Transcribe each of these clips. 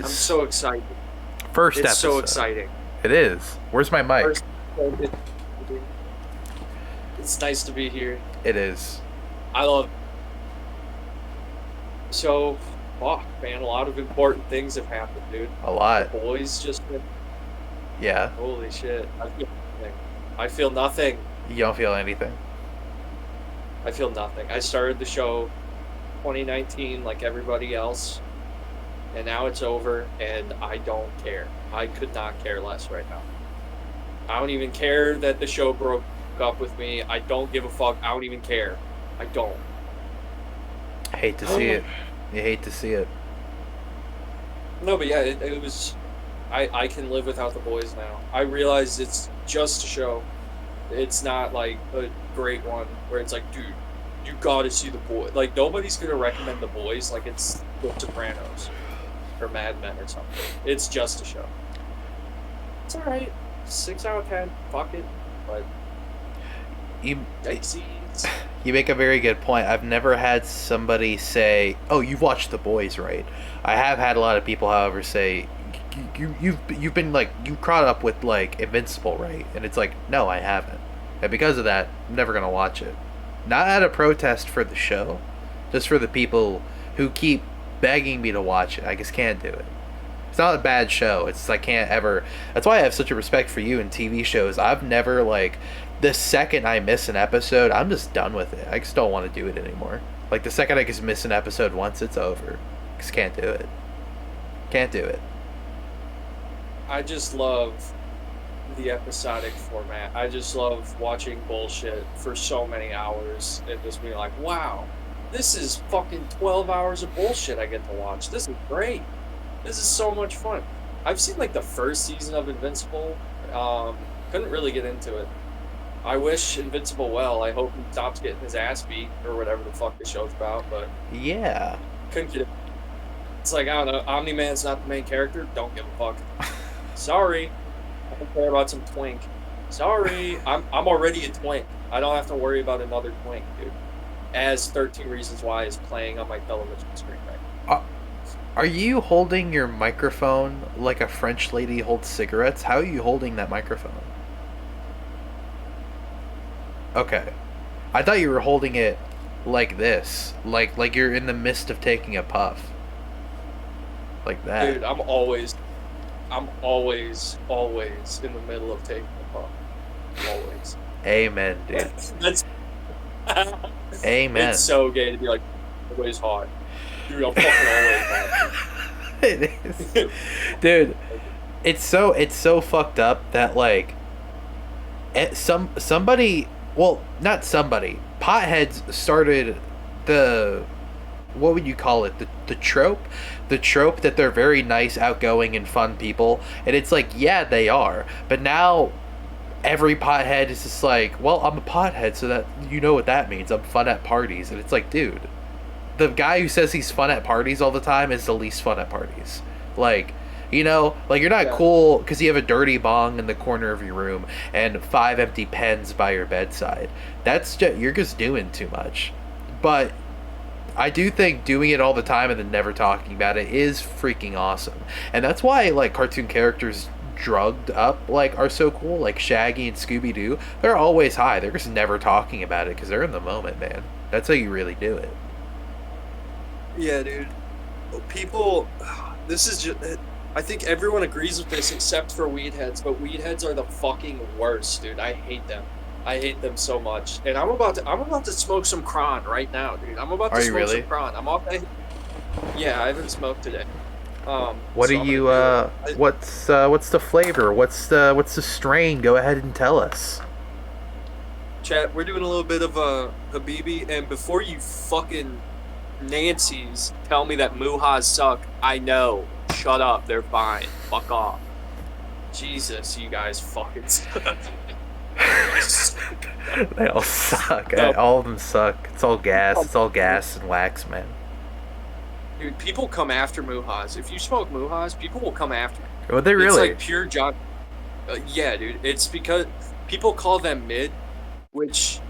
is. I'm so excited. First It's episode. so exciting. It is. Where's my mic? It's nice to be here. It is. I love. So, fuck, man. A lot of important things have happened, dude. A lot. The boys just. Yeah. Holy shit! I feel nothing. You don't feel anything. I feel nothing. I started the show 2019 like everybody else, and now it's over, and I don't care. I could not care less right now. I don't even care that the show broke up with me. I don't give a fuck. I don't even care. I don't. I hate to see it. You hate to see it. No, but yeah, it was. I can live without the boys now. I realize it's just a show. It's not like a great one where it's like, dude, you gotta see the boy. Like, nobody's gonna recommend the boys like it's The Sopranos or Mad Men or something. It's just a show. It's alright. 6 out of 10. Fuck it. But You Yikesies. You make a very good point. I've never had somebody say, "Oh, you've watched The Boys, right?" I have had a lot of people, however, say, "You've been like you caught up with like Invincible, right?" And it's like, no, I haven't. And because of that, I'm never gonna watch it. Not out of protest for the show, just for the people who keep begging me to watch it. I just can't do it. It's not a bad show. It's I can't ever. That's why I have such a respect for you in TV shows. I've never like. The second I miss an episode, I'm just done with it. I just don't want to do it anymore. Like, the second I just miss an episode once, it's over. Just can't do it. Can't do it. I just love the episodic format. I just love watching bullshit for so many hours and just being like, wow, this is fucking 12 hours of bullshit I get to watch. This is great. This is so much fun. I've seen, like, the first season of Invincible. Couldn't really get into it. I wish Invincible well. I hope he stops getting his ass beat or whatever the fuck the show's about, but Yeah. couldn't get it. It's like, I don't know, Omni-Man's not the main character. Don't give a fuck. Sorry. I don't care about some twink. Sorry. I'm already a twink. I don't have to worry about another twink, dude. As 13 Reasons Why is playing on my television screen right now. Are you holding your microphone like a French lady holds cigarettes? How are you holding that microphone? Okay. I thought you were holding it like this. Like you're in the midst of taking a puff. Like that. Dude, I'm always in the middle of taking a puff. Always. Amen, dude. That's Amen. It's so gay to be like, always hot. Dude, I'm fucking always hot. It is. Dude, it's so fucked up that like somebody, well, not somebody, potheads started the, what would you call it, the trope that they're very nice, outgoing, and fun people. And it's like, yeah, they are, but now every pothead is just like, well, I'm a pothead, so that, you know what that means, I'm fun at parties. And it's like, dude, the guy who says he's fun at parties all the time is the least fun at parties. Like, you know, like, you're not cool because you have a dirty bong in the corner of your room and 5 empty pens by your bedside. That's just, you're just doing too much. But I do think doing it all the time and then never talking about it is freaking awesome. And that's why, like, cartoon characters drugged up, like, are so cool. Like Shaggy and Scooby-Doo, they're always high. They're just never talking about it because they're in the moment, man. That's how you really do it. Yeah, dude. People, this is just, I think everyone agrees with this except for weed heads, but weed heads are the fucking worst, dude. I hate them. I hate them so much. And I'm about to smoke some cron right now, dude. I'm about to Are you smoke really? some cron. Yeah, I haven't smoked today. What so are I'm you gonna do it. what's the flavor? What's the strain? Go ahead and tell us. Chat, we're doing a little bit of a Habibi, and before you fucking Nancy's tell me that Muhas suck, I know. Shut up, they're fine. Fuck off. Jesus, you guys fucking suck. They all suck. No. All of them suck. It's all gas. It's all gas and wax, man. Dude, people come after Muhas. If you smoke Muhas, people will come after you. Would they It's really? like pure John. Yeah, dude. It's because people call them mid, which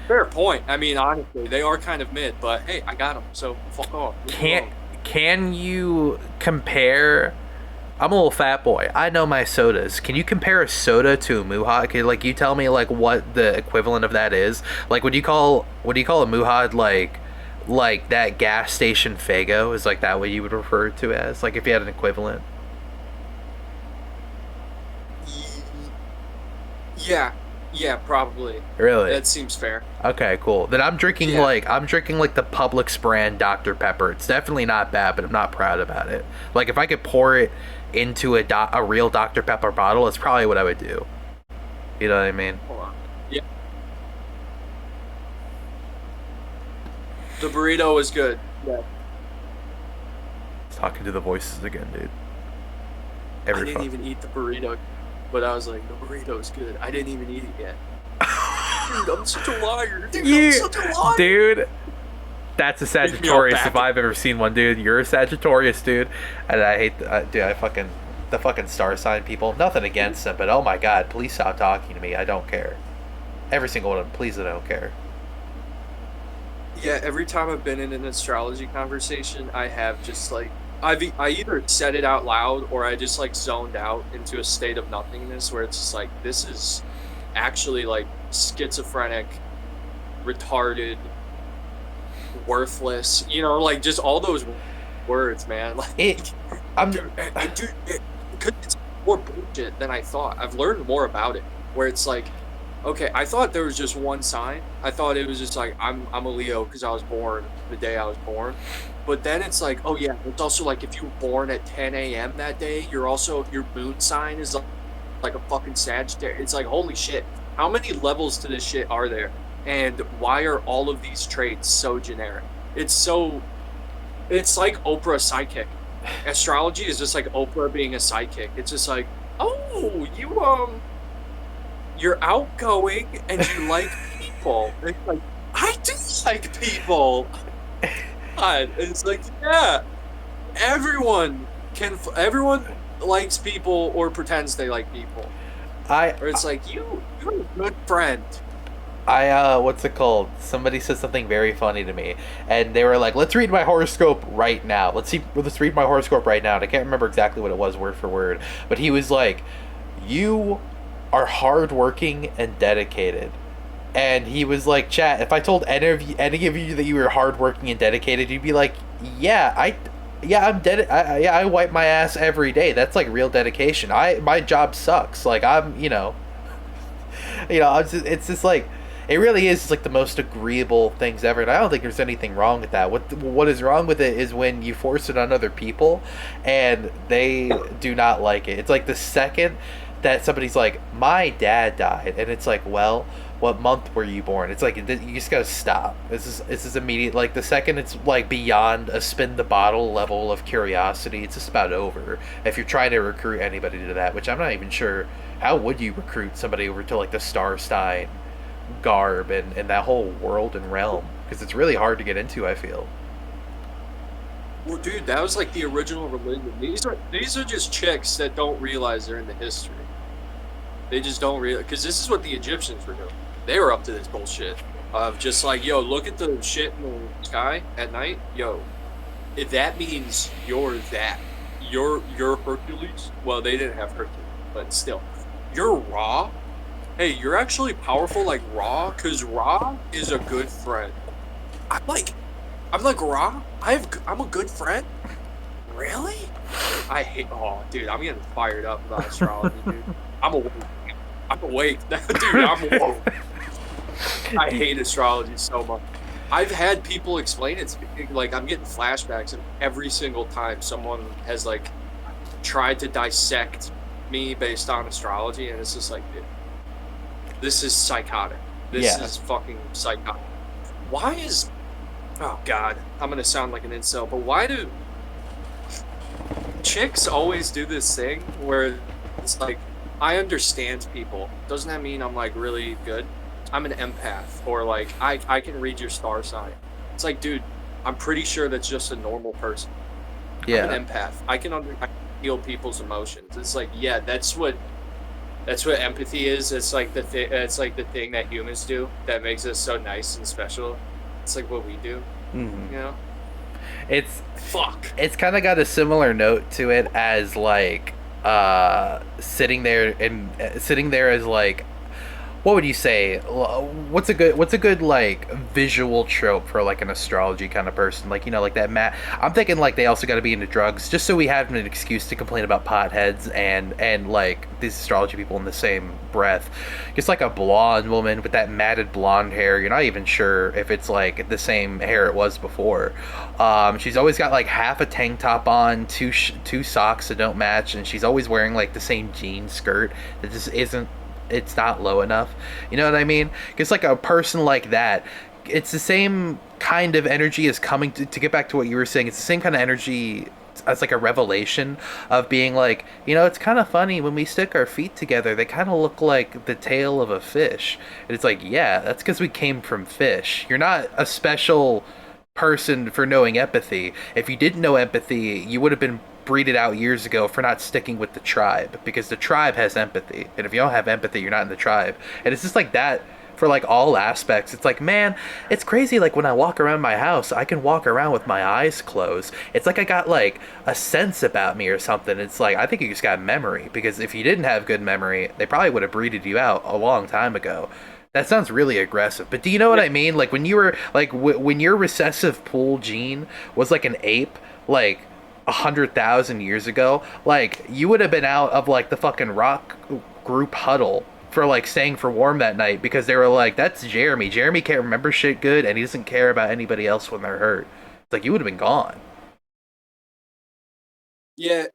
fair point. I mean, honestly, they are kind of mid. But hey, I got them, so fuck off. Can't Can you compare? I'm a little fat boy. I know my sodas. Can you compare a soda to a Muhad? Like, you tell me like what the equivalent of that is. Like, would you call a Muhad like that gas station Fago? Is like that what you would refer to as? Like, if you had an equivalent. Yeah, yeah, probably. Really? That seems fair. Okay, cool. Then I'm drinking Yeah. like the Publix brand Dr Pepper. It's definitely not bad, but I'm not proud about it. Like, if I could pour it into a real Dr Pepper bottle, it's probably what I would do. You know what I mean? Hold on. Yeah. The burrito was good. Yeah. Talking to the voices again, dude. I didn't even eat the burrito, but I was like, the burrito's good. I didn't even eat it yet. Dude, I'm such a liar. Dude, I'm such a liar. Dude, that's a me all Sagittarius back. if I've ever seen one, dude. You're a Sagittarius, dude. And I hate, dude, the fucking star sign people. Nothing against them, but oh my god, please stop talking to me. I don't care. Every single one of them, please, I don't care. Yeah, every time I've been in an astrology conversation, I have just like I either said it out loud or I just like zoned out into a state of nothingness where it's just like this is actually like schizophrenic, retarded, worthless, like just all those words, man. Like dude, it's more bullshit than I thought. I've learned more about it where it's like, okay, I thought there was just one sign. I thought it was just like I'm a Leo because I was born the day I was born. But then it's like, oh yeah, it's also like if you were born at 10 a.m. that day, your moon sign is like a fucking Sagittarius. It's like, holy shit, how many levels to this shit are there? And why are all of these traits so generic? It's like Oprah psychic. Astrology is just like Oprah being a psychic. It's just like, oh, you're outgoing and you like people. It's like, I do like people. God, it's like, yeah, everyone likes people or pretends they like people. Or it's like, you're a good friend. What's it called? Somebody said something very funny to me, and they were like, "Let's read my horoscope right now. Let's read my horoscope right now." And I can't remember exactly what it was word for word, but he was like, "You are hardworking and dedicated." And he was like, "Chat, if I told any of you that you were hardworking and dedicated, you'd be like, yeah, I'm I wipe my ass every day. That's like real dedication. My job sucks. Like it's just like, it really is like the most agreeable things ever, and I don't think there's anything wrong with that. What is wrong with it is when you force it on other people and they do not like it. It's like the second that somebody's like, my dad died, and it's like, well, what month were you born? It's like, you just gotta stop. This is immediate. Like, the second it's like beyond a spin the bottle level of curiosity, it's just about over. If you're trying to recruit anybody to that, which I'm not even sure, how would you recruit somebody over to like the star sign garb and that whole world and realm? Because it's really hard to get into, I feel. Well, dude, that was like the original religion. These are just chicks that don't realize they're in the history. They just don't realize, because this is what the Egyptians were doing. They were up to this bullshit of just like, yo, look at the shit in the sky at night. Yo, if that means you're that, you're Hercules. Well, they didn't have Hercules, but still, you're Ra. Hey, you're actually powerful like Ra, because Ra is a good friend. I'm like Ra. I'm a good friend. Really? Oh, dude, I'm getting fired up about astrology, dude. I'm awake. Dude, I'm awake. I hate astrology so much. I've had people explain it to me. Like, I'm getting flashbacks, and every single time someone has, like, tried to dissect me based on astrology, and it's just like, dude, this is psychotic. This is fucking psychotic. Why is... Oh, God. I'm going to sound like an incel, but why do chicks always do this thing where it's like, I understand people. Doesn't that mean I'm like really good? I'm an empath, or like I can read your star sign. It's like, dude, I'm pretty sure that's just a normal person. Yeah. I'm an empath. I can feel people's emotions. It's like, yeah, that's what empathy is. It's like the thing that humans do that makes us so nice and special. It's like what we do. Mm-hmm. You know? It's Fuck. it's kind of got a similar note to it as like sitting there as like, what would you say? What's a good like visual trope for like an astrology kind of person? Like, you know, like that I'm thinking like they also got to be into drugs just so we have an excuse to complain about potheads and like these astrology people in the same breath. Just like a blonde woman with that matted blonde hair. You're not even sure if it's like the same hair it was before. She's always got like half a tank top on, two socks that don't match, and she's always wearing like the same jean skirt that just isn't, it's not low enough. You know what I mean? Because like a person like that, it's the same kind of energy as coming to get back to what you were saying. It's the same kind of energy as like a revelation of being like, you know, it's kind of funny when we stick our feet together. They kind of look like the tail of a fish. And it's like, yeah, that's because we came from fish. You're not a special person for knowing empathy. If you didn't know empathy, you would have been breeded out years ago for not sticking with the tribe, because the tribe has empathy, and if you don't have empathy, you're not in the tribe. And it's just like that for like all aspects. It's like, man, it's crazy. Like when I walk around my house, I can walk around with my eyes closed. It's like I got like a sense about me or something. It's like I think you just got memory, because if you didn't have good memory, they probably would have breeded you out a long time ago. That sounds really aggressive, but do you know what I mean? Like when you were like when your recessive pool gene was like an ape, like 100,000 years ago, like you would have been out of like the fucking rock group huddle for like staying for warm that night, because they were like, that's Jeremy. Jeremy can't remember shit good, and he doesn't care about anybody else when they're hurt. It's like you would have been gone. Yeah,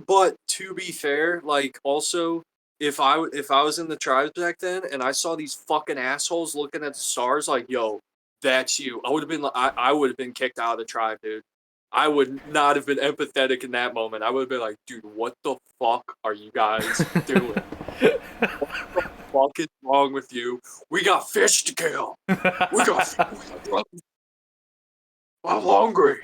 but to be fair, like also if I was in the tribes back then and I saw these fucking assholes looking at the stars like, yo, that's you. I would have been like, I would have been kicked out of the tribe, dude. I would not have been empathetic in that moment. I would have been like, dude, what the fuck are you guys doing? What the fuck is wrong with you? We got fish to kill. I'm hungry.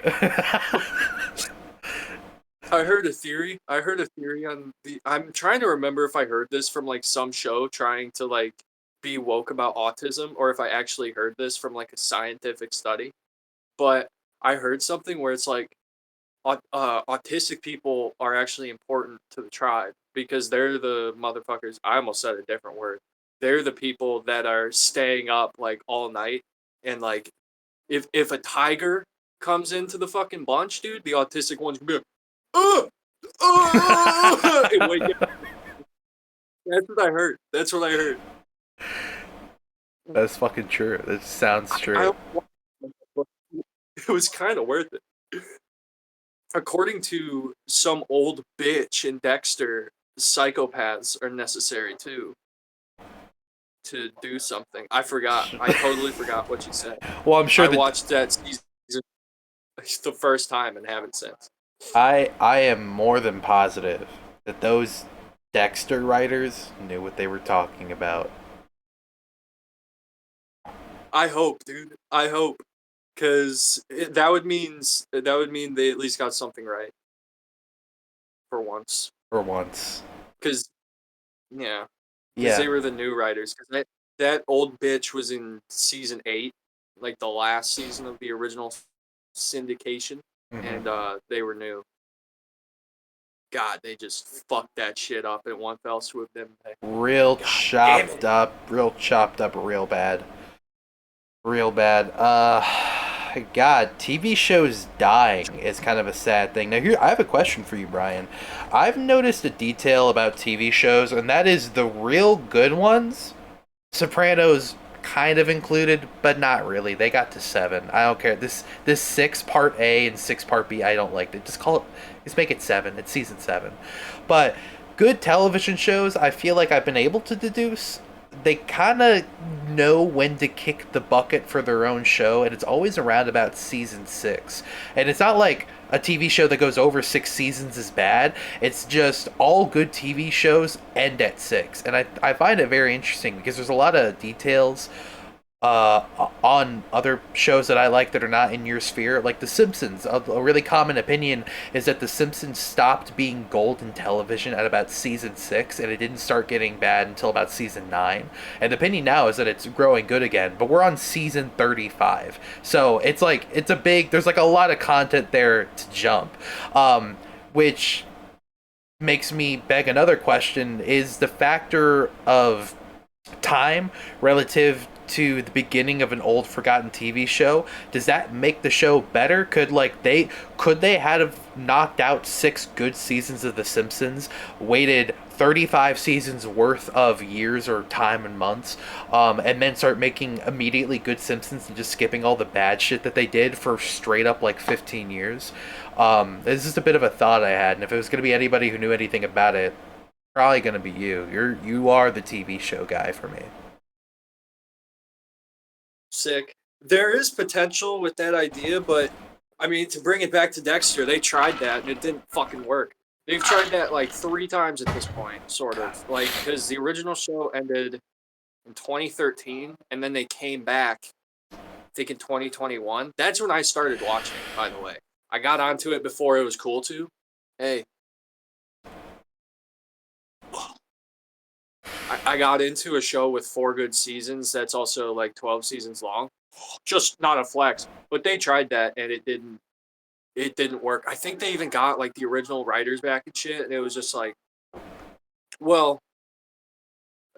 I heard a theory. I heard a theory on the. I'm trying to remember if I heard this from like some show trying to like be woke about autism, or if I actually heard this from like a scientific study. But I heard something where it's like autistic people are actually important to the tribe because they're the motherfuckers. I almost said a different word. They're the people that are staying up like all night, and like if a tiger comes into the fucking bunch, dude, the autistic ones will be like, uh, and wake up. That's what I heard. That's what I heard. That's fucking true. That sounds true. It was kind of worth it. According to some old bitch in Dexter, psychopaths are necessary too to do something. I forgot. I totally forgot what you said. Well, I'm sure I watched that season the first time and haven't since. I am more than positive that those Dexter writers knew what they were talking about. I hope, dude. I hope, because that would mean they at least got something right for once. For once. Because yeah, Yeah. they were the new writers. Because that old bitch was in season 8, like the last season of the original syndication, and they were new. God, they just fucked that shit up in one fell swoop, didn't they? Real chopped up, real bad. Real bad. God, TV shows dying is kind of a sad thing. Now, here, I have a question for you, Brian. I've noticed a detail about TV shows, and that is the real good ones, Sopranos kind of included, but not really. They got to 7. I don't care. This 6 part A and 6 part B, I don't like it. Just make it 7. It's season 7. But good television shows, I feel like I've been able to deduce, they kind of know when to kick the bucket for their own show, and it's always around about season 6. And it's not like a TV show that goes over 6 seasons is bad. It's just all good TV shows end at 6. And I find it very interesting because there's a lot of details on other shows that I like that are not in your sphere, like The Simpsons. A really common opinion is that The Simpsons stopped being golden television at about season 6, and it didn't start getting bad until about season 9. And the opinion now is that it's growing good again, but we're on season 35. So it's like, it's a big, there's like a lot of content there to jump. Which makes me beg another question: is the factor of time relative to the beginning of an old forgotten TV show, does that make the show better? Could they have knocked out 6 good seasons of The Simpsons, waited 35 seasons worth of years or time and months, and then start making immediately good Simpsons and just skipping all the bad shit that they did for straight up like 15 years? This is a bit of a thought I had, and if it was going to be anybody who knew anything about it, probably going to be you. You are the TV show guy for me. Sick. There is potential with that idea, but I mean, to bring it back to Dexter, they tried that and it didn't fucking work. They've tried that like 3 times at this point, sort of. Like, because the original show ended in 2013, and then they came back, I think in 2021. That's when I started watching, by the way. I got onto it before it was cool to. Hey, I got into a show with 4 good seasons that's also like 12 seasons long. Just not a flex. But they tried that and it didn't work. I think they even got like the original writers back and shit, and it was just like, well,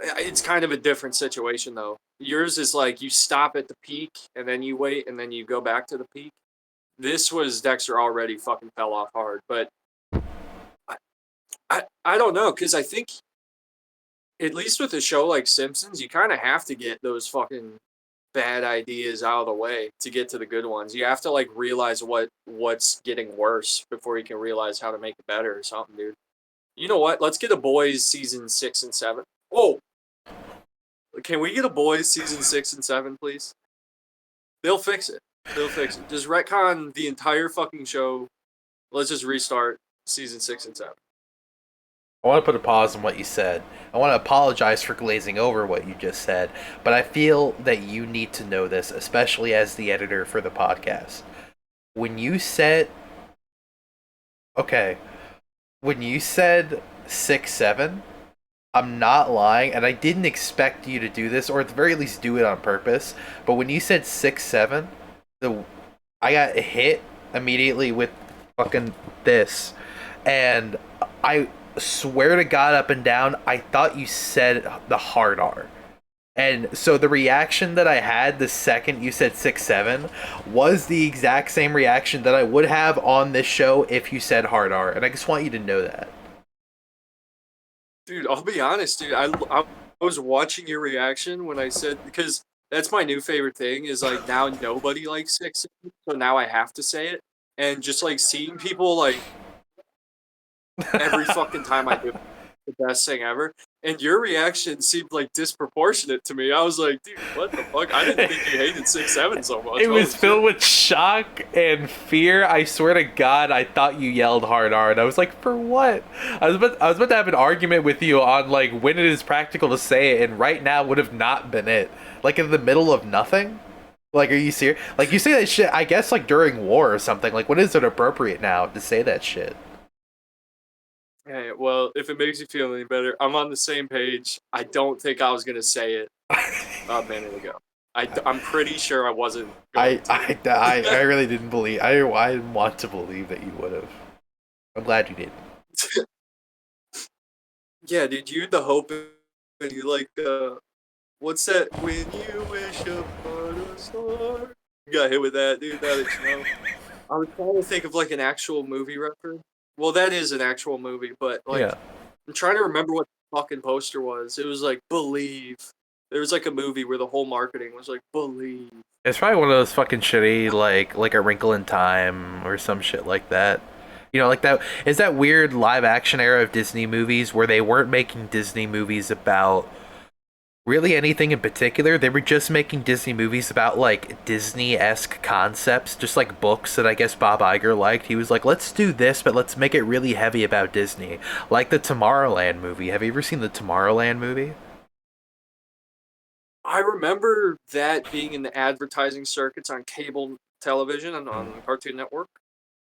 it's kind of a different situation though. Yours is like you stop at the peak and then you wait and then you go back to the peak. This was Dexter already fucking fell off hard, but I I don't know, because I think at least with a show like Simpsons, you kind of have to get those fucking bad ideas out of the way to get to the good ones. You have to like realize what's getting worse before you can realize how to make it better or something, dude. You know what? Let's get a Boys season 6 and 7. Oh, can we get a Boys season 6 and 7, please? They'll fix it. They'll fix it. Just retcon the entire fucking show. Let's just restart season 6 and 7. I want to put a pause on what you said. I want to apologize for glazing over what you just said, but I feel that you need to know this, especially as the editor for the podcast. When you said, okay, when you said 6, 7, I'm not lying, and I didn't expect you to do this, or at the very least do it on purpose, but when you said 6, 7, I got hit immediately with fucking this, and I swear to God up and down, I thought you said the hard R. And so the reaction that I had the second you said 6, 7 was the exact same reaction that I would have on this show if you said hard R. And I just want you to know that. Dude, I'll be honest, dude. I was watching your reaction when I said, because that's my new favorite thing is like now nobody likes 6, so now I have to say it. And just like seeing people like every fucking time I do it, the best thing ever. And your reaction seemed like disproportionate to me. I was like, dude, what the fuck? I didn't think you hated 6, 7 so much. It was filled with shock and fear. I swear to God, I thought you yelled hard R, and I was like, for what? I was about to have an argument with you on like when it is practical to say it, and right now would have not been it. Like in the middle of nothing. Like, are you serious? Like you say that shit, I guess like during war or something. Like, when is it appropriate now to say that shit? Hey, well, if it makes you feel any better, I'm on the same page. I don't think I was going to say it a minute ago. I'm pretty sure I wasn't going to. I really didn't believe. I didn't want to believe that you would have. I'm glad you did. Yeah, dude, you the hope and you like, what's that? When you wish upon a star. You got hit with that, dude. That is, you know. I was trying to think of like an actual movie reference. Well, that is an actual movie, but like, yeah. I'm trying to remember what the fucking poster was. It was like Believe. There was like a movie where the whole marketing was like Believe. It's probably one of those fucking shitty like A Wrinkle in Time or some shit like that. You know, like that is that weird live action era of Disney movies where they weren't making Disney movies about really anything in particular. They were just making Disney movies about like Disney-esque concepts, just like books that I guess Bob Iger liked. He was like, let's do this, but let's make it really heavy about Disney. Like the Tomorrowland movie. Have you ever seen the Tomorrowland movie? I remember that being in the advertising circuits on cable television and on Cartoon Network.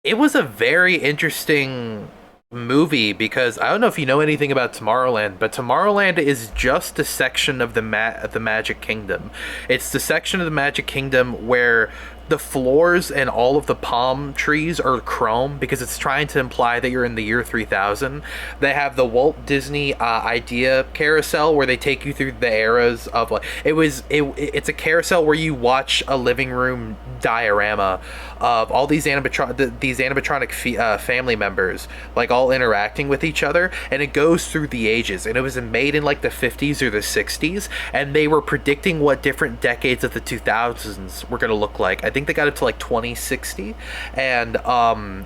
It was a very interesting movie because I don't know if you know anything about Tomorrowland, but Tomorrowland is just a section of the Magic Kingdom. It's the section of the Magic Kingdom where the floors and all of the palm trees are chrome because it's trying to imply that you're in the year 3000. They have the Walt Disney idea carousel where they take you through the eras of like it's a carousel where you watch a living room diorama of all these animatronic family members like all interacting with each other, and it goes through the ages, and it was made in like the 50s or the 60s, and they were predicting what different decades of the 2000s were going to look like. I think they got it to like 2060, and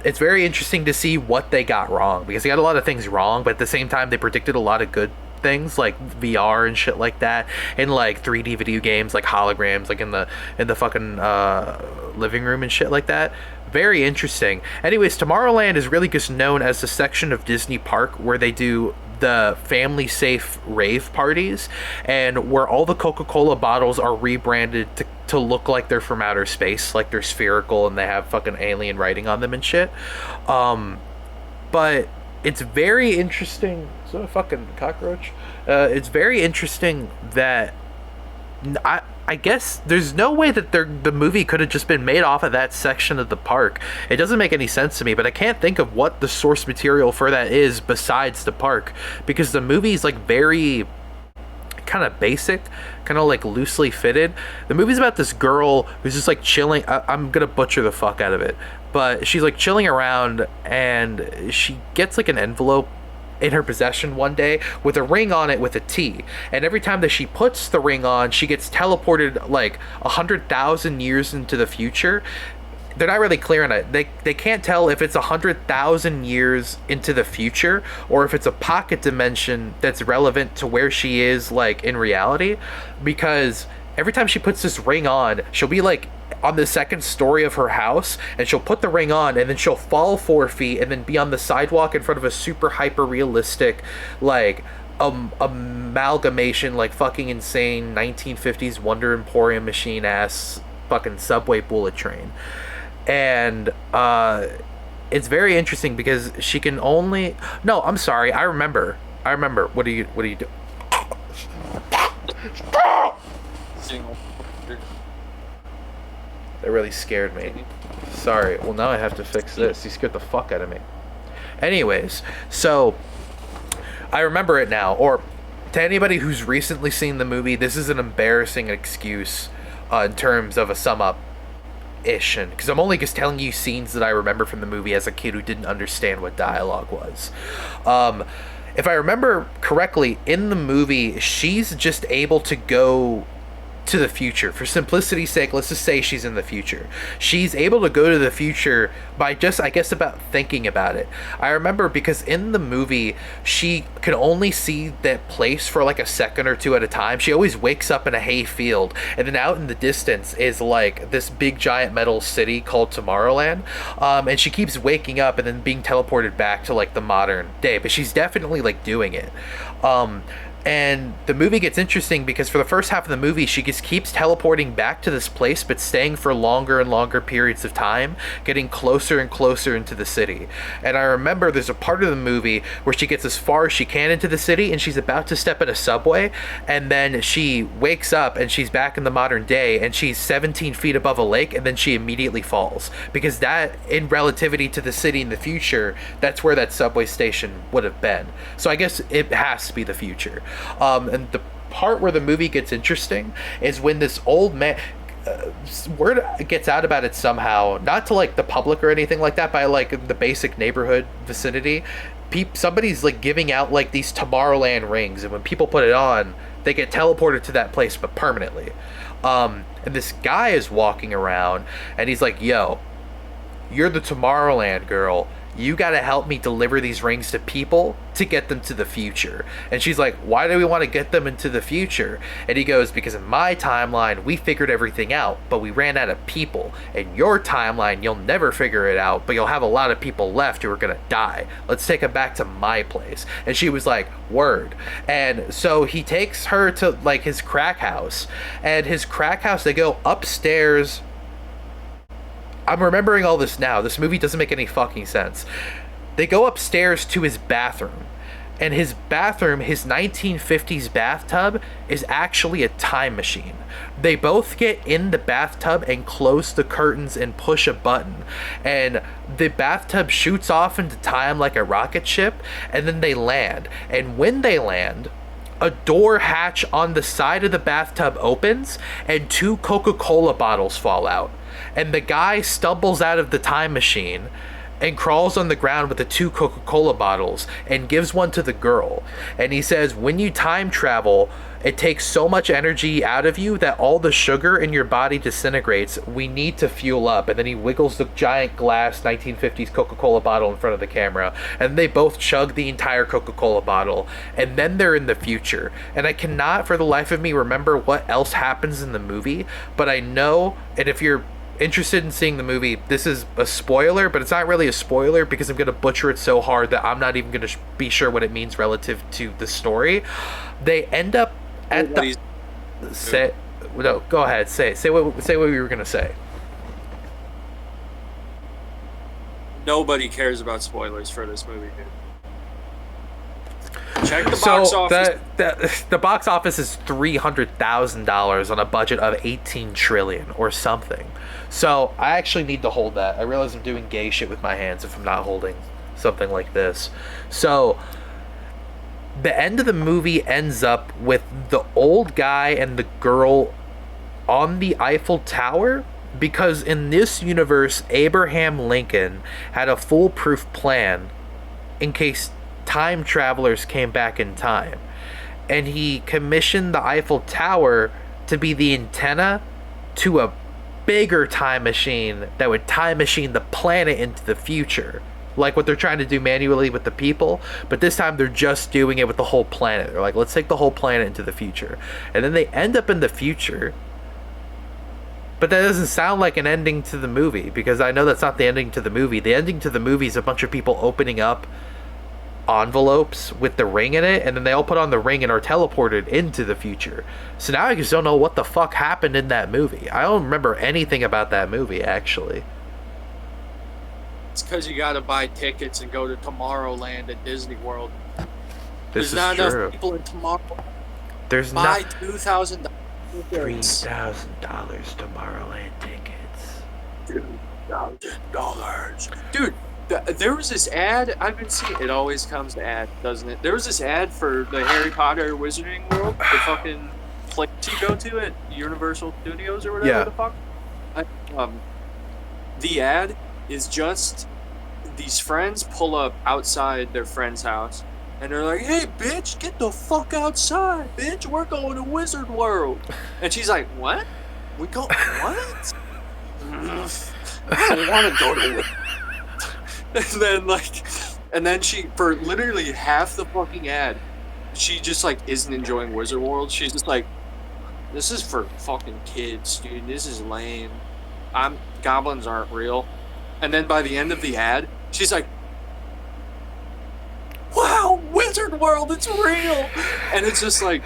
it's very interesting to see what they got wrong because they got a lot of things wrong, but at the same time they predicted a lot of good things like VR and shit like that, and like 3D video games like holograms like in the fucking living room and shit like that. Very interesting. Anyways, Tomorrowland is really just known as the section of Disney Park where they do the family safe rave parties, and where all the Coca-Cola bottles are rebranded to look like they're from outer space, like they're spherical and they have fucking alien writing on them and shit. But it's very interesting. Is that a fucking cockroach? It's very interesting that I guess there's no way that the movie could have just been made off of that section of the park. It doesn't make any sense to me, but I can't think of what the source material for that is besides the park, because the movie's like very kind of basic, kind of like loosely fitted. The movie's about this girl who's just like chilling. I'm gonna butcher the fuck out of it, but she's like chilling around and she gets like an envelope in her possession one day with a ring on it with a T, and every time that she puts the ring on, she gets teleported like 100,000 years into the future. They're not really clear on it. They can't tell if it's 100,000 years into the future or if it's a pocket dimension that's relevant to where she is like in reality, because every time she puts this ring on, she'll be like on the second story of her house, and she'll put the ring on and then she'll fall 4 feet and then be on the sidewalk in front of a super hyper realistic like amalgamation like fucking insane 1950s Wonder Emporium machine ass fucking subway bullet train. And it's very interesting because she can only I'm sorry, I remember what do you do? Single. That really scared me. Sorry. Well, now I have to fix this. You scared the fuck out of me. Anyways, so I remember it now. Or to anybody who's recently seen the movie, this is an embarrassing excuse in terms of a sum up ish, and because I'm only just telling you scenes that I remember from the movie as a kid who didn't understand what dialogue was. If I remember correctly, in the movie, she's just able to go to the future. For simplicity's sake, let's just say she's in the future. She's able to go to the future by just, I guess, about thinking about it. I remember because in the movie, she can only see that place for like a second or two at a time. She always wakes up in a hay field, and then out in the distance is like this big giant metal city called Tomorrowland. And she keeps waking up and then being teleported back to like the modern day, but she's definitely like doing it. And the movie gets interesting because for the first half of the movie, she just keeps teleporting back to this place, but staying for longer and longer periods of time, getting closer and closer into the city. And I remember there's a part of the movie where she gets as far as she can into the city, and she's about to step in a subway, and then she wakes up and she's back in the modern day, and she's 17 feet above a lake, and then she immediately falls. Because that, in relativity to the city in the future, that's where that subway station would have been. So I guess it has to be the future. And the part where the movie gets interesting is when this old man word gets out about it somehow, not to like the public or anything like that, by like the basic neighborhood vicinity. Somebody's like giving out like these Tomorrowland rings, and when people put it on, they get teleported to that place, but permanently. And this guy is walking around, and he's like, "Yo, you're the Tomorrowland girl. you got to help me deliver these rings to people to get them to the future. And she's like, why do we want to get them into the future? And he goes, because in my timeline, we figured everything out, but we ran out of people. In your timeline, you'll never figure it out, but you'll have a lot of people left who are going to die. Let's take them back to my place. And she was like, word. And so he takes her to like his crack house, and his crack house, they go upstairs. I'm remembering all this now. This movie doesn't make any fucking sense. They go upstairs to his bathroom, and his bathroom, his 1950s bathtub, is actually a time machine. They both get in the bathtub and close the curtains and push a button, and the bathtub shoots off into time like a rocket ship, and then they land. And when they land, a door hatch on the side of the bathtub opens, and 2 Coca-Cola bottles fall out. And the guy stumbles out of the time machine and crawls on the ground with the 2 Coca-Cola bottles and gives one to the girl. And he says, when you time travel, it takes so much energy out of you that all the sugar in your body disintegrates. We need to fuel up. And then he wiggles the giant glass 1950s Coca-Cola bottle in front of the camera. And they both chug the entire Coca-Cola bottle. And then they're in the future. And I cannot for the life of me remember what else happens in the movie. But I know, and if you're interested in seeing the movie, this is a spoiler, but it's not really a spoiler because I'm going to butcher it so hard that I'm not even going to be sure what it means relative to the story. They end up at no, go ahead, say what you were going to say. Nobody cares about spoilers for this movie, dude. Check the box office. The box office is $300,000 on a budget of $18 trillion or something. So I actually need to hold that. I realize I'm doing gay shit with my hands if I'm not holding something like this. So the end of the movie ends up with the old guy and the girl on the Eiffel Tower, because in this universe, Abraham Lincoln had a foolproof plan in case time travelers came back in time, and he commissioned the Eiffel Tower to be the antenna to a bigger time machine that would time machine the planet into the future, like what they're trying to do manually with the people, but this time they're just doing it with the whole planet. They're like, let's take the whole planet into the future. And then they end up in the future, but that doesn't sound like an ending to the movie, because I know that's not the ending to the movie. The ending to the movie is a bunch of people opening up envelopes with the ring in it, and then they all put on the ring and are teleported into the future. So now I just don't know what the fuck happened in that movie. I don't remember anything about that movie, actually. It's because you gotta buy tickets and go to Tomorrowland at Disney World. There's not true. enough people in Tomorrow. There's buy not $2,000. $3,000 Tomorrowland tickets. $2,000. Dude, there was this ad I've been seeing. It always comes to ad, doesn't it? There was this ad for the Harry Potter Wizarding World, the fucking place you go to at Universal Studios or whatever the fuck. The ad is just these friends pull up outside their friend's house, and they're like, "Hey, bitch, get the fuck outside, bitch. We're going to Wizard World." And she's like, "What? We go what? I don't want to go to Wizard." And then she, for literally half the fucking ad, she just like isn't enjoying Wizard World. She's just like, "This is for fucking kids, dude. This is lame. Goblins aren't real." And then by the end of the ad, she's like, "Wow, Wizard World, it's real." And it's just like,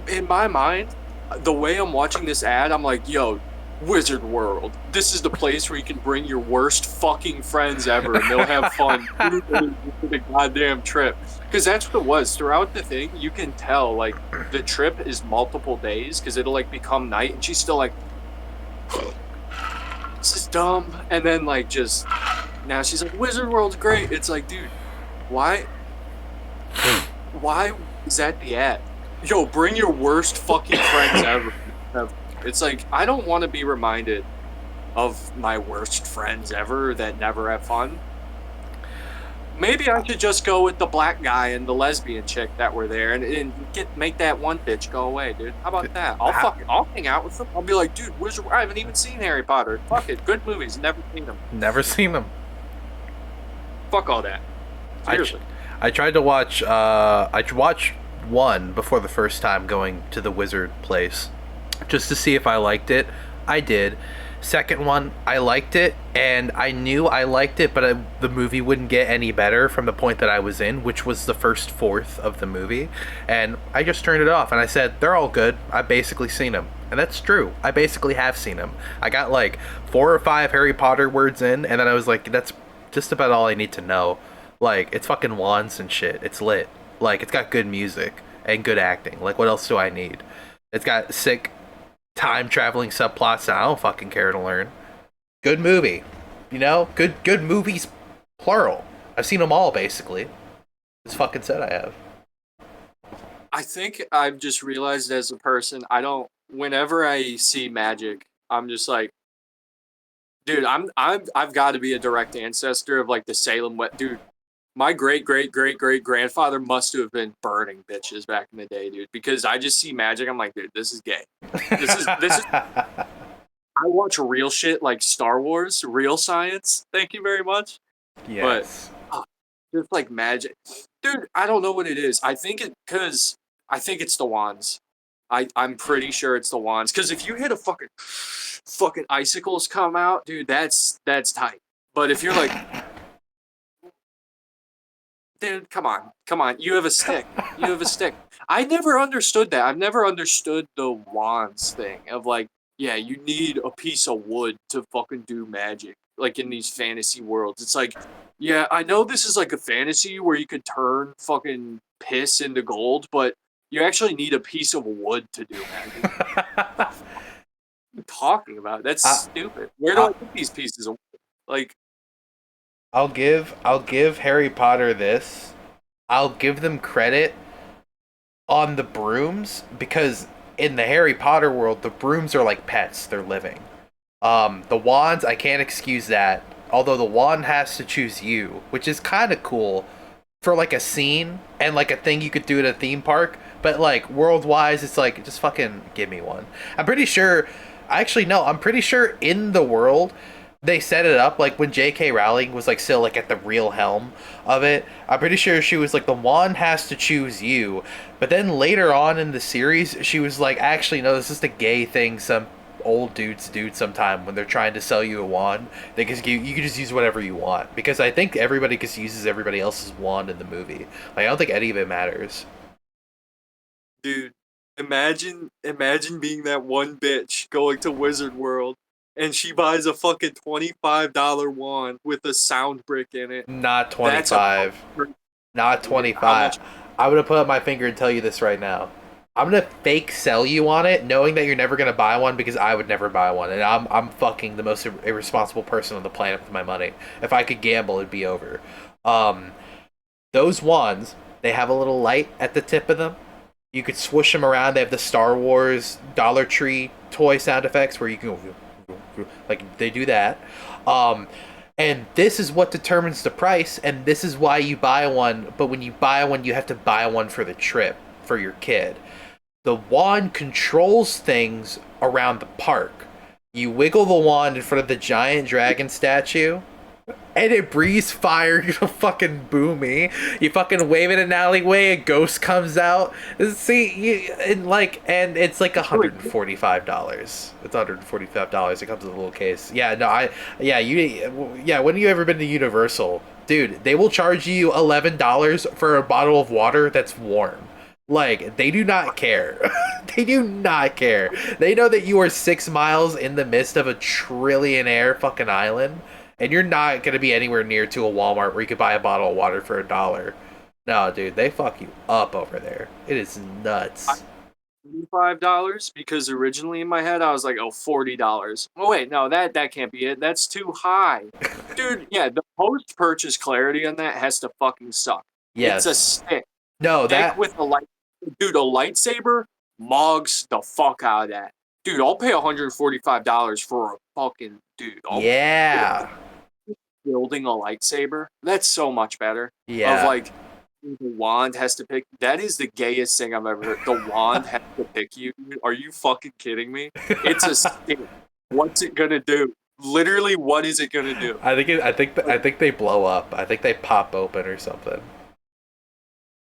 in my mind, the way I'm watching this ad, I'm like, yo, Wizard World, this is the place where you can bring your worst fucking friends ever and they'll have fun for the goddamn trip. Because that's what it was. Throughout the thing, you can tell, like, the trip is multiple days because it'll, like, become night and she's still like, "This is dumb." And then, like, just, now she's like, "Wizard World's great." It's like, dude, why is that the ad? Yo, bring your worst fucking friends ever. It's like, I don't want to be reminded of my worst friends ever that never have fun. Maybe I should just go with the black guy and the lesbian chick that were there and make that one bitch go away, dude. How about that? I'll hang out with them. I'll be like, dude, I haven't even seen Harry Potter. Fuck it, good movies, never seen them. Never seen them. Fuck all that. I, Seriously. I tried to watch. I watched one before the first time going to the wizard place, just to see if I liked it. I did. Second one, I liked it, and I knew I liked it, but the movie wouldn't get any better from the point that I was in, which was the first fourth of the movie. And I just turned it off, and I said, they're all good. I've basically seen them. And that's true. I basically have seen them. I got like 4 or 5 Harry Potter words in, and then I was like, that's just about all I need to know. Like, it's fucking wands and shit. It's lit. Like, it's got good music and good acting. Like, what else do I need? It's got sick time traveling subplots that I don't fucking care to learn. Good movie. You know? Good movies, plural. I've seen them all, basically. Just fucking said I have. I think I've just realized as a person, whenever I see magic, I'm just like, dude, I've got to be a direct ancestor of like the Salem wet dude. My great grandfather must have been burning bitches back in the day, dude. Because I just see magic, I'm like, dude, this is gay. This is. I watch real shit like Star Wars, real science. Thank you very much. Yes. But just like magic, dude. I don't know what it is. I think it's the wands. I'm pretty sure it's the wands. Because if you hit a fucking icicles come out, dude, that's tight. But if you're like, dude, come on. You have a stick. I never understood that. I've never understood the wands thing of like, yeah, you need a piece of wood to fucking do magic. Like in these fantasy worlds. It's like, yeah, I know this is like a fantasy where you could turn fucking piss into gold, but you actually need a piece of wood to do magic. What are you talking about? That's stupid. Where do I get these pieces of wood? Like, I'll give Harry Potter this. I'll give them credit on the brooms because in the Harry Potter world, the brooms are like pets. They're living. The wands, I can't excuse that. Although the wand has to choose you, which is kind of cool for like a scene and like a thing you could do at a theme park. But like world-wise, it's like just fucking give me one. I'm pretty sure. Actually, no. I'm pretty sure in the world they set it up like when J.K. Rowling was like still like at the real helm of it. I'm pretty sure she was like the wand has to choose you. But then later on in the series, she was like, actually no, this is the gay thing. Some old dudes do sometime when they're trying to sell you a wand. They can you can just use whatever you want because I think everybody just uses everybody else's wand in the movie. Like I don't think any of it matters. dude, imagine being that one bitch going to Wizard World and she buys a fucking $25 wand with a sound brick in it. Not That's 25. Not How 25. much? I'm gonna put up my finger and tell you this right now. I'm gonna fake sell you on it, knowing that you're never gonna buy one because I would never buy one, and I'm fucking the most irresponsible person on the planet with my money. If I could gamble, it'd be over. Um, those wands, they have a little light at the tip of them. You could swoosh them around. They have the Star Wars Dollar Tree toy sound effects where you can go, like they do that. Um, and this is what determines the price, and this is why you buy one. But when you buy one, you have to buy one for the trip for your kid. The wand controls things around the park. You wiggle the wand in front of the giant dragon statue, and it breathes fire. You fucking boomy. You fucking wave it in an alleyway. A ghost comes out. See, and it's like $145. It's $145. It comes in a little case. Yeah, no, yeah. When have you ever been to Universal, dude? They will charge you $11 for a bottle of water that's warm. Like, they do not care. They do not care. They know that you are 6 miles in the midst of a trillionaire fucking island, and you're not going to be anywhere near to a Walmart where you could buy a bottle of water for $1. No, dude, they fuck you up over there. It is nuts. $25 because originally in my head I was like, oh, $40. Oh wait, no, that can't be it. That's too high. Dude, yeah, the post-purchase clarity on that has to fucking suck. Yes. It's a stick. No, that with a light, dude, a lightsaber mogs the fuck out of that. Dude, I'll pay $145 for a fucking dude. Yeah. Building a lightsaber, that's so much better. Yeah. Of like, the wand has to pick. That is the gayest thing I've ever heard. The wand has to pick you. Dude. Are you fucking kidding me? It's a stick. What's it gonna do? Literally, what is it gonna do? I think they blow up. I think they pop open or something.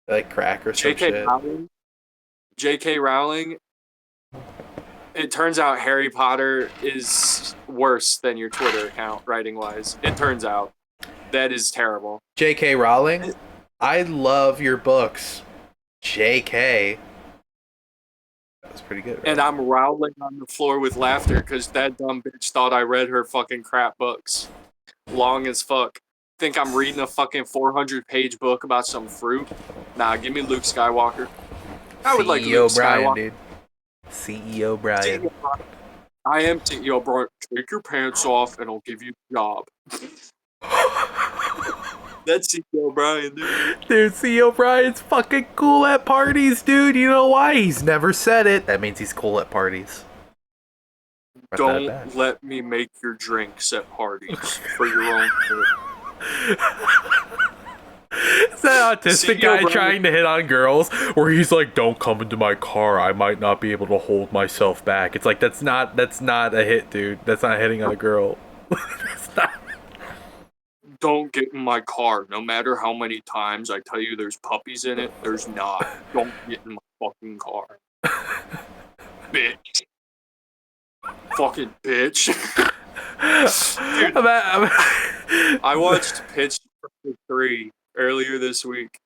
They, like, crack or some J.K. shit. Rowling. J.K. Rowling. It turns out Harry Potter is worse than your Twitter account, writing wise. It turns out that is terrible. J.K. Rowling, I love your books. J.K. That was pretty good. Right? And I'm rowling on the floor with laughter because that dumb bitch thought I read her fucking crap books. Long as fuck. Think I'm reading a fucking 400-page book about some fruit? Nah, give me Luke Skywalker. I would like Luke Bryan, Skywalker. dude. CEO Bryan. I am CEO Bryan. Take your pants off and I'll give you a job. That's CEO Bryan, dude. Dude, CEO Bryan's fucking cool at parties, dude. You know why? He's never said it. That means he's cool at parties. Not Don't let me make your drinks at parties for your own good. Is that autistic guy trying to hit on girls where he's like, don't come into my car, I might not be able to hold myself back. It's like, that's not a hit, dude. That's not hitting on a girl. That's not. Don't get in my car. No matter how many times I tell you there's puppies in it, there's not. Don't get in my fucking car. Bitch. Fucking bitch. Dude, I watched Pitch Perfect 3 earlier this week.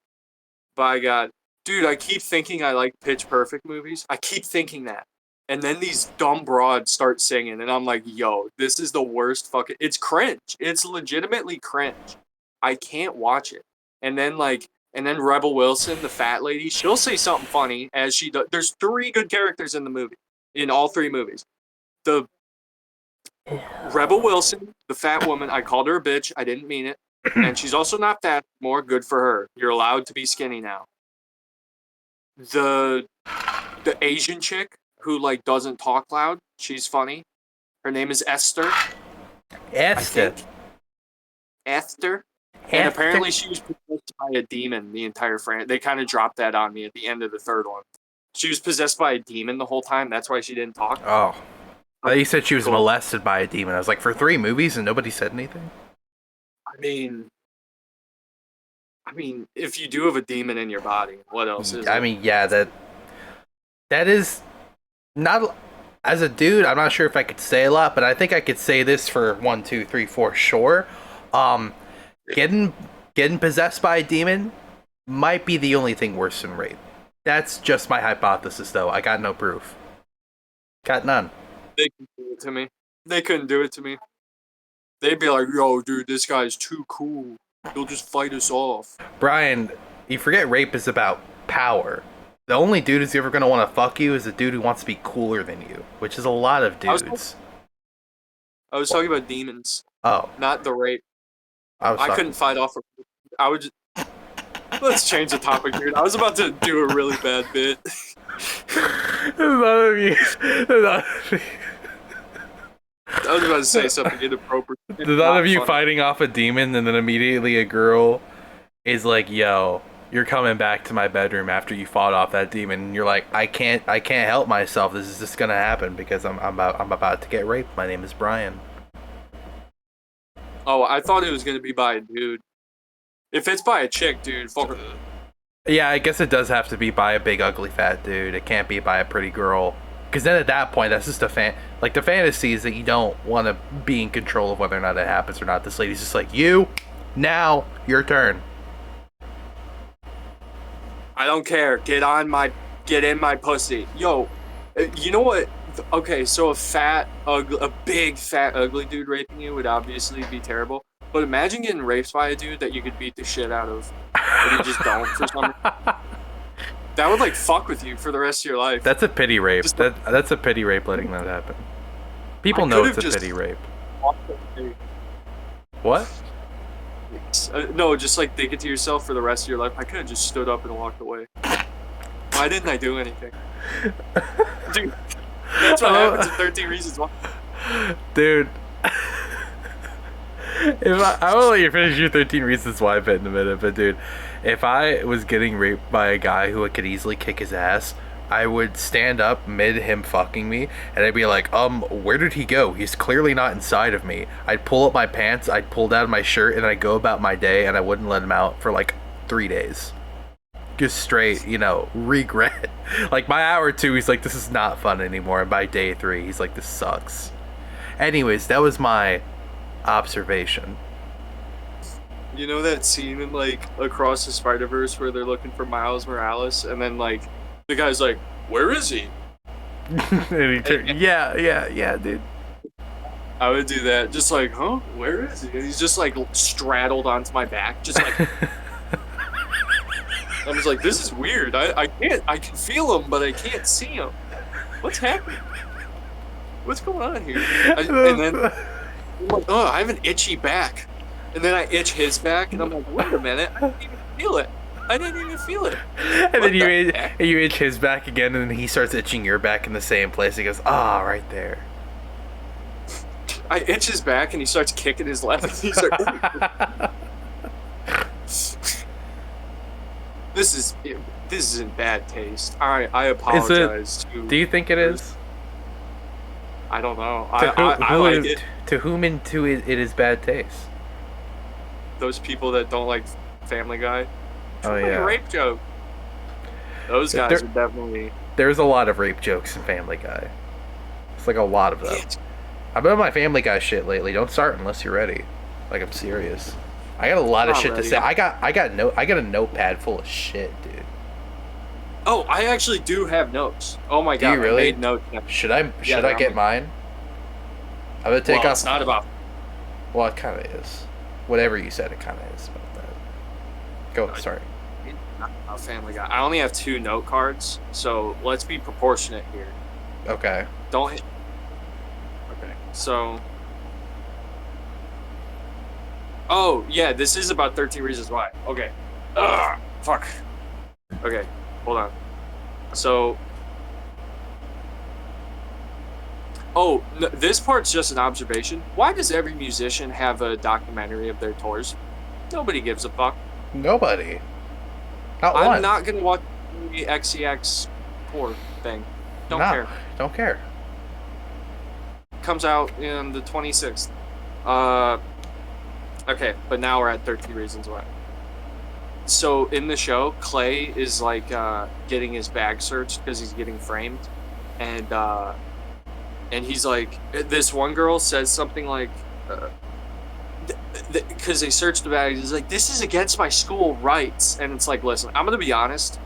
By God. Dude, I keep thinking I like Pitch Perfect movies. I keep thinking that. And then these dumb broads start singing, and I'm like, yo, this is the worst fucking... It's cringe. It's legitimately cringe. I can't watch it. And then Rebel Wilson, the fat lady, she'll say something funny as she does. There's 3 good characters in the movie. In all 3 movies. The Rebel Wilson, the fat woman, I called her a bitch. I didn't mean it. And she's also not fat anymore. Good for her. You're allowed to be skinny now. The Asian chick who like doesn't talk loud. She's funny. Her name is Esther. Esther. And apparently she was possessed by a demon the entire franchise. They kind of dropped that on me at the end of the 3rd one. She was possessed by a demon the whole time. That's why she didn't talk. Oh. I thought you said she was molested by a demon. I was like, for 3 movies and nobody said anything? I mean, if you do have a demon in your body, what else is it? I mean, yeah, that is not... As a dude, I'm not sure if I could say a lot, but I think I could say this for 1, 2, 3, 4 sure. Getting possessed by a demon might be the only thing worse than rape. That's just my hypothesis, though. I got no proof. Got none. They couldn't do it to me. They couldn't do it to me. They'd be like, yo, dude, this guy's too cool. He'll just fight us off. Brian, you forget rape is about power. The only dude who's ever going to want to fuck you is a dude who wants to be cooler than you, which is a lot of dudes. I was talking about demons. Oh. Not the rape. I couldn't fight off. I would just... Let's change the topic, dude. I was about to do a really bad bit. None of you. I was about to say something inappropriate. None of you fighting off a demon and then immediately a girl is like, yo, you're coming back to my bedroom after you fought off that demon. And you're like, I can't help myself. This is just gonna happen because I'm about to get raped. My name is Bryan. Oh, I thought it was gonna be by a dude. If it's by a chick, dude, fuck her. Yeah, I guess it does have to be by a big, ugly, fat dude. It can't be by a pretty girl. Because then at that point, that's just the fantasy is that you don't want to be in control of whether or not it happens or not. This lady's just like, now, your turn. I don't care. Get in my pussy. Yo, you know what? Okay, so a big, fat, ugly dude raping you would obviously be terrible. But imagine getting raped by a dude that you could beat the shit out of. But you just don't for some reason. That would, fuck with you for the rest of your life. That's a pity rape. That's a pity rape letting that happen. People know it's a pity rape. What? No, just, think it to yourself for the rest of your life. I could have just stood up and walked away. Why didn't I do anything? Dude, that's what happens in 13 Reasons Why. Dude. I will let you finish your 13 Reasons Why bit in a minute, but dude, if I was getting raped by a guy who could easily kick his ass, I would stand up mid him fucking me, and I'd be like, where did he go? He's clearly not inside of me. I'd pull up my pants, I'd pull down my shirt, and I'd go about my day, and I wouldn't let him out for like 3 days. Just straight, regret. Like, by hour 2, he's like, this is not fun anymore, and by day 3, he's like, this sucks. Anyways, that was my observation. You know that scene in, like, Across the Spider-Verse where they're looking for Miles Morales, and then, like, the guy's like, where is he? Yeah, dude. I would do that. Just like, huh? Where is he? And he's just, like, straddled onto my back. Just like... I was like, this is weird. I can feel him, but I can't see him. What's happening? What's going on here? And then, I'm like, oh, I have an itchy back. And then I itch his back, and I'm like, wait a minute, I didn't even feel it. And then you itch his back again, and then he starts itching your back in the same place. He goes, right there. I itch his back, and he starts kicking his left. He's like, oh. This is in bad taste. I apologize. Do you think it is? I don't know. To whom into it is bad taste? Those people that don't like Family Guy. Oh yeah. Rape joke. Those guys are definitely. There's a lot of rape jokes in Family Guy. It's like a lot of them. I've been on my Family Guy shit lately. Don't start unless you're ready. Like, I'm serious. I got a lot of shit to say. I got a notepad full of shit, dude. Oh, I actually do have notes. Oh my god, do you really? I made notes. Should I get mine? I'm gonna take off. It's not about. Well, it kind of is. Whatever you said, it kind of is about that. Go. Sorry. Not about Family Guy. I only have 2 note cards, so let's be proportionate here. Okay. Don't hit. Okay, so. Oh, yeah, this is about 13 Reasons Why. Okay. Ugh, fuck. Okay, hold on. So... Oh, this part's just an observation. Why does every musician have a documentary of their tours? Nobody gives a fuck. Nobody. Not one. I'm not gonna watch the XCX tour thing. Don't care. Don't care. Comes out in the 26th. Okay, but now we're at 13 Reasons Why. So in the show, Clay is like getting his bag searched because he's getting framed, and he's like, this one girl says something like, because they searched the bag, he's like, this is against my school rights, and it's like, listen, I'm gonna be honest,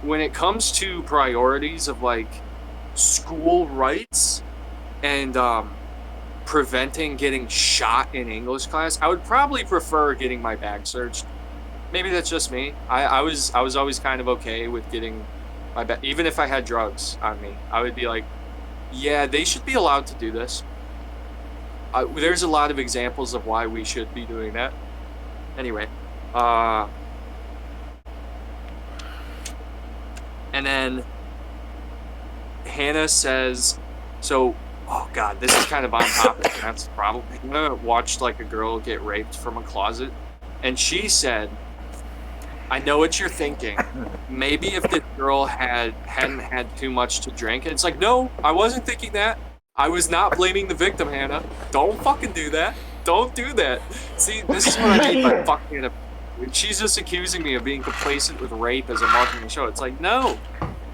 when it comes to priorities of like school rights and preventing getting shot in English class, I would probably prefer getting my bag searched. Maybe that's just me. I was always kind of okay with getting my bag, even if I had drugs on me. I would be like, yeah, they should be allowed to do this. There's a lot of examples of why we should be doing that. Anyway, and then Hannah says, so, oh god, this is kind of on topic. That's probably, Hannah watched like a girl get raped from a closet, and she said, I know what you're thinking. Maybe if this girl hadn't had too much to drink. And it's like, no, I wasn't thinking that. I was not blaming the victim, Hannah. Don't fucking do that. Don't do that. See, this is what I mean by fucking Hannah. She's just accusing me of being complacent with rape as a marketing show. It's like, no,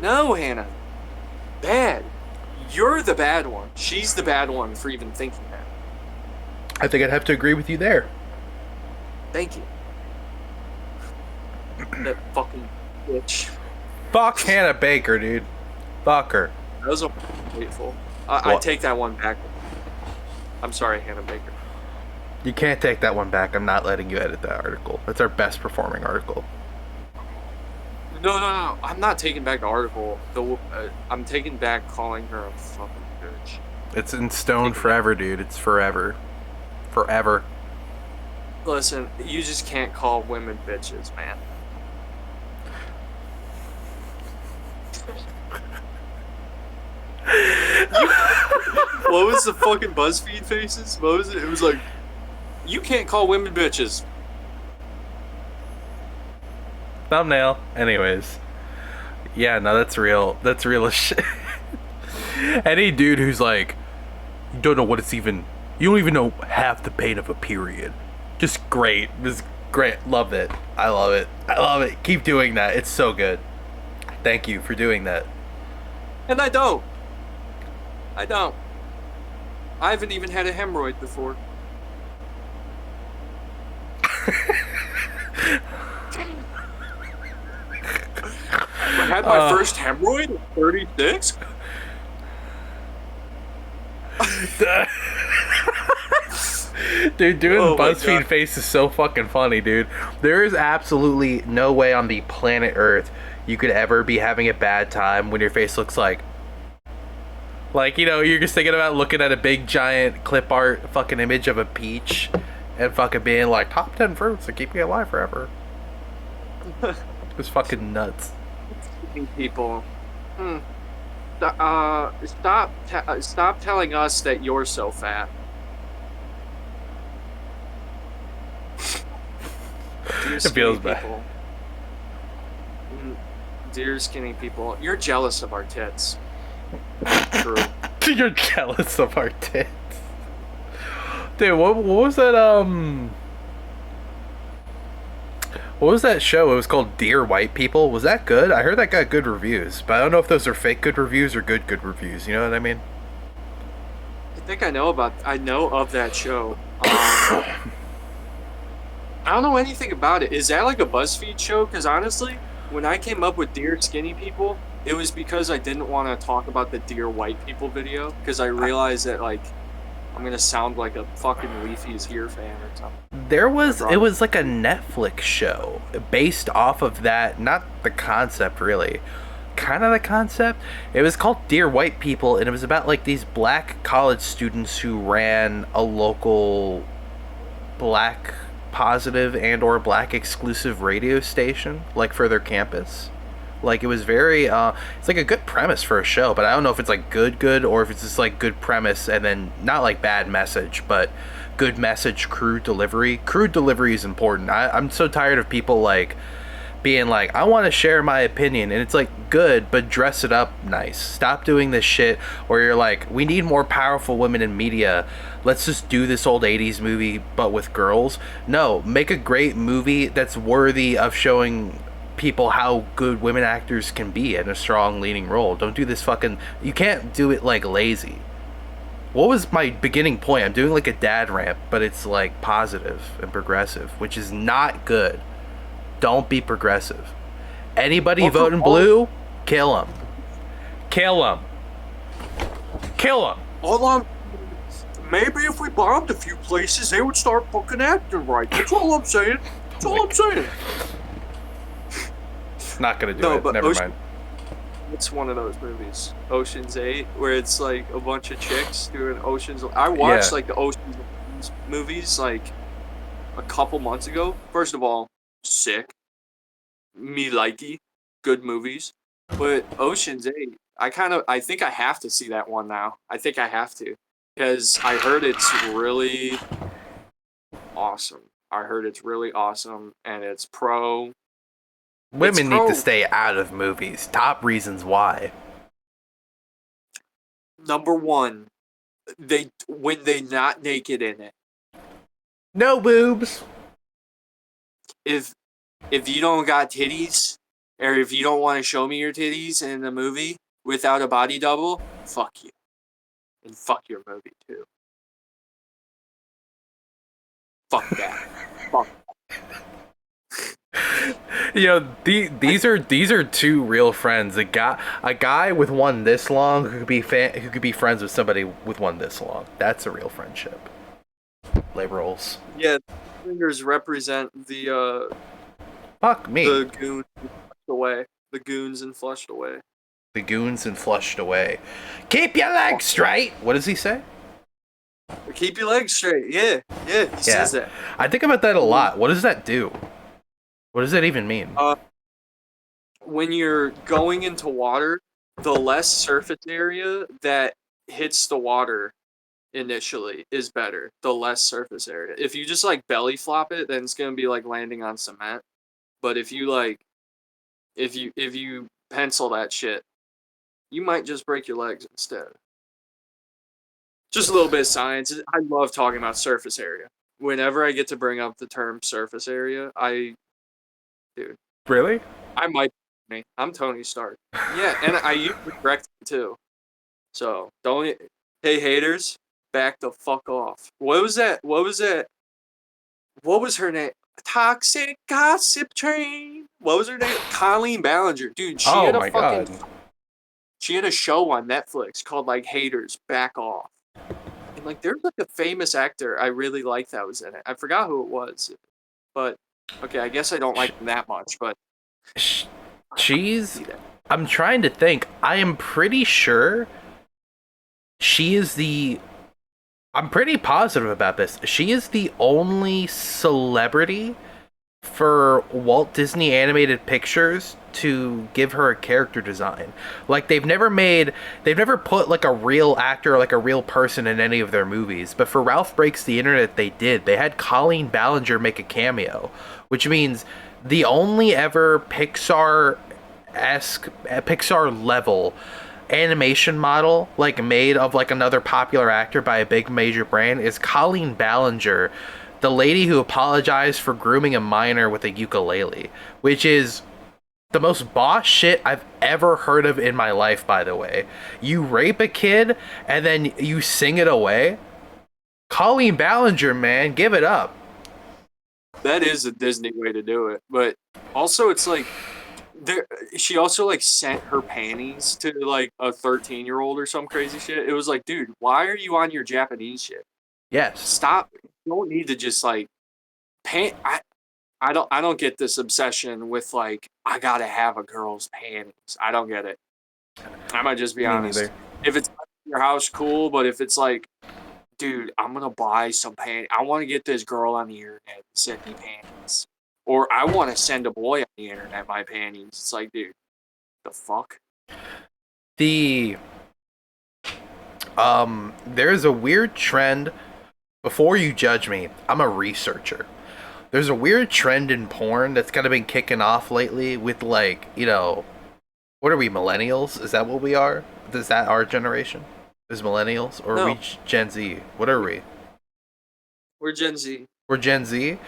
Hannah. Bad. You're the bad one. She's the bad one for even thinking that. I think I'd have to agree with you there. Thank you. That fucking bitch. Fuck Hannah Baker, dude. Fuck her. That was hateful. I take that one back. I'm sorry, Hannah Baker. You can't take that one back. I'm not letting you edit that article. That's our best performing article. No. I'm not taking back the article. I'm taking back calling her a fucking bitch. It's in stone forever, dude. It's forever. Forever. Listen, you just can't call women bitches, man. What was the fucking BuzzFeed faces? What was it? It was like, you can't call women bitches. Thumbnail. Anyways. Yeah, no, that's real. That's real as shit. Any dude who's like, you don't know what it's even. You don't even know half the pain of a period. Just great. Just great. Love it. I love it. I love it. Keep doing that. It's so good. Thank you for doing that. And I don't. I don't. I haven't even had a hemorrhoid before. I had my first hemorrhoid at 36. Dude, doing Buzzfeed face is so fucking funny, dude. There is absolutely no way on the planet Earth you could ever be having a bad time when your face looks like, you know, you're just thinking about looking at a big giant clip art fucking image of a peach and fucking being like, top 10 fruits that keep me alive forever. It's fucking nuts. People. Stop telling us that you're so fat. Dear It feels bad. Dear skinny people, you're jealous of our tits. True. You're jealous of our tits. Dude, what was that, what was that show? It was called Dear White People. Was that good? I heard that got good reviews, but I don't know if those are fake good reviews or good reviews. You know what I mean? I think I know of that show. I don't know anything about it. Is that like a BuzzFeed show? Because honestly, when I came up with Dear Skinny People, it was because I didn't want to talk about the Dear White People video, because I realized that, like, I'm going to sound like a fucking Leafy's Ear fan or something. It was like a Netflix show based off of that, not the concept really, kind of the concept. It was called Dear White People, and it was about like these black college students who ran a local black positive and or black exclusive radio station, like for their campus. Like, it was very it's like a good premise for a show, but I don't know if it's like good or if it's just like good premise and then not like bad message, but good message, crude delivery. Crude delivery is important. I'm so tired of people like being like, I want to share my opinion, and it's like, good, but dress it up nice. Stop doing this shit where you're like, we need more powerful women in media, let's just do this old 80s movie but with girls. No, make a great movie that's worthy of showing people how good women actors can be in a strong leading role. Don't do this fucking, you can't do it like lazy. What was my beginning point? I'm doing like a dad rant, but it's like positive and progressive, which is not good. Don't be progressive. Anybody voting blue, kill him. Kill him. Kill him. Hold on. Maybe if we bombed a few places, they would start fucking acting right. That's all I'm saying. That's all I'm saying. Not gonna do it. But never mind. It's one of those movies, Ocean's 8, where it's like a bunch of chicks doing Ocean's. I watched like the Ocean's movies like a couple months ago. First of all, sick. Me likey. Good movies. But Ocean's 8, I think I have to see that one now. I think I have to. Because I heard it's really awesome. And it's pro. Women need to stay out of movies. Top reasons why. Number one, when they not naked in it. No boobs. If you don't got titties, or if you don't want to show me your titties in the movie without a body double, fuck you. And fuck your movie too. Fuck that. Fuck. You know, these are two real friends. A guy with one this long who could be friends with somebody with one this long. That's a real friendship. Liberals. Yeah, fingers represent the fuck me. The goons and flushed away. The goons and flushed away. The goons and flushed away. Keep your legs straight. What does he say? Keep your legs straight. Yeah. He says that. I think about that a lot. What does that do? What does that even mean? When you're going into water, the less surface area that hits the water initially is better. The less surface area. If you just like belly flop it, then it's gonna be like landing on cement. But if you pencil that shit, you might just break your legs instead. Just a little bit of science. I love talking about surface area. Whenever I get to bring up the term surface area, dude, Really? I might. I'm Tony Stark. Yeah, and I use it correctly too. So don't. Hey haters, back the fuck off. What was that? What was that? What was her name? Toxic Gossip Train. What was her name? Colleen Ballinger. Dude, she Oh had a my fucking. god. She had a show on Netflix called like Haters, Back Off. And like there's like a famous actor I really like that was in it. I forgot who it was. But okay, I guess I don't like him that much, but She's. I'm trying to think. I am pretty sure she is the. I'm pretty positive about this. She is the only celebrity for Walt Disney Animated Pictures to give her a character design. Like they've never put like a real actor or like a real person in any of their movies. But for Ralph Breaks the Internet, they did. They had Colleen Ballinger make a cameo, which means the only ever Pixar level animation model like made of like another popular actor by a big major brand is Colleen Ballinger, the lady who apologized for grooming a minor with a ukulele, which is the most boss shit I've ever heard of in my life, by the way. You rape a kid and then you sing it away? Colleen Ballinger, man, give it up. that is a Disney way to do it. But also it's like she also like sent her panties to like a 13-year-old or some crazy shit. It was like, dude, why are you on your Japanese shit? Yes. Stop. You don't need to just like I don't get this obsession with like I gotta have a girl's panties. I don't get it. I might just be Me honest. neither. If it's in your house, cool. But if it's like, dude, I'm gonna buy some panties. I want to get this girl on the internet and send me panties, or I want to send a boy on the internet my panties. It's like, dude, the fuck. The there's a weird trend. Before you judge me, I'm a researcher. There's a weird trend in porn that's kind of been kicking off lately with like, what are we, millennials? Is that what we are? Is that our generation? Is millennials? Or are we No, Gen Z? What are we? we're Gen Z. We're Gen Z?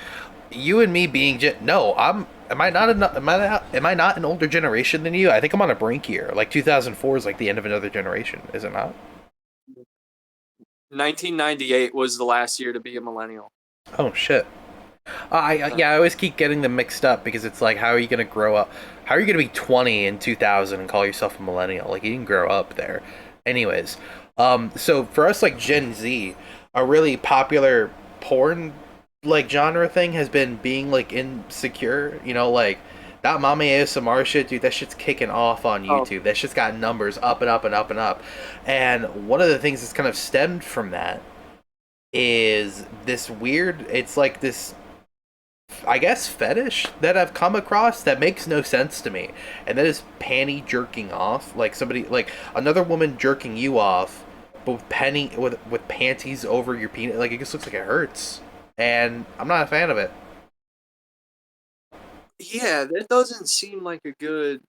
You and me being No, am I not an older generation than you? I think I'm on a brink here. Like 2004 is like the end of another generation, is it not? 1998 was the last year to be a millennial. Oh shit. I always keep getting them mixed up because it's like, how are you gonna grow up? How are you gonna be 20 in 2000 and call yourself a millennial? Like you didn't grow up there. Anyways, so for us like Gen Z, a really popular porn like genre thing has been being like insecure. Like that mommy ASMR shit, dude. That shit's kicking off on Oh, YouTube. That shit's got numbers up and up and up and up. And one of the things that's kind of stemmed from that is this weird. It's like this, I guess, fetish that I've come across that makes no sense to me, and that is panty jerking off. Like somebody, like another woman jerking you off, but with panties over your penis. Like it just looks like it hurts, and I'm not a fan of it. yeah, that doesn't seem like a good.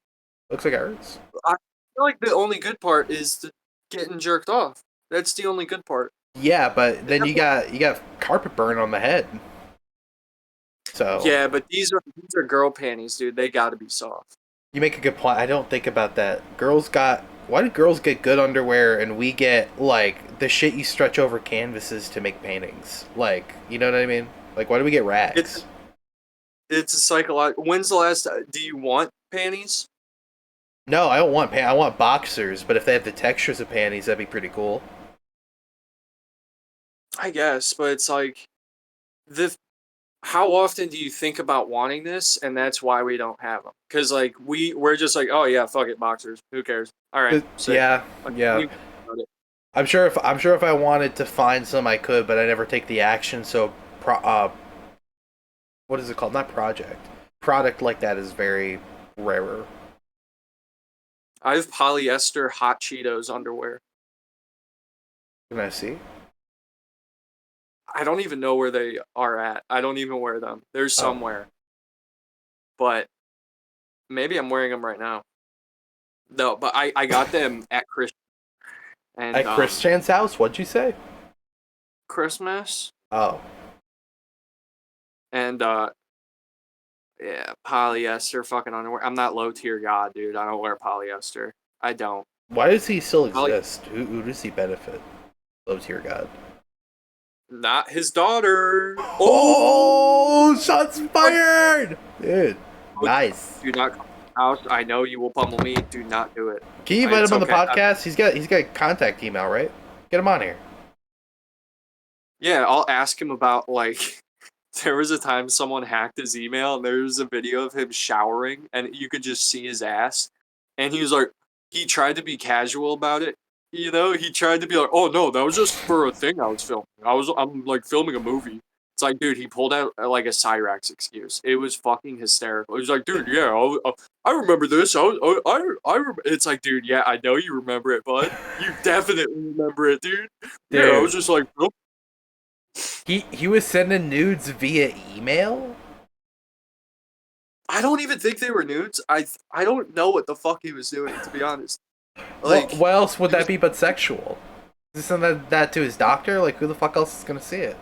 Looks like it hurts. I feel like the only good part is the getting jerked off. That's the only good part. Yeah, but then you got carpet burn on the head. So Yeah, but these are girl panties, dude. They gotta be soft. you make a good point. I don't think about that. Why do girls get good underwear and we get like the shit you stretch over canvases to make paintings? Like, you know what I mean? Like, why do we get It's rags? it's a psychological. When's the last time? Do you want panties? No, I don't want I want boxers, but if they have the textures of panties, that'd be pretty cool. I guess, but it's like the how often do you think about wanting this, and that's why we don't have them? Because like we're just like, oh yeah, fuck it, boxers. Who cares? All right, sick. Yeah, Like, yeah. I'm sure if I wanted to find some, I could, but I never take the action. So, what is it called? Not project. Product like that is very rarer. I have polyester hot Cheetos underwear. Can I see? I don't even know where they are at. I don't even wear them. They're Oh, somewhere, but maybe I'm wearing them right now. No, but I got them at Christmas. And, At Christian's house? What'd you say? Christmas. Oh. And, yeah, polyester fucking underwear. I'm not low tier god, dude. I don't wear polyester. I don't. Why does he still exist? Who does he benefit? Low tier god. Not his daughter. Oh, shots fired! Dude, nice. Do not come to the house. I know you will pummel me. Do not do it. Can you invite him on the okay. podcast? He's got a contact email, right? Get him on here. Yeah, I'll ask him about, like, there was a time someone hacked his email and there was a video of him showering and you could just see his ass. And he was like, he tried to be casual about it. You know, he tried to be like, oh no, that was just for a thing I was filming. I'm like filming a movie. It's like, dude, he pulled out like a Cyrax excuse. It was fucking hysterical. He was like, dude, yeah, I remember this. It's like, dude, yeah, I know you remember it, bud. You definitely remember it, dude. Yeah, I was just like, oh. He was sending nudes via email? I don't even think they were nudes. I don't know what the fuck he was doing, to be honest. Like, what else would that be but sexual? Is he sending that to his doctor? Like, who the fuck else is gonna see it?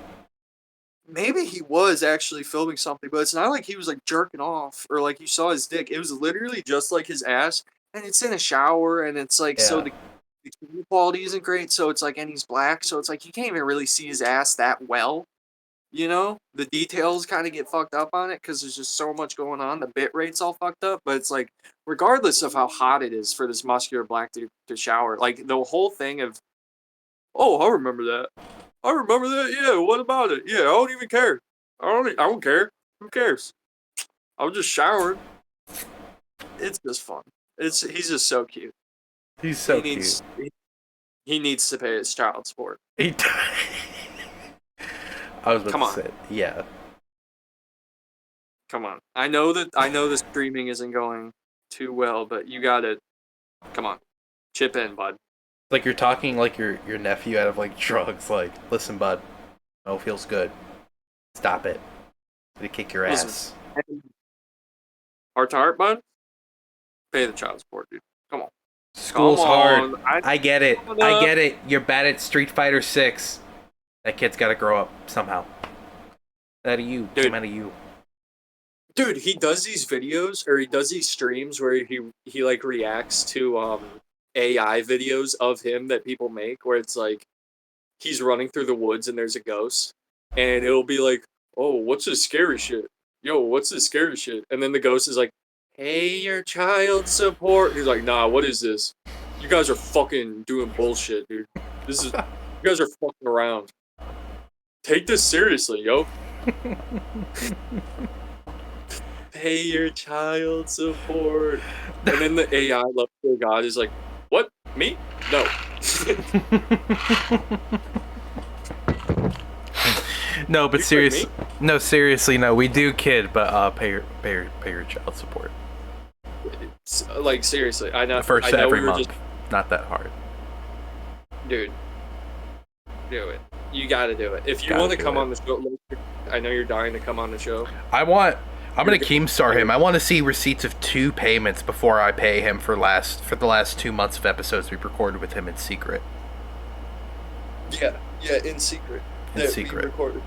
Maybe he was actually filming something, but it's not like he was like jerking off or like you saw his dick. It was literally just like his ass, and it's in a shower, and it's like, so the camera quality isn't great, so it's like, and he's black, so it's like you can't even really see his ass that well. You know, the details kind of get fucked up on it because there's just so much going on. The bit rate's all fucked up, but it's like, regardless of how hot it is for this muscular black dude to shower, like the whole thing of, oh, I remember that. I remember that. Yeah, what about it? Yeah, I don't even care. I don't care. Who cares? I was just showering. It's just fun. He's just so cute. He's so cute. He needs to pay his child support. I was about to say, yeah. Come on. I know the streaming isn't going too well, but you gotta, come on, chip in, bud. Like you're talking like your nephew out of like drugs. Like, listen, bud, oh, feels good. Stop it. I'm gonna kick your ass. Heart to heart, bud. Pay the child support, dude. Come on. School's hard. I get it. I get it. You're bad at Street Fighter 6. That kid's got to grow up somehow. Out of you. Dude. Came out of you. Dude, he does these videos, or he does these streams where he like reacts to AI videos of him that people make, where it's like he's running through the woods and there's a ghost, and it'll be like, oh, what's this scary shit? Yo, what's this scary shit? And then the ghost is like, hey, your child support. He's like, nah, what is this? You guys are fucking doing bullshit, dude. You guys are fucking around. Take this seriously, yo. Pay your child support. And then the AI love for God is like, what? Me? No. No, but seriously, no, we do, kid, but pay your child support. Like, seriously, I know. First every month, not that hard. Dude, do it. You gotta do it. If you want to come on the show, I know you're dying to come on the show. I'm gonna Keemstar him. I want to see receipts of 2 payments before I pay him for the last 2 months of episodes we've recorded with him in secret. Yeah, in secret. In secret. Recorded.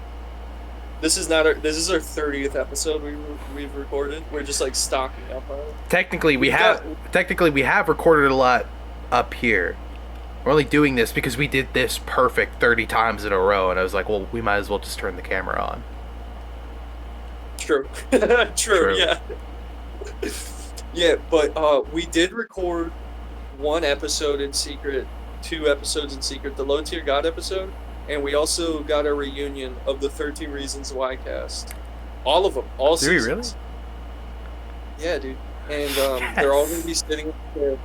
This is our 30th episode we've recorded. We're just like stocking up on it. Technically, we have recorded a lot up here. We're only doing this because we did this perfect 30 times in a row, and I was like, well, we might as well just turn the camera on. True. True, yeah. Yeah, but we did record 1 episode in secret, 2 episodes in secret, the Low Tier God episode, and we also got a reunion of the 13 Reasons Why cast. All of them, all seasons. Did we really? Yeah, dude. And they're all going to be sitting up there.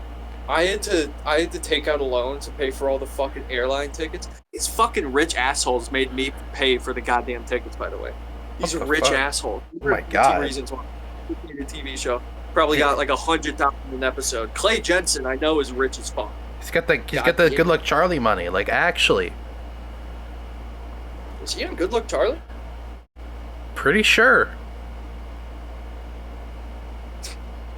I had to take out a loan to pay for all the fucking airline tickets. These fucking rich assholes made me pay for the goddamn tickets, by the way. These are rich assholes. Oh my god. Reasons Why. The TV show probably got like 100,000 an episode. Clay Jensen, I know, is rich as fuck. He's got the Good Luck Charlie money. Like, actually. Is he on Good Luck Charlie? Pretty sure.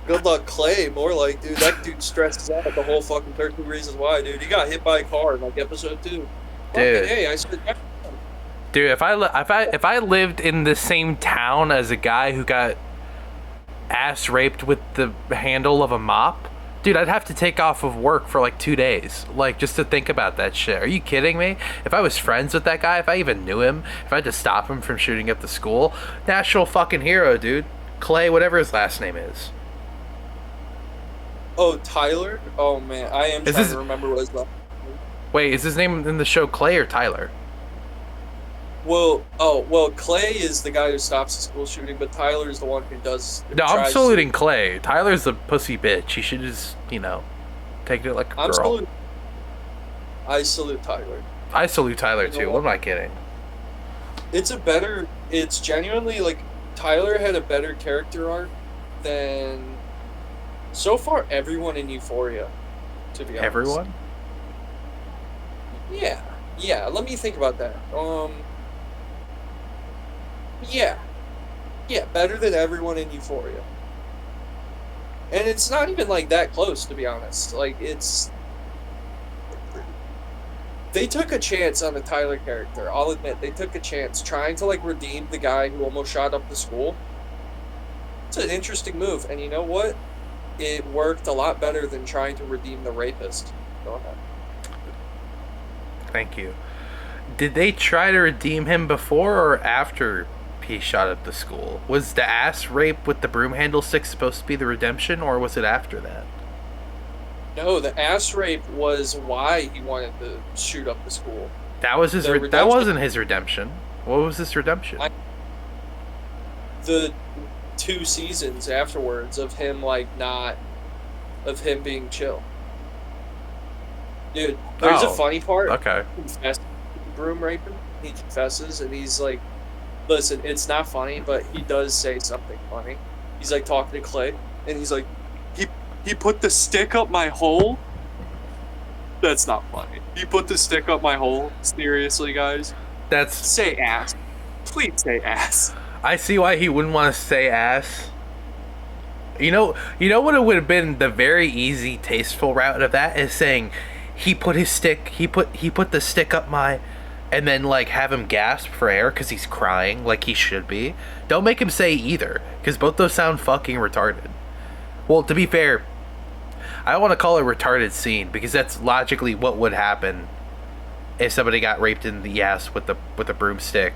Good luck, Clay. More like, dude, that dude stresses out the whole fucking 13 Reasons Why, dude. He got hit by a car in like episode 2. Dude. Fucking, hey, I said, Dude, if I lived in the same town as a guy who got ass raped with the handle of a mop, dude, I'd have to take off of work for like 2 days, like just to think about that shit. Are you kidding me? If I was friends with that guy, if I even knew him, if I had to stop him from shooting up the school, national fucking hero, dude. Clay, whatever his last name is. oh, Tyler? Oh, man, I am trying to remember what his last name. Wait, is his name in the show Clay or Tyler? Well, Clay is the guy who stops the school shooting, but Tyler is the one who does. No, I'm saluting Clay. Tyler's a pussy bitch. He should just, take it like a girl. I salute Tyler. I salute Tyler too. What am I kidding? It's genuinely like Tyler had a better character arc than so far everyone in Euphoria, to be honest. Everyone? Yeah. Let me think about that. Yeah, better than everyone in Euphoria. And it's not even like that close, to be honest. Like, they took a chance on the Tyler character. I'll admit, they took a chance trying to like redeem the guy who almost shot up the school. It's an interesting move, and you know what? It worked a lot better than trying to redeem the rapist. Go ahead. Thank you. Did they try to redeem him before or after he shot up the school? Was the ass rape with the broom handle stick supposed to be the redemption, or was it after that? No, the ass rape was why he wanted to shoot up the school. That was his. That wasn't his redemption. What was his redemption? The 2 seasons afterwards of him being chill. Dude, there's a funny part. Okay. Broom raping. He confesses, and he's like, "Listen, it's not funny, but he does say something funny." He's like talking to Clay, and he's like, "He put the stick up my hole." That's not funny. He put the stick up my hole. Seriously, guys. Say ass. Please say ass. I see why he wouldn't want to say ass. You know what it would have been the very easy, tasteful route of that is saying he put the stick up my, and then like have him gasp for air because he's crying like he should be. Don't make him say either, because both those sound fucking retarded. Well, to be fair, I don't want to call it a retarded scene because that's logically what would happen if somebody got raped in the ass with a broomstick.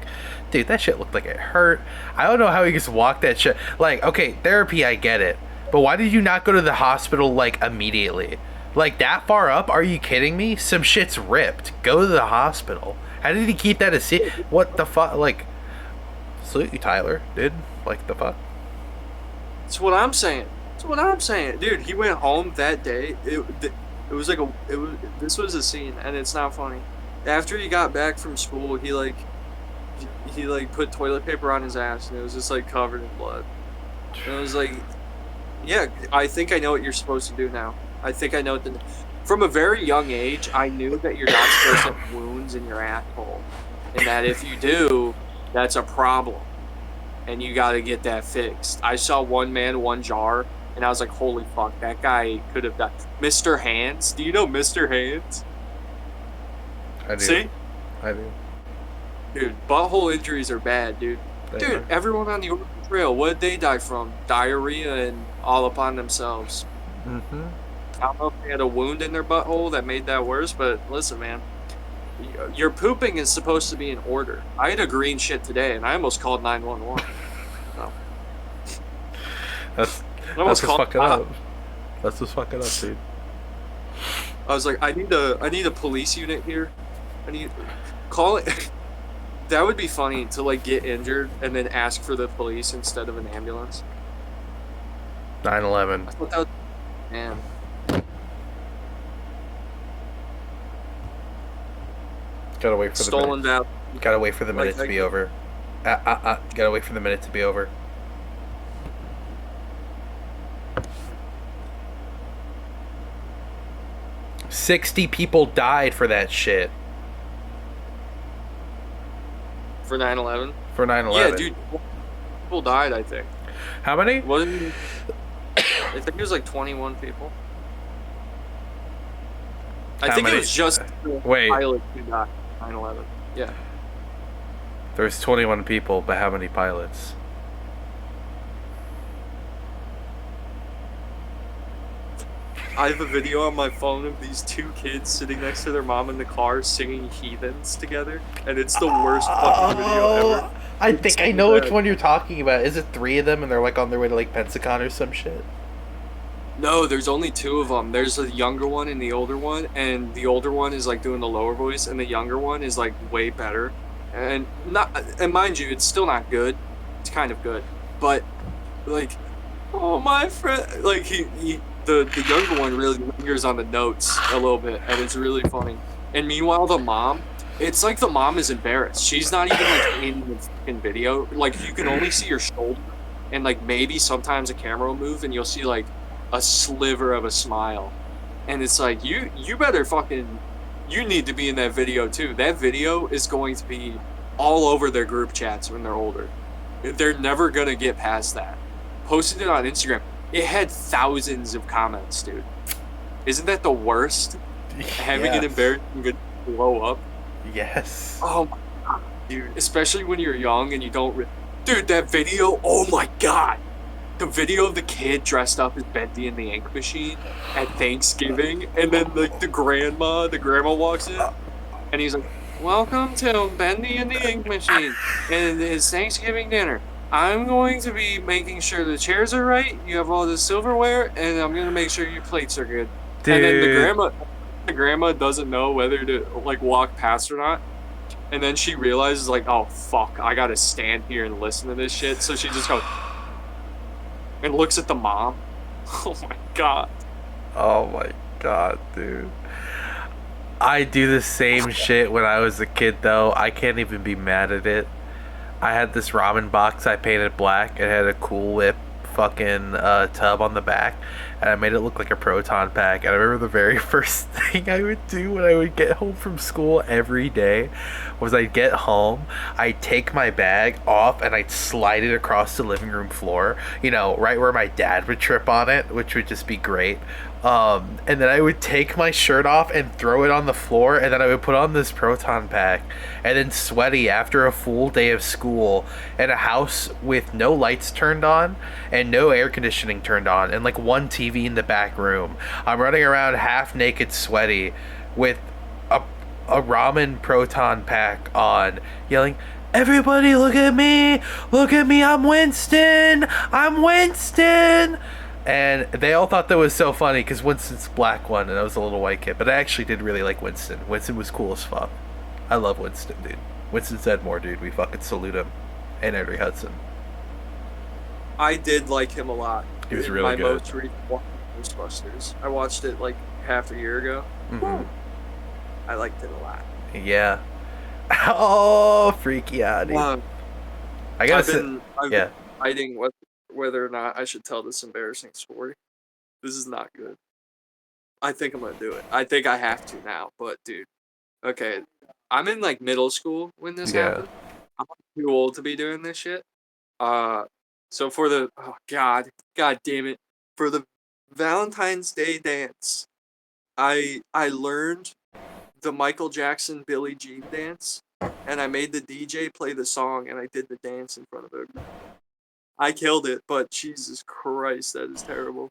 Dude, that shit looked like it hurt. I don't know how he just walked that shit. Like, okay, therapy, I get it. But why did you not go to the hospital, like, immediately? Like, that far up? Are you kidding me? Some shit's ripped. Go to the hospital. How did he keep that a secret? What the fuck? Like, salute you, Tyler, dude. Like, the fuck? That's what I'm saying. Dude, he went home that day. This was a scene, and it's not funny. After he got back from school, he put toilet paper on his ass, and it was just like covered in blood. And it was like, yeah, I think I know what you're supposed to do now. I think I know what from a very young age, I knew that you're not supposed to have wounds in your asshole, and that if you do, that's a problem, and you got to get that fixed. I saw One Man, One Jar, and I was like, holy fuck, that guy could have died. Mr. Hands? Do you know Mr. Hands? I do. See? I do. Dude, butthole injuries are bad, dude. Dude, everyone on the Oregon Trail, what did they die from? Diarrhea and all upon themselves. Mm-hmm. I don't know if they had a wound in their butthole that made that worse, but listen, man. Your pooping is supposed to be in order. I had a green shit today, and I almost called 911. No. That's what's fucking up. That's what's fucking up, dude. I was like, I need a police unit here. Call it. That would be funny to like get injured and then ask for the police instead of an ambulance. 9/11. I thought that was, man. Gotta wait for Stolen the minute. Gotta wait for the minute to be over. Gotta wait for the minute to be over. $60 people died for that shit. For 9/11? For 9/11. Yeah, dude. People died, I think. How many? Wasn't I think it was like 21 people. I How think many? it was just the Wait, pilot who died 9/11. Yeah. there's 21 people, but how many pilots? I have a video on my phone of these two kids sitting next to their mom in the car singing Heathens together, and it's the worst fucking video ever. I It's think I so know which bad. one you're talking about. Is it 3 of them and they're like on their way to like Pensacon or some shit? No, there's only two of them. There's the younger one and the older one, and the older one is like doing the lower voice, and the younger one is like way better. And mind you, it's still not good. It's kind of good, but like, oh my friend, like the younger one really lingers on the notes a little bit, and it's really funny. And meanwhile, the mom, it's like the mom is embarrassed. She's not even like in the fucking video. Like you can only see her shoulder, and like maybe sometimes a camera will move, and you'll see like a sliver of a smile, and it's like you better fucking, you need to be in that video too. That video is going to be all over their group chats when they're older. They're never gonna get past that. Posted it on Instagram. It had thousands of comments, dude. Isn't that the worst? Having an Yes. embarrassing good blow up. Yes. Oh my god, dude. Especially when you're young and you don't. Dude, that video. Oh my god. The video of the kid dressed up as Bendy and the Ink Machine at Thanksgiving, and then like the grandma walks in, and he's like, "Welcome to Bendy and the Ink Machine and his Thanksgiving dinner. I'm going to be making sure the chairs are right, you have all the silverware, and I'm going to make sure your plates are good." Dude. And then the grandma doesn't know whether to like walk past or not. And then she realizes like, oh fuck, I gotta stand here and listen to this shit. So she just goes and looks at the mom. Oh my god. Oh my god, dude. I do the same shit when I was a kid, though. I can't even be mad at it. I had this ramen box I painted black. It had a Cool Whip fucking tub on the back, and I made it look like a proton pack. And I remember the very first thing I would do when I would get home from school every day was I'd get home, I'd take my bag off, and I'd slide it across the living room floor, you know, right where my dad would trip on it, which would just be great. And then I would take my shirt off and throw it on the floor, and then I would put on this proton pack, and then sweaty after a full day of school in a house with no lights turned on and no air conditioning turned on and like one TV in the back room. I'm running around half naked, sweaty, with a ramen proton pack on, yelling, "Everybody look at me! Look at me! I'm Winston! I'm Winston!" And they all thought that was so funny because Winston's the black one and I was a little white kid. But I actually did really like Winston. Winston was cool as fuck. I love Winston, dude. Winston Zedmore, dude. We fucking salute him. And Henry Hudson. I did like him a lot. He was In really my good. most recent watch of Ghostbusters. I watched it like half a year ago. Mm-hmm. I liked it a lot. Yeah. Oh, freaky out, dude. I gotta say, I've yeah. been fighting whether or not I should tell this embarrassing story. This is not good. I think I'm gonna do it. I think I have to now. But dude, okay, I'm in like middle school when this Yeah. happened. I'm too old to be doing this shit. So for the god damn it, for the Valentine's Day dance, I learned the Michael Jackson Billie Jean dance, and I made the DJ play the song, and I did the dance in front of her. I killed it, but Jesus Christ, that is terrible.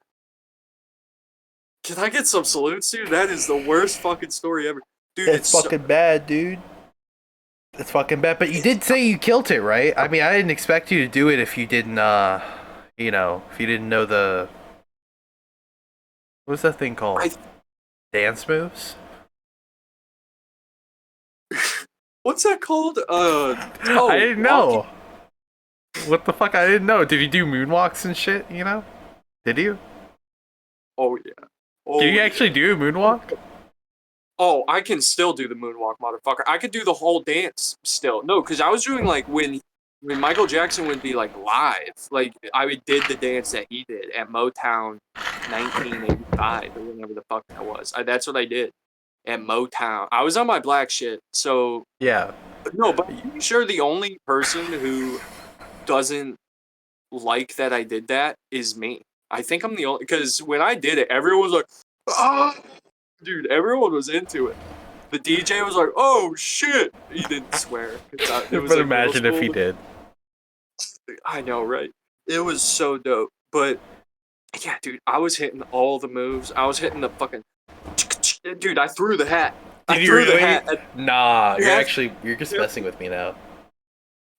Can I get some salutes, dude? That is the worst fucking story ever. Dude, It's fucking bad, dude. It's fucking bad. But you did say you killed it, right? I mean, I didn't expect you to do it if you didn't, you know, if you didn't know the... What was that thing called? Dance moves? What's that called? I didn't know. What the fuck? I didn't know. Did you do moonwalks and shit, you know? Did you? Oh, yeah. Did you actually do a moonwalk? Oh, I can still do the moonwalk, motherfucker. I could do the whole dance still. No, because I was doing like when Michael Jackson would be like live, like I did the dance that he did at Motown 1985 or whatever the fuck that was. That's what I did at Motown. I was on my black shit, so Yeah. no, but I'm sure the only person who doesn't like that I did that is me. I think I'm the only, because when I did it, everyone was like, ah, dude, everyone was into it. The DJ was like, oh shit. He didn't swear. It was But like middle imagine if he school. did. I know, right? It was so dope. But yeah, dude, I was hitting all the moves. I was hitting the fucking, dude, I threw the hat. Did I you threw the really? hat. Nah, Yeah. you're just messing with me now.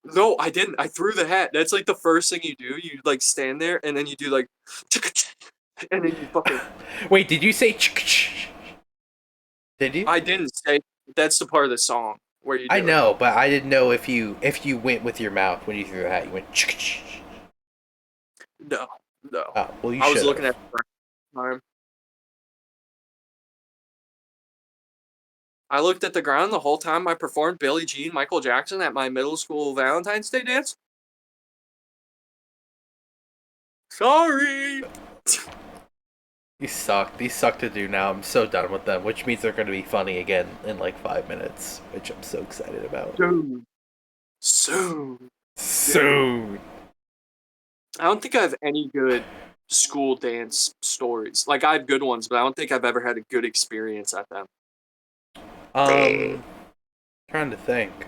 No, I didn't. I threw the hat. That's like the first thing you do. You like stand there and then you do like, and then you fucking. Wait, did you say? Did you? I didn't say. That's the part of the song where you I do it. know, but I didn't know if you went with your mouth when you threw the hat. You went. No, no. Oh, well, you I was should. looking at the time. I looked at the ground the whole time I performed Billie Jean, Michael Jackson at my middle school Valentine's Day dance. Sorry. These suck. These suck to do now. I'm so done with them, which means they're going to be funny again in like 5 minutes, which I'm so excited about. Soon. Soon. I don't think I have any good school dance stories. Like, I have good ones, but I don't think I've ever had a good experience at them. Trying to think.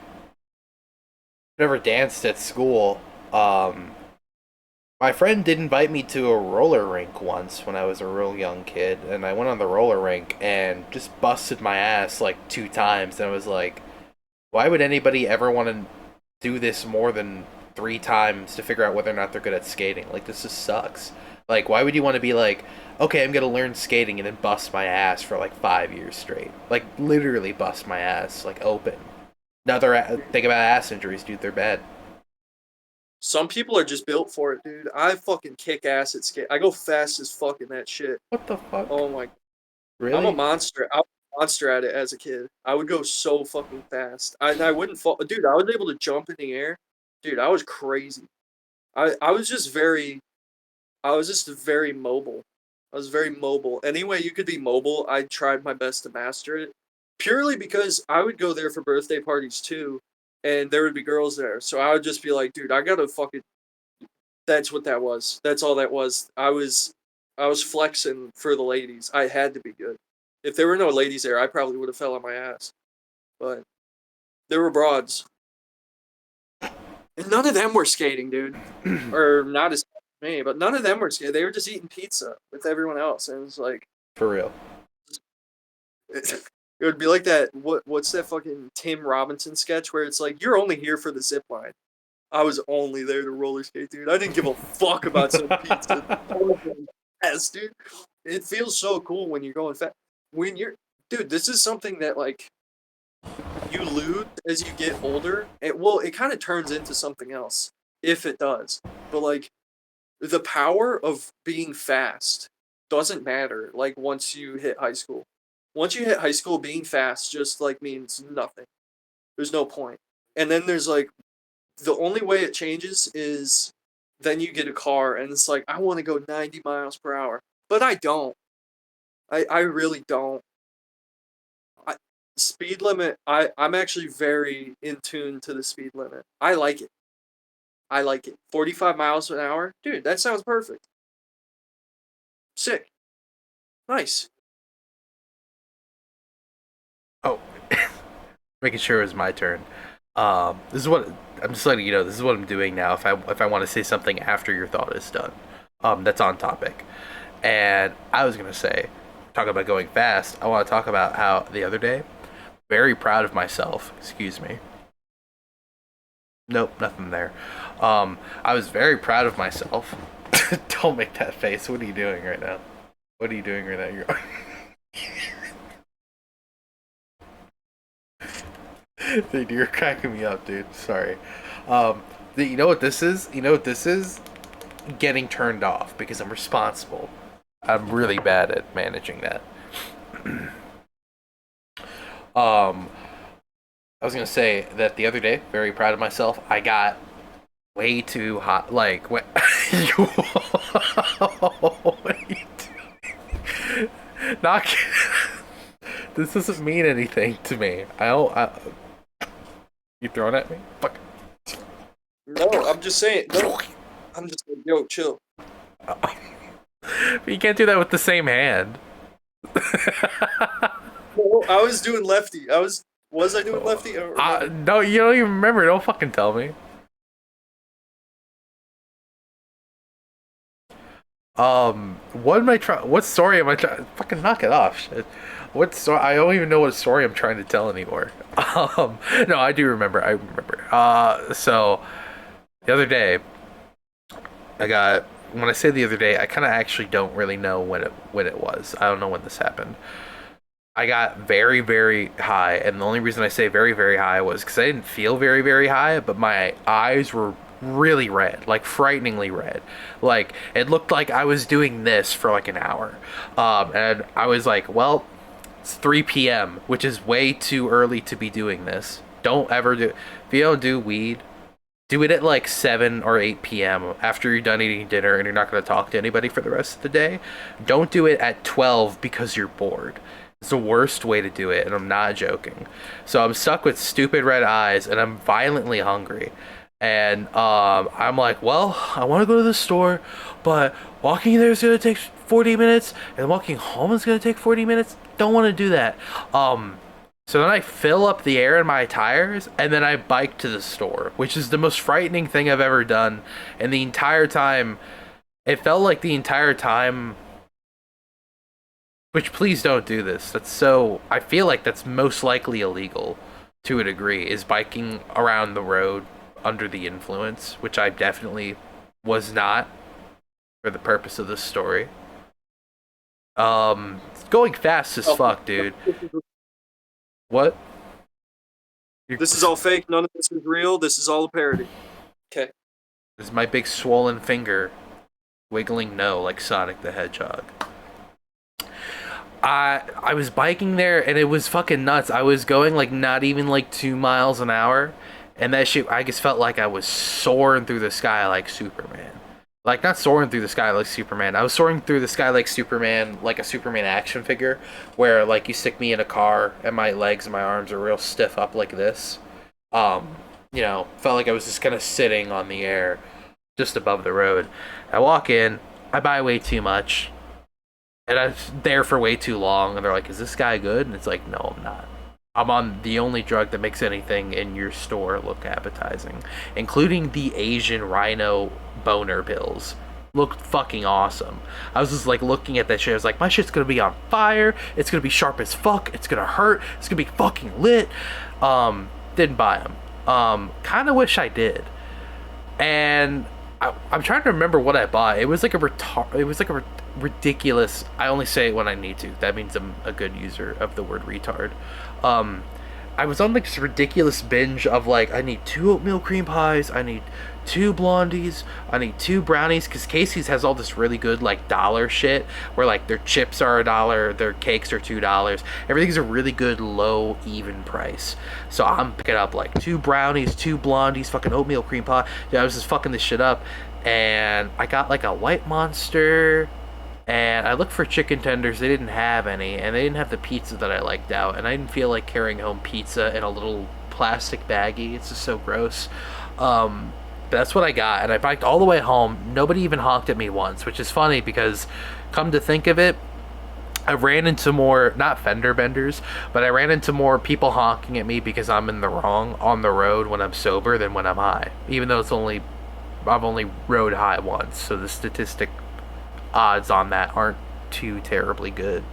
Never danced at school. My friend did invite me to a roller rink once when I was a real young kid, and I went on the roller rink and just busted my ass like 2 times, and I was like, why would anybody ever want to do this more than 3 times to figure out whether or not they're good at skating? Like, this just sucks. Like, why would you want to be like, okay, I'm gonna learn skating and then bust my ass for like 5 years straight? Like, literally bust my ass, like, open. Another thing about ass injuries, dude, they're bad. Some people are just built for it, dude. I fucking kick ass at skate. I go fast as fuck in that shit. What the fuck? Oh my. Really? I'm a monster. I was a monster at it as a kid. I would go so fucking fast. I wouldn't fall. Dude, I was able to jump in the air. Dude, I was crazy. I was just very mobile. I was very mobile. Any way you could be mobile, I tried my best to master it. Purely because I would go there for birthday parties too, and there would be girls there. So I would just be like, dude, I gotta fucking. That's what that was. That's all that was. I was flexing for the ladies. I had to be good. If there were no ladies there, I probably would have fell on my ass. But there were broads. And none of them were skating, dude. Or not as me, but none of them were skating. They were just eating pizza with everyone else. And it was like, For real. it would be like that. What's that fucking Tim Robinson sketch where it's like, you're only here for the zip line. I was only there to roller skate, dude. I didn't give a fuck about some pizza. Yes, dude. It feels so cool when you're going fast. Dude, this is something that, like, you lose as you get older. It kind of turns into something else, if it does. But, like, the power of being fast doesn't matter, like, once you hit high school. Once you hit high school, being fast just, like, means nothing. There's no point. And then there's, like, the only way it changes is then you get a car, and it's like, I want to go 90 miles per hour. But I don't. I really don't. Speed limit, I'm actually very in tune to the speed limit. I like it. 45 miles an hour? Dude, that sounds perfect. Sick. Nice. Oh, making sure it was my turn. This is what I'm just letting you know. This is what I'm doing now. If I want to say something after your thought is done, that's on topic. And I was gonna say, talking about going fast. I want to talk about how the other day, very proud of myself. Excuse me. Nope, nothing there. I was very proud of myself. Don't make that face. What are you doing right now? What are you doing right now? Dude, you're cracking me up, dude. Sorry. You know what this is? You know what this is? Getting turned off because I'm responsible. I'm really bad at managing that. I was gonna say that the other day, very proud of myself. I got way too hot. Like, what? What are you doing? Not. This doesn't mean anything to me. You throwing at me? Fuck. No, I'm just saying. No, I'm just like, yo, chill. You can't do that with the same hand. No, I was doing lefty. Was I doing lefty? I don't remember. No, you don't even remember. Don't fucking tell me. What am I trying? What story am I trying? Fucking knock it off, shit. What story? I don't even know what story I'm trying to tell anymore. No, I do remember. I remember. So the other day, I got. When I say the other day, I kind of actually don't really know when it was. I don't know when this happened. I got very, very high, and the only reason I say very, very high was because I didn't feel very, very high, but my eyes were really red, like frighteningly red. Like it looked like I was doing this for like an hour, and I was like, "Well, it's 3 p.m., which is way too early to be doing this. Don't ever do. If you don't do weed, do it at like 7 or 8 p.m. after you're done eating dinner and you're not going to talk to anybody for the rest of the day. Don't do it at 12 because you're bored. It's the worst way to do it, and I'm not joking. So I'm stuck with stupid red eyes, and I'm violently hungry. And I'm like, well, I want to go to the store, but walking there is going to take 40 minutes, and walking home is going to take 40 minutes. Don't want to do that. So then I fill up the air in my tires, and then I bike to the store, which is the most frightening thing I've ever done. And the entire time, it felt like the entire time. Which, please don't do this. That's so. I feel like that's most likely illegal to a degree, is biking around the road under the influence, which I definitely was not for the purpose of this story. Going fast as fuck, dude. What? This is all fake. None of this is real. This is all a parody. Okay. This is my big swollen finger wiggling no like Sonic the Hedgehog. I was biking there and it was fucking nuts. I was going like not even like 2 miles an hour, and that shit I just felt like I was soaring through the sky like Superman. Like not soaring through the sky like Superman. I was soaring through the sky like Superman, like a Superman action figure, where like you stick me in a car and my legs and my arms are real stiff up like this. Felt like I was just kind of sitting on the air just above the road. I walk in, I buy way too much. And I was there for way too long, and they're like, "Is this guy good?" And it's like, "No, I'm not. I'm on the only drug that makes anything in your store look appetizing, including the Asian Rhino boner pills. Looked fucking awesome. I was just like looking at that shit. I was like, my shit's gonna be on fire. It's gonna be sharp as fuck. It's gonna hurt. It's gonna be fucking lit." Didn't buy them. Kind of wish I did. And I'm trying to remember what I bought. It was like a ridiculous. I only say it when I need to. That means I'm a good user of the word retard. I was on like this ridiculous binge of like, I need 2 oatmeal cream pies, I need 2 blondies, I need 2 brownies, because Casey's has all this really good like dollar shit where like their chips are $1, their cakes are $2. Everything's a really good low even price. So I'm picking up like 2 brownies, 2 blondies, fucking oatmeal cream pie. Yeah, I was just fucking this shit up, and I got like a White Monster. And I looked for chicken tenders. They didn't have any, and they didn't have the pizza that I liked out. And I didn't feel like carrying home pizza in a little plastic baggie. It's just so gross. But that's what I got, and I biked all the way home. Nobody even honked at me once, which is funny because, come to think of it, I ran into more, not fender benders, but I ran into more people honking at me because I'm in the wrong on the road when I'm sober than when I'm high. Even though I've only rode high once, so the statistic odds on that aren't too terribly good.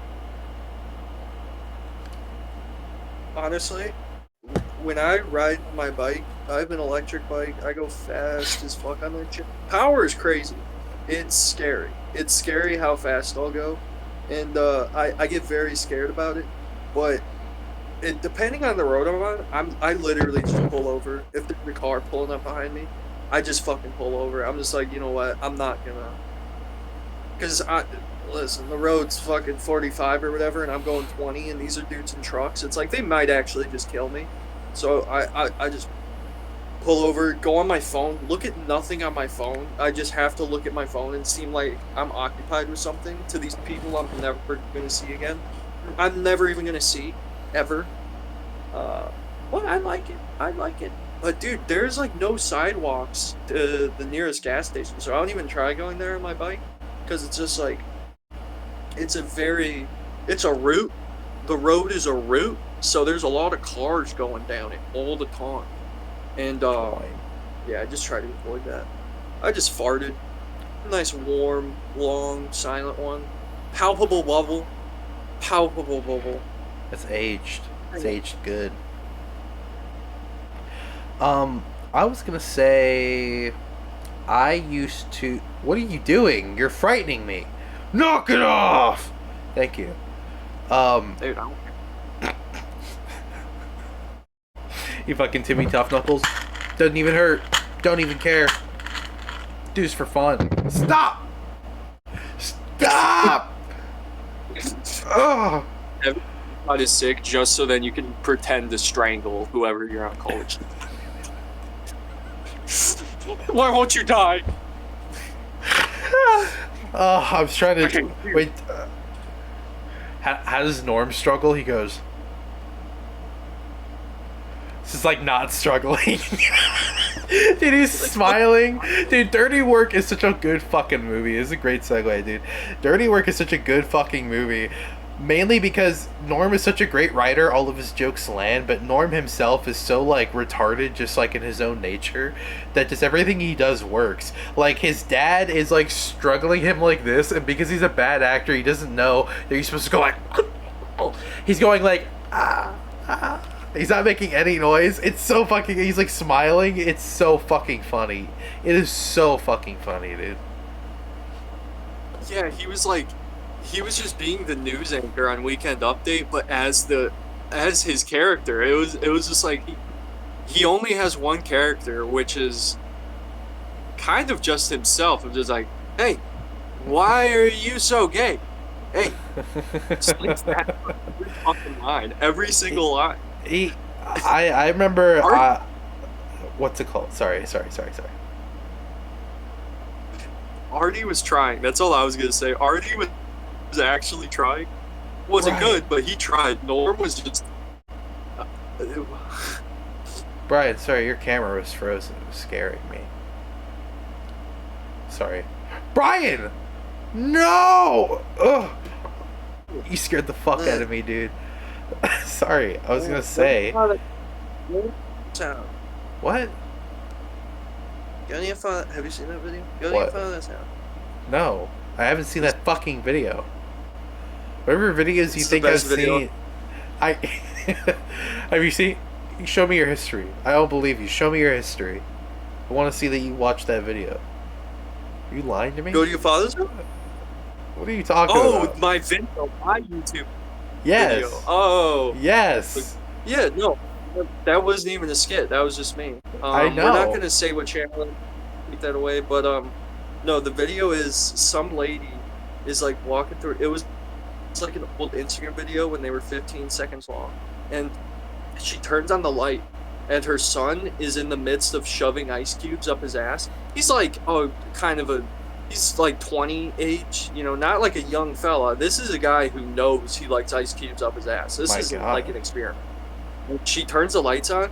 Honestly, when I ride my bike, I have an electric bike. I go fast as fuck on that shit. Power is crazy. It's scary. It's scary how fast I'll go, and I get very scared about it. But depending on the road I'm on, I literally just pull over. If there's a car pulling up behind me, I just fucking pull over. I'm just like, you know what? I'm not gonna. Because, listen, the road's fucking 45 or whatever, and I'm going 20, and these are dudes in trucks. It's like, they might actually just kill me. So I just pull over, go on my phone, look at nothing on my phone. I just have to look at my phone and seem like I'm occupied with something to these people I'm never going to see again. I'm never even going to see, ever. Well, I like it. But, dude, there's, like, no sidewalks to the nearest gas station, so I don't even try going there on my bike. Because it's just like, it's a route. The road is a route, so there's a lot of cars going down it all the time. And yeah, I just try to avoid that. I just farted. Nice, warm, long, silent one. Palpable bubble. Palpable bubble. It's aged. It's aged good. I was gonna say, I used to. What are you doing? You're frightening me. Knock it off. Thank you. Dude, I don't You fucking Timmy Tough Knuckles. Doesn't even hurt. Don't even care. Do this for fun. Stop! Stop! Ugh. Everybody is sick just so then you can pretend to strangle whoever you're on college. Why won't you die? Oh, I was trying to wait. How does Norm struggle? He goes. This is like not struggling. Dude, he's smiling. Dude, Dirty Work is such a good fucking movie. It's a great segue, dude. Dirty Work is such a good fucking movie. Mainly because Norm is such a great writer, all of his jokes land, but Norm himself is so, like, retarded, just, like, in his own nature, that just everything he does works. Like, his dad is, like, struggling him like this, and because he's a bad actor, he doesn't know that he's supposed to go, like... He's going, like, He's not making any noise. It's so fucking... He's, like, smiling. It's so fucking funny. It is so fucking funny, dude. Yeah, he was just being the news anchor on Weekend Update, but as his character, it was just like he only has one character, which is kind of just himself. Of just like, hey, why are you so gay? Hey, slings that every fucking line, every single line. I remember. What's it called? Sorry. Artie was trying. That's all I was gonna say. Artie was actually trying. Wasn't good, but he tried. Norm was just. Brian, sorry, your camera was frozen. It was scaring me. Sorry. Brian! No! Ugh! You scared the fuck out of me, dude. Sorry, I was gonna say. Sound. What? Go to your father. Have you seen that video? Go to What? your father's house. No, I haven't seen that fucking video. Whatever videos you It's think the I've best video. seen, have you seen? Show me your history. I don't believe you. Show me your history. I want to see that you watched that video. Are you lying to me? Go to your father's house? What are you talking Oh, about? my video, my YouTube Yes. video. Oh. Yes. Yeah, no. That wasn't even a skit. That was just me. I know. We're not going to say what channel, keep that away, but no, the video is some lady is like walking through. It's like an old Instagram video when they were 15 seconds long. And she turns on the light and her son is in the midst of shoving ice cubes up his ass. He's like, he's like 20 age, you know, not like a young fella. This is a guy who knows he likes ice cubes up his ass. This isn't like an experiment. And she turns the lights on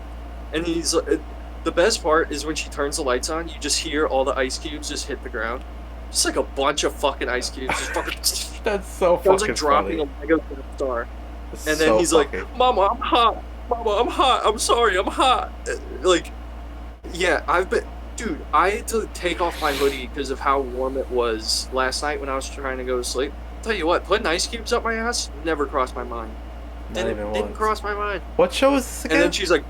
and the best part is when she turns the lights on, you just hear all the ice cubes just hit the ground. Just like a bunch of fucking ice cubes. Just fucking. That's so fucking like dropping funny. a Lego star. That's And then so he's fucking... like, Mama, I'm hot. Mama, I'm hot. I'm sorry, I'm hot. Like, yeah, dude, I had to take off my hoodie because of how warm it was last night when I was trying to go to sleep. I'll tell you what, putting ice cubes up my ass never crossed my mind. Didn't cross my mind. What show is this again? And then she's like,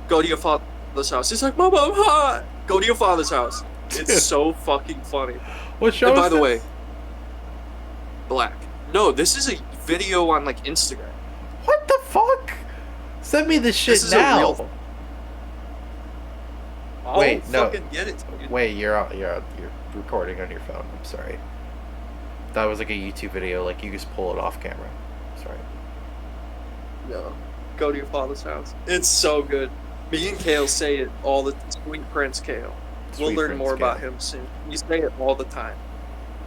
go to your father's house. He's like, Mama, I'm hot. Go to your father's house. It's so fucking funny. What show And is by the this? way, Black. No, this is a video on like Instagram. What the fuck? Send me this shit This is now. a real. Wait, I'll no. fucking get it. Dude. Wait, you're recording on your phone. I'm sorry. That was like a YouTube video. Like you just pull it off camera. Sorry. No, go to your father's house. It's so good. Me and Kale say it all the Sweet Prince Kale. We'll Sweet learn Prince more about Kale. him soon. We say it all the time.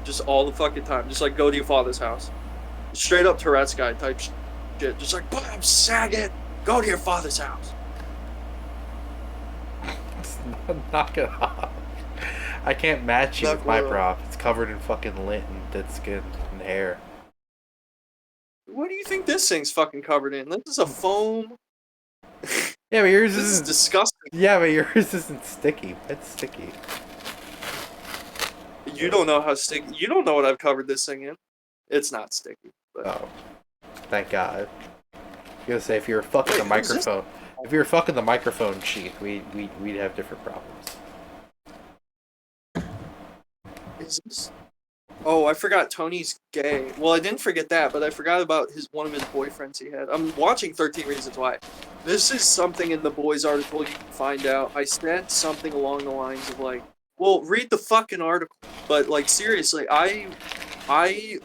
Just all the fucking time. Just like go to your father's house. Straight up Tourette's guy type shit. Just like, Bob Saget, go to your father's house. Knock it off. I can't match you Knock with my it off. prop. It's covered in fucking lint and dead skin. in hair. What do you think this thing's fucking covered in? This is a foam. Yeah, but yours This is isn't. disgusting. Yeah, but yours isn't sticky. It's sticky. You don't know how sticky. You don't know what I've covered this thing in. It's not sticky. But... Oh, thank God. I was gonna say if you were fucking the who's this? microphone, if you were fucking the microphone cheek, we'd have different problems. Is this? Oh, I forgot Tony's gay. Well, I didn't forget that, but I forgot about one of his boyfriends he had. I'm watching 13 Reasons Why. This is something in the boys article you can find out. I said something along the lines of like, well, read the fucking article. But like seriously, I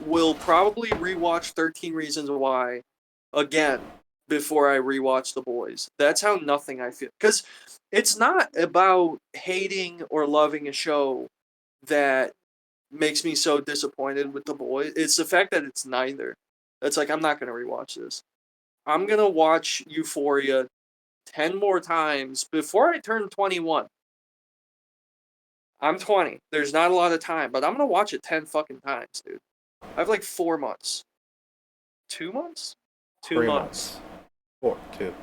will probably rewatch 13 Reasons Why again before I rewatch The Boys. That's how nothing I feel. Because it's not about hating or loving a show that makes me so disappointed with The Boys. It's the fact that it's neither. It's like, I'm not going to rewatch this. I'm going to watch Euphoria 10 more times before I turn 21. I'm 20. There's not a lot of time, but I'm going to watch it 10 fucking times, dude. I have like 4 months. 2 months? 2 3 months. 4, 2.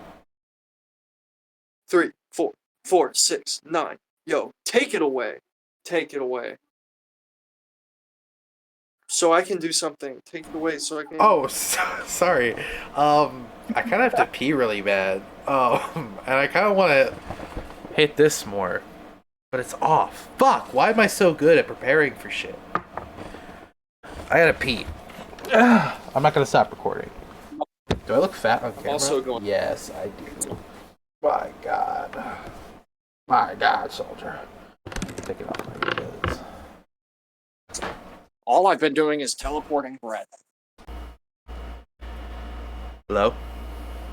3, 4, 4, 6, 9. Yo, take it away. Take it away. So I can do something. Take it away so I can... Oh, sorry. I kind of have to pee really bad. And I kind of want to hit this more. But it's off. Fuck, why am I so good at preparing for shit? I gotta pee. I'm not gonna stop recording. Do I look fat on camera? Also going... Yes, I do. My God. My God, soldier. Taking off my earbuds. All I've been doing is teleporting bread. Hello?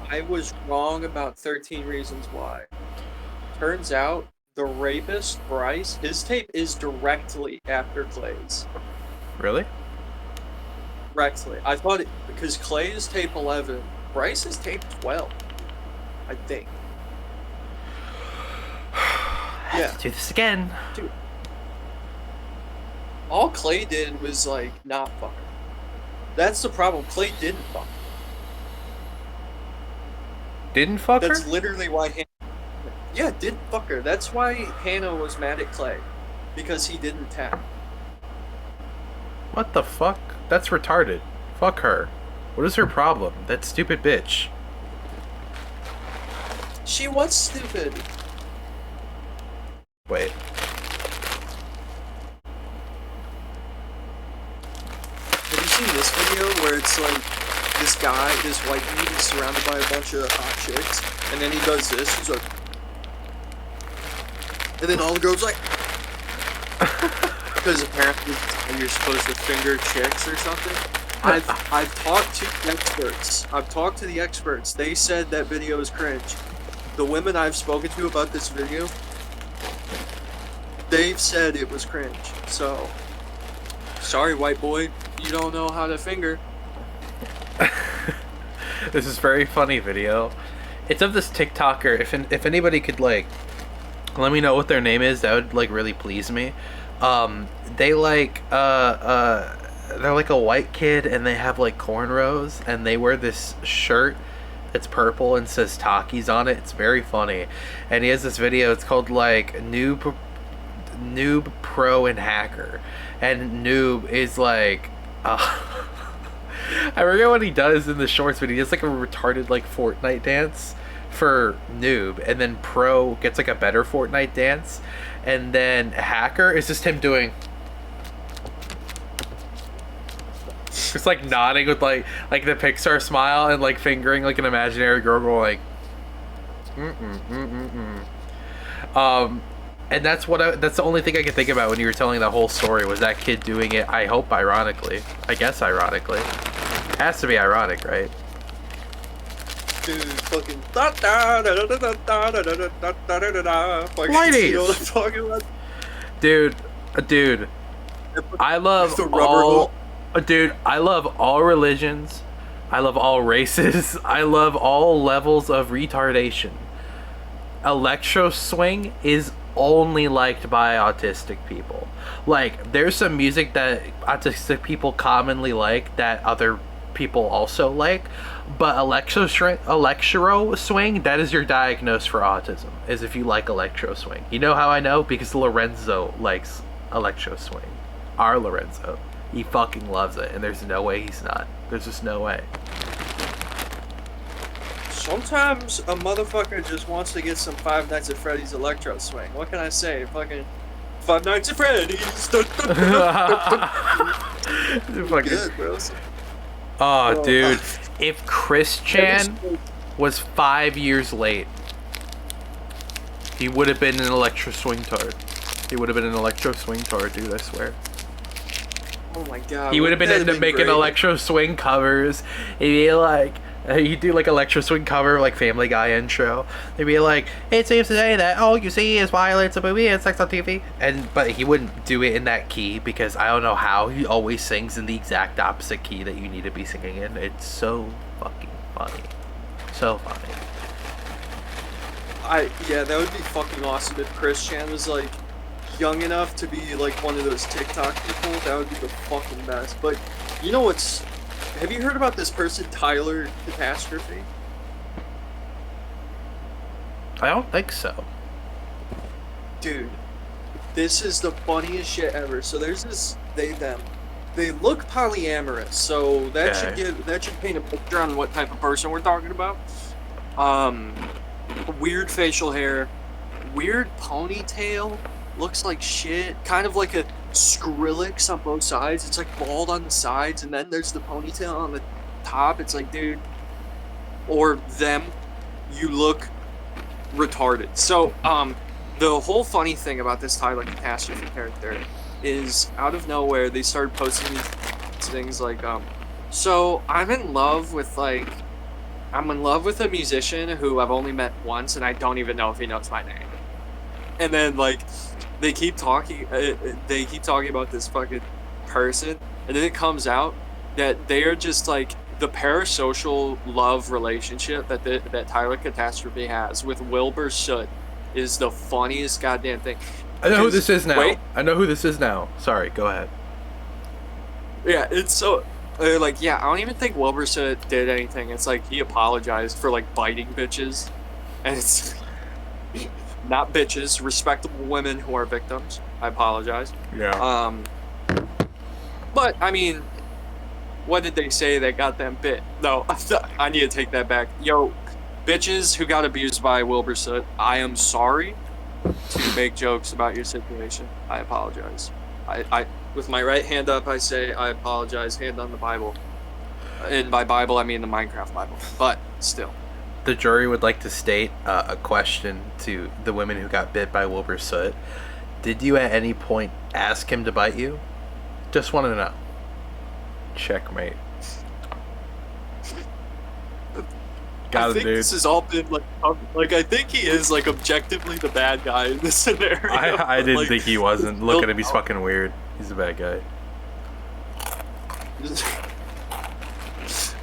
I was wrong about 13 Reasons Why. Turns out, the rapist, Bryce, his tape is directly after Clay's. Really? Directly. I thought it... Because Clay is tape 11. Bryce is tape 12. I think. Yeah. Do this again. Dude. All Clay did was, like, not fuck her. That's the problem. Clay didn't fuck her. Didn't fuck That's her? literally why Hannah... Yeah, didn't fuck her. That's why Hannah was mad at Clay. Because he didn't tap. What the fuck? That's retarded. Fuck her. What is her problem? That stupid bitch. She was stupid. Wait. Have you seen this video where it's like this guy, this white dude, is surrounded by a bunch of hot chicks, and then he does this, he's like, and then all the girls like, because apparently you're supposed to finger chicks or something. I've talked to the experts. I've talked to the experts. They said that video is cringe. The women I've spoken to about this video, they've said it was cringe. So, sorry, white boy, you don't know how to finger. This is very funny video. It's of this TikToker. If anybody could like let me know what their name is, that would like really please me. They like they're like a white kid and they have like cornrows and they wear this shirt that's purple and says Takis on it. It's very funny. And he has this video, it's called like Noob Pro and Hacker. And Noob is like I forget what he does in the shorts, but he does like a retarded like Fortnite dance for Noob, and then Pro gets like a better Fortnite dance, and then Hacker is just him doing just like nodding with like the Pixar smile and like fingering like an imaginary girl going like and that's that's the only thing I could think about when you were telling that whole story, was that kid doing it. I hope ironically. I guess ironically. It has to be ironic, right? Dude, fucking Ladies! You know what I'm talking about? Dude, I love The rubber all... Dude, I love all religions. I love all races. I love all levels of retardation. Electro swing is only liked by autistic people. Like, there's some music that autistic people commonly like that other people also like, but electro swing, that is your diagnosis for autism, is if you like electro swing. You know how I know? Because Lorenzo likes electro swing. Our Lorenzo. He fucking loves it, and there's no way he's not. There's just no way. Sometimes a motherfucker just wants to get some Five Nights at Freddy's electro swing. What can I say? Fucking Five Nights at Freddy's. Good, bro. Oh, dude. If Chris Chan was 5 years late, he would have been an electro swing tard. He would have been an electro swing tard, dude, I swear. Oh my god. He would have been into making electro swing covers. He'd be like, he'd do like electro swing cover, like Family Guy intro. They'd be like, it seems to say that all you see is violence, a movie, and sex on TV. But he wouldn't do it in that key because I don't know how. He always sings in the exact opposite key that you need to be singing in. It's so fucking funny. So funny. Yeah, that would be fucking awesome if Chris Chan was like young enough to be like one of those TikTok people. That would be the fucking best. But you know what's... Have you heard about this person, Tyler Catastrophe? I don't think so. Dude, this is the funniest shit ever. So there's this them. They look polyamorous, so that should paint a picture on what type of person we're talking about. Weird facial hair, weird ponytail, looks like shit, kind of like a Skrillex on both sides. It's like bald on the sides, and then there's the ponytail on the top. It's like, dude, or them, you look retarded. So, the whole funny thing about this Tyler Catastrophe character is out of nowhere they started posting these things like, so I'm in love with a musician who I've only met once, and I don't even know if he knows my name. And then like they keep talking about this fucking person, and then it comes out that they are just like the parasocial love relationship that Tyler Catastrophe has with Wilbur Soot is the funniest goddamn thing. I know who this is now. Wait. I know who this is now. Sorry, go ahead. Yeah, it's so... like, yeah, I don't even think Wilbur Soot did anything. It's like he apologized for, like, biting bitches. And it's... not bitches, respectable women who are victims. I apologize. Yeah. But, I mean... What did they say that got them bit? No, I need to take that back. Yo, bitches who got abused by Wilbur Soot, I am sorry to make jokes about your situation. I apologize. I with my right hand up, I say I apologize, hand on the Bible. And by Bible, I mean the Minecraft Bible. But still. The jury would like to state a question to the women who got bit by Wilbur Soot. Did you at any point ask him to bite you? Just want to know. Checkmate. I think this has all been like I think he is like objectively the bad guy in this scenario. I didn't like, think he wasn't. Look at him, he's fucking weird. He's a bad guy.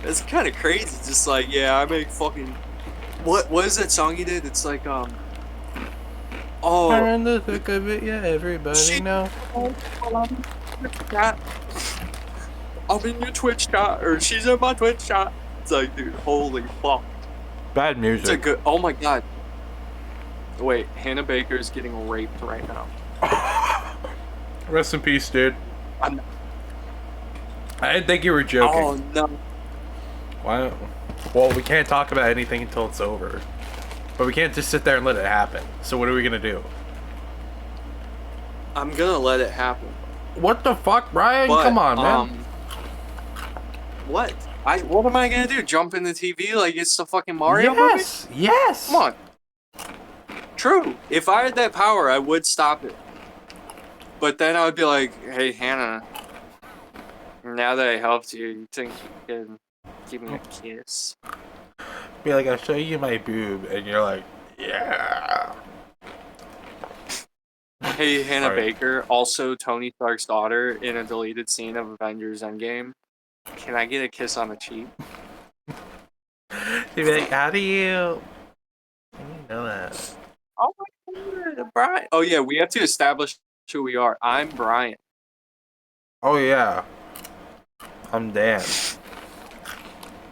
It's kind of crazy. Just like, yeah, I make fucking... What is that song he did? It's like, oh... I'm in the thick of it, yeah, everybody know. I'm in your Twitch chat, or she's in my Twitch chat. It's like, dude, holy fuck. Bad music. It's a good... Oh my god. Wait, Hannah Baker's getting raped right now. Rest in peace, dude. I didn't think you were joking. Oh, no. Why? Well, we can't talk about anything until it's over. But we can't just sit there and let it happen. So what are we gonna do? I'm gonna let it happen. What the fuck, Bryan? But, come on, man. What? What am I gonna do? Jump in the TV like it's the fucking Mario movie? Yes! Come on. True. If I had that power, I would stop it. But then I would be like, hey, Hannah, now that I helped you, you think you can give me a kiss? Be like, I'll show you my boob, and you're like, yeah. Hey, Hannah Baker, also Tony Stark's daughter in a deleted scene of Avengers Endgame. Can I get a kiss on the cheek? She'd be like, how do you know that? Oh my god, Bryan. Oh yeah, we have to establish who we are. I'm Bryan. Oh yeah, I'm Dan.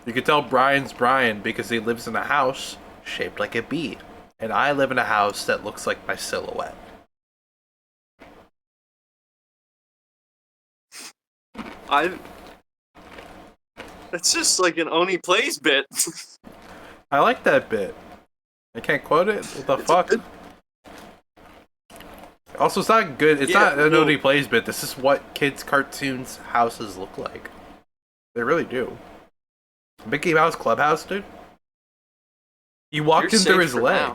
You can tell Brian's Bryan because he lives in a house shaped like a bee, and I live in a house that looks like my silhouette. That's just like an Oni Plays bit. I like that bit. I can't quote it. What the fuck? Also, it's not good. It's not an Only Plays bit. This is what kids' cartoons' houses look like. They really do. Mickey Mouse Clubhouse, dude. You walked in through his leg.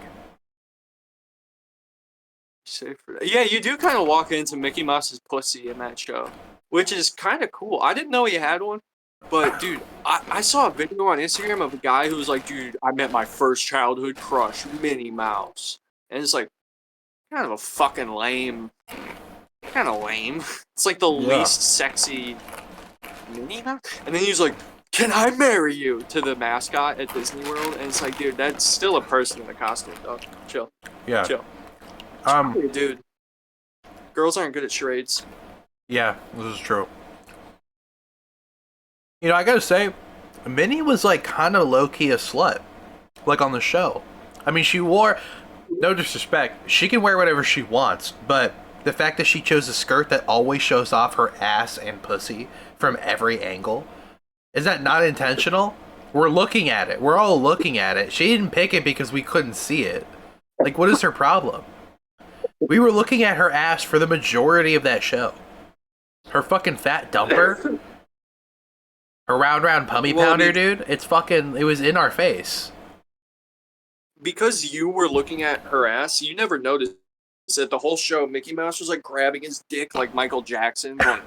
Yeah, you do kind of walk into Mickey Mouse's pussy in that show, which is kind of cool. I didn't know he had one, but dude, I saw a video on Instagram of a guy who was like, dude, I met my first childhood crush, Minnie Mouse. And it's like, kind of a fucking lame. Kind of lame. It's like the least sexy Minnie Mouse. And then he was like, can I marry you? To the mascot at Disney World. And it's like, dude, that's still a person in a costume, though. Chill. Yeah. Chill. Dude. Girls aren't good at charades. Yeah, this is true. You know, I gotta say, Minnie was like kind of low-key a slut. Like on the show. I mean, she wore, no disrespect, she can wear whatever she wants, but the fact that she chose a skirt that always shows off her ass and pussy from every angle, is that not intentional? We're looking at it. We're all looking at it. She didn't pick it because we couldn't see it. Like, what is her problem? We were looking at her ass for the majority of that show. Her fucking fat dumper. Her round pummy pounder, dude. It's fucking, it was in our face. Because you were looking at her ass, you never noticed that the whole show Mickey Mouse was like grabbing his dick like Michael Jackson. Going,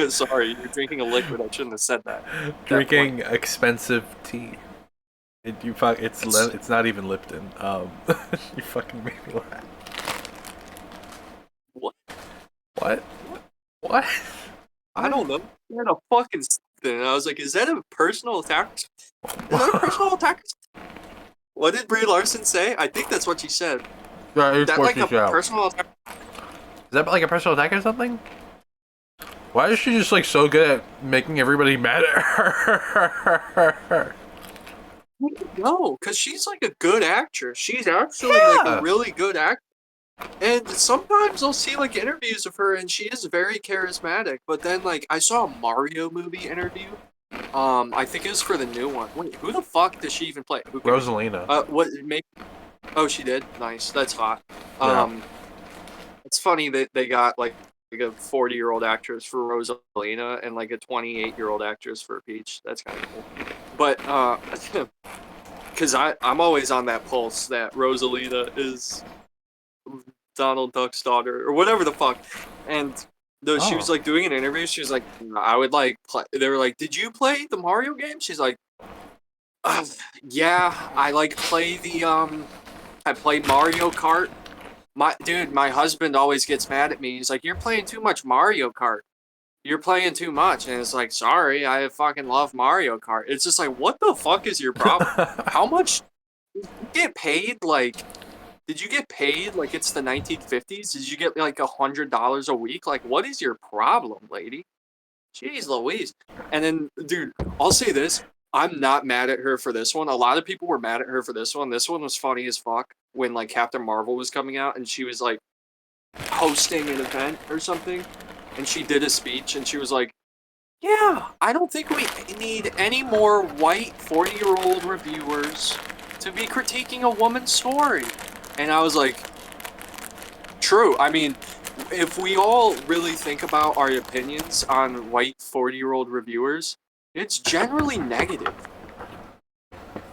sorry, you're drinking a liquid. I shouldn't have said that. Drinking expensive tea. It's not even Lipton. You fucking made me laugh. What? I don't know. You had a fucking something. I was like, is that a personal attack? Is that a personal attack? What did Brie Larson say? I think that's what she said. Yeah, is that like a personal attack? Is that like a personal attack or something? Why is she just like so good at making everybody mad at her? No, because she's like a good actress. She's actually like a really good actress. And sometimes I'll see like interviews of her and she is very charismatic. But then like I saw a Mario movie interview. I think it was for the new one. Wait, who the fuck does she even play? Rosalina. Oh, she did? Nice. That's hot. Yeah. It's funny that they got like a 40-year-old actress for Rosalina and like a 28-year-old actress for Peach. That's kind of cool. But because I'm always on that pulse that Rosalina is Donald Duck's daughter or whatever the fuck. And she was like doing an interview. She was like, I would like play. They were like, did you play the Mario game? She's like, yeah, I like play the I play Mario Kart. My husband always gets mad at me. He's like, you're playing too much Mario Kart. You're playing too much. And it's like, sorry, I fucking love Mario Kart. It's just like, what the fuck is your problem? How much did you get paid? Like, did you get paid like it's the 1950s? Did you get like $100 a week? Like, what is your problem, lady? Jeez Louise. And then, dude, I'll say this. I'm not mad at her for this one. A lot of people were mad at her for this one. This one was funny as fuck when like Captain Marvel was coming out and she was like hosting an event or something. And she did a speech and she was like, yeah, I don't think we need any more white 40-year-old reviewers to be critiquing a woman's story. And I was like, true. I mean, if we all really think about our opinions on white 40-year-old reviewers, it's generally negative.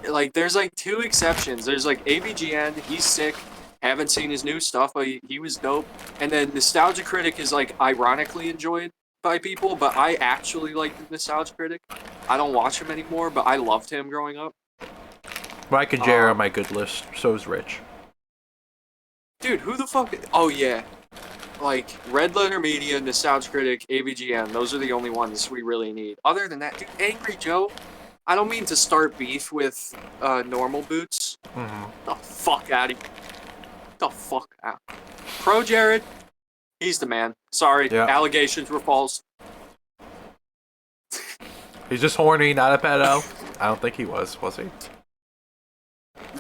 Like, there's like two exceptions. There's like AVGN, he's sick. Haven't seen his new stuff, but he was dope. And then Nostalgia Critic is like ironically enjoyed by people, but I actually like the Nostalgia Critic. I don't watch him anymore, but I loved him growing up. Mike and Jerry on my good list. So is Rich. Dude, who the fuck? Oh yeah, like Red Letter Media, Nostalgia Critic, AVGN. Those are the only ones we really need. Other than that, dude, Angry Joe. I don't mean to start beef with Normal Boots. Mm-hmm. The fuck out of here. the fuck out. Pro Jared, he's the man. Sorry, allegations were false. He's just horny, not a pedo. I don't think he was he?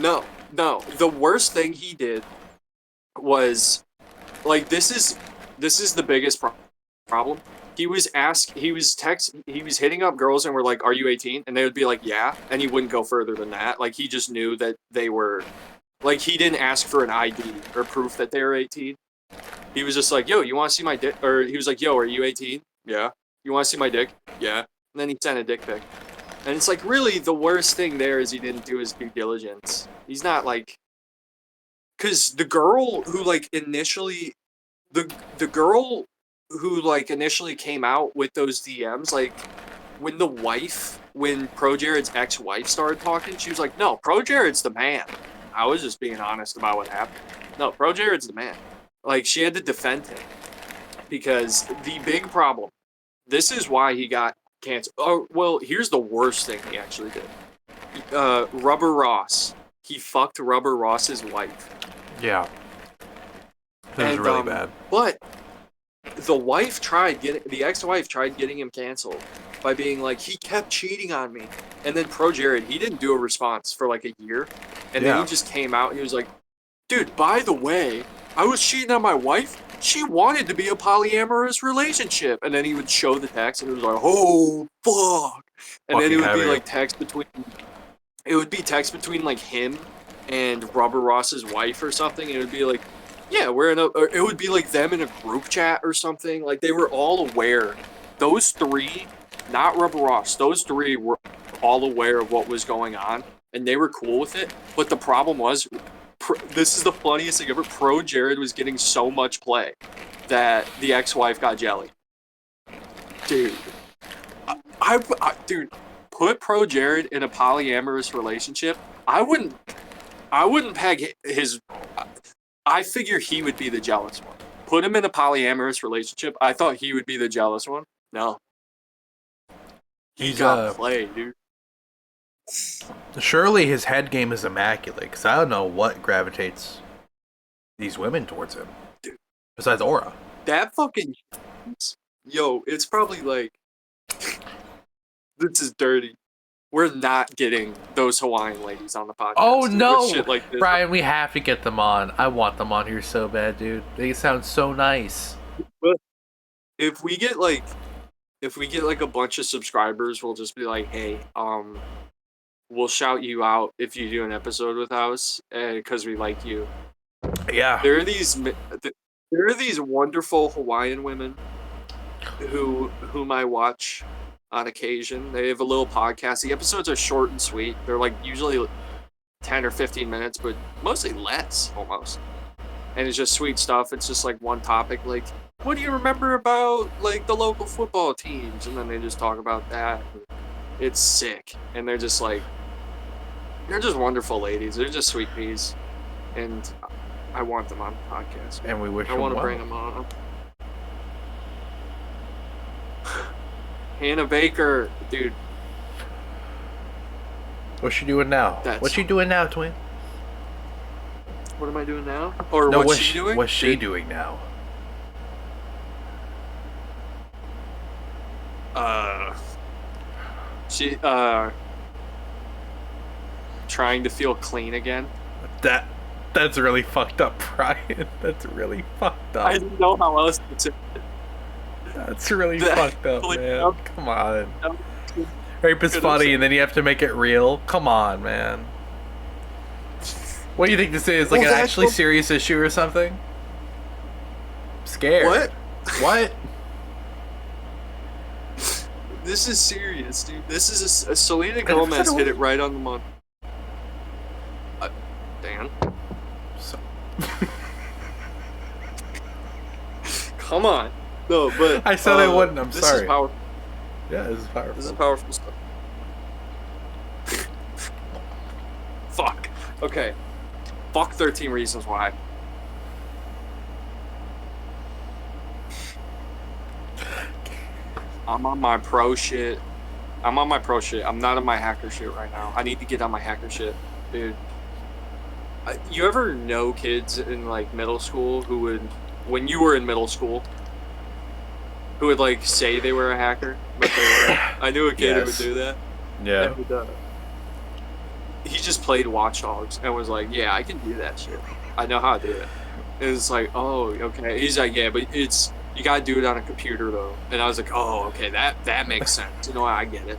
No. The worst thing he did was, like, this is the biggest problem. He was hitting up girls and were like, "Are you 18?" And they would be like, "Yeah," and he wouldn't go further than that. Like, he just knew that they were, like, he didn't ask for an ID or proof that they were 18. He was just like, "Yo, you want to see my dick?" Or he was like, "Yo, are you 18? Yeah. You want to see my dick? Yeah." And then he sent a dick pic. And it's like, really, the worst thing there is he didn't do his due diligence. He's not like, because the girl who like initially, the girl who like initially came out with those DMs, like when Pro Jared's ex-wife started talking, she was like, "No, Pro Jared's the man. I was just being honest about what happened. No, Pro Jared's the man." Like, she had to defend him because the big problem. This is why he got canceled. Oh, well, here's the worst thing he actually did. Rubber Ross. He fucked Rubber Ross's wife. Yeah. This was really bad. But the ex-wife tried getting him canceled by being like, he kept cheating on me. And then Pro Jared, he didn't do a response for like a year. And then he just came out and he was like, "Dude, by the way, I was cheating on my wife. She wanted to be a polyamorous relationship." And then he would show the text and it was like, "Oh, fuck." And then it would be like text between like him and Rubber Ross's wife or something. And it would be like, yeah, it would be like them in a group chat or something. Like, they were all aware. Those three, not Rubber Ross, those three were all aware of what was going on. And they were cool with it. But the problem was, this is the funniest thing ever. Pro Jared was getting so much play that the ex-wife got jelly. Dude, dude, put Pro Jared in a polyamorous relationship. I wouldn't peg his. I figure he would be the jealous one. Put him in a polyamorous relationship. I thought he would be the jealous one. No, he got play, dude. Surely his head game is immaculate, because I don't know what gravitates these women towards him. Dude. Besides aura. That fucking... Yo, it's probably like... This is dirty. We're not getting those Hawaiian ladies on the podcast. Oh, no! Shit like this. Bryan, we have to get them on. I want them on here so bad, dude. They sound so nice. But if we get like a bunch of subscribers, we'll just be like, "Hey, we'll shout you out if you do an episode with us, because we like you." Yeah. There are these wonderful Hawaiian women whom I watch on occasion. They have a little podcast. The episodes are short and sweet. They're like usually 10 or 15 minutes, but mostly less almost. And it's just sweet stuff. It's just like one topic, like, what do you remember about like the local football teams? And then they just talk about that. It's sick. And they're just wonderful ladies. They're just sweet peas. And I want them on the podcast. And we wish I want to bring them on. Hannah Baker, dude. What's she doing now? What's she doing now, twin? What am I doing now? Or no, what's she doing? What's she doing now? She trying to feel clean again. That's really fucked up, Bryan. That's really fucked up. I didn't know how else to say it. That's really fucked up, man. Come on. Rape is funny, and then you have to make it real. Come on, man. What do you think this is? Like an actually serious issue or something? I'm scared. What? What? This is serious, dude. This is a Selena Gomez hit it right on the money. Dan. So. Come on. No, but I said I wouldn't. I'm sorry. This is powerful. Yeah, this is powerful. This is powerful stuff. Fuck. Okay. Fuck 13 Reasons Why. I'm on my pro shit. I'm not on my hacker shit right now. I need to get on my hacker shit, dude. You ever know kids in like middle school who would, when you were in middle school, who would like say they were a hacker, but they weren't? I knew a kid who would do that. Yeah. And, he just played Watch Dogs and was like, "Yeah, I can do that shit. I know how to do it." And it's like, "Oh, okay." He's like, "Yeah, but it's you gotta do it on a computer though." And I was like, "Oh, okay, that makes sense. You know, I get it.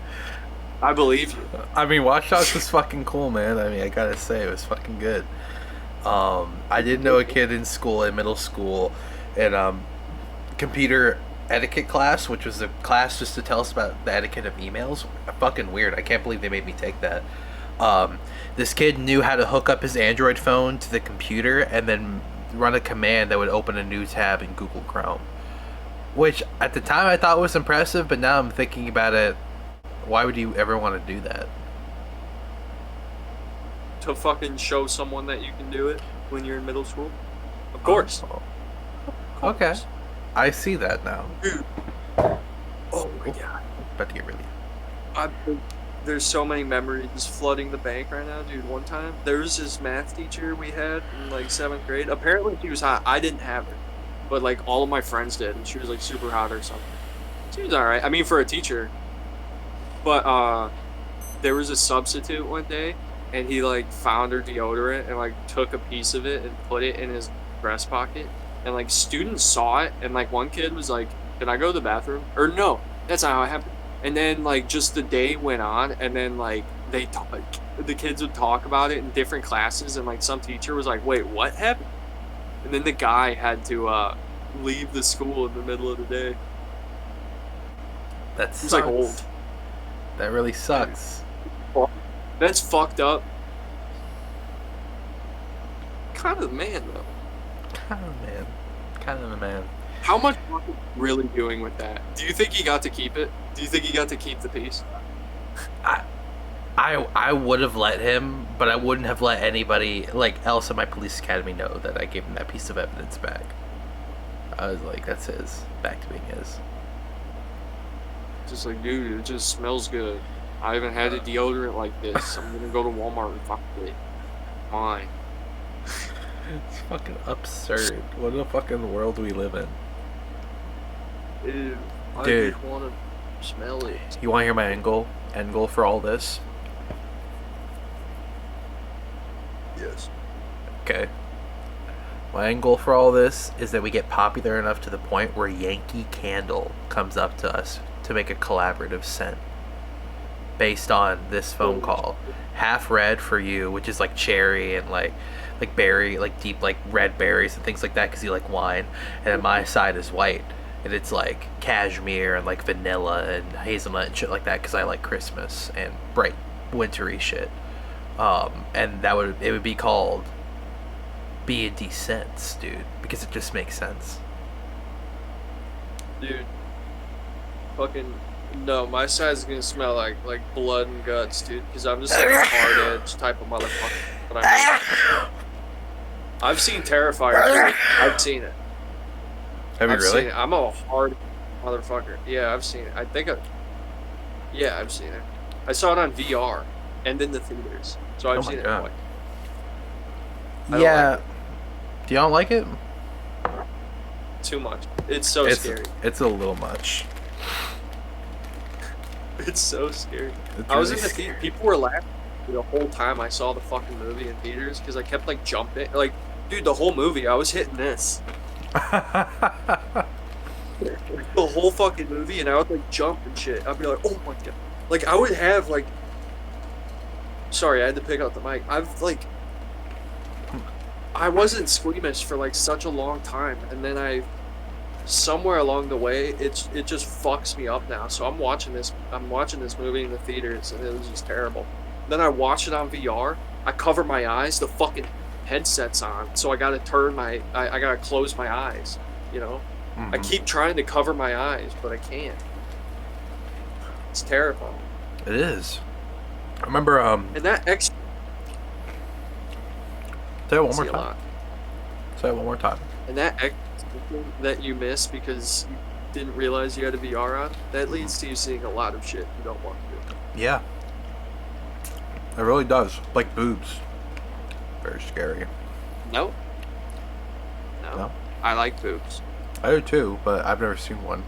I believe you." I mean, Watch Dogs was fucking cool, man. I mean, I gotta say, it was fucking good. I did know a kid in school, in middle school, in computer etiquette class, which was a class just to tell us about the etiquette of emails. Fucking weird. I can't believe they made me take that. This kid knew how to hook up his Android phone to the computer and then run a command that would open a new tab in Google Chrome. Which, at the time, I thought was impressive, but now I'm thinking about it, why would you ever want to do that? To fucking show someone that you can do it when you're in middle school? Of course. Oh. Okay. I see that now. Dude. Oh my god. About to get really... There's so many memories flooding the bank right now, dude. One time, there was this math teacher we had in like 7th grade. Apparently she was hot. I didn't have her. But like all of my friends did, and she was like super hot or something. She was alright. I mean, for a teacher. But there was a substitute one day, and he like found her deodorant and like took a piece of it and put it in his breast pocket. And like students saw it, and like one kid was like, "Can I go to the bathroom?" Or no, that's not how it happened. And then like just the day went on, and then like the kids would talk about it in different classes, and like some teacher was like, "Wait, what happened?" And then the guy had to leave the school in the middle of the day. That's like old. That really sucks. That's fucked up. Kind of a man though. Kind of a man. How much was he really doing with that? Do you think he got to keep it? Do you think he got to keep the piece? I would have let him, but I wouldn't have let anybody like else in my police academy know that I gave him that piece of evidence back. I was like, that's his. Back to being his. Just like, dude, it just smells good. I haven't had a deodorant like this. I'm gonna go to Walmart and find it. Mine. It's fucking absurd. What a fucking world we live in. Dude, I Dude. just want to smell it. You want to hear my end goal? End goal for all this? Yes. Okay. My end goal for all this is that we get popular enough to the point where Yankee Candle comes up to us to make a collaborative scent based on this phone call. Half red for you, which is like cherry and like berry, like deep like red berries and things like that because you like wine. And then my side is white, and it's like cashmere and like vanilla and hazelnut and shit like that because I like Christmas and bright wintry shit. And it would be called B&D Scents, dude, because it just makes sense. Dude. Fucking no, my side's gonna smell like blood and guts, dude. Because I'm just like a hard edge type of motherfucker. But I've seen Terrifier. Dude. I've seen it. Have you I've really? Seen it. I'm a hard motherfucker. Yeah, I've seen it. Yeah, I've seen it. I saw it on VR and in the theaters. So I've seen it twice. Yeah. Like Do y'all like it? too much. It's so scary. It's a little much. It's so scary. It's I was really in the theater. People were laughing the whole time I saw the fucking movie in theaters because I kept like jumping. Like, dude, the whole movie I was hitting this. The whole fucking movie, and I would like jump and shit. I'd be like, oh my god. Like, I would have like. Sorry, I had to pick up the mic. I wasn't squeamish for like such a long time, and then somewhere along the way, it just fucks me up now. So I'm watching this movie in the theaters, and it was just terrible. Then I watch it on VR. I cover my eyes. The fucking headset's on, so I gotta I gotta close my eyes. You know, Mm-hmm. I keep trying to cover my eyes, but I can't. It's terrifying. It is. I remember. And that extra. Say it one more time. Say it one more time. And that extra that you miss because you didn't realize you had a VR on, that leads to you seeing a lot of shit you don't want to do. Yeah. It really does. Like boobs. very scary. No. No. No? I like boobs. I do too, but I've never seen one.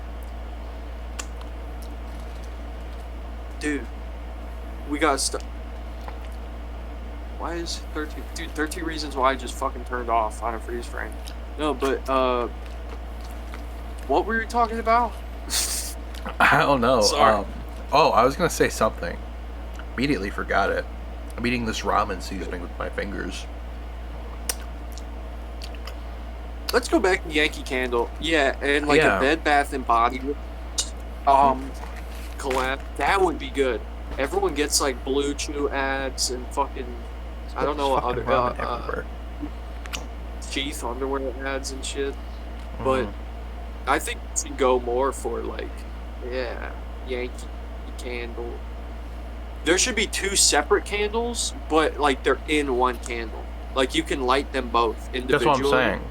Dude, we got stuff. Why is 13? Dude, 13 Reasons Why just fucking turned off on a freeze frame. No, but, what were you talking about? I don't know. Sorry. I was gonna say something. Immediately forgot it. I'm eating this ramen seasoning with my fingers. Let's go back to Yankee Candle. Yeah, and like Yeah. a Bed Bath and Body collab. That would be good. Everyone gets like Blue Chew ads and fucking I don't know what Fucking other ramen everywhere. Sheath underwear ads and shit. But Mhm. I think we should go more for like Yankee Candle. There should be 2 separate candles, but like they're in one candle. Like you can light them both That's individually. what I'm saying.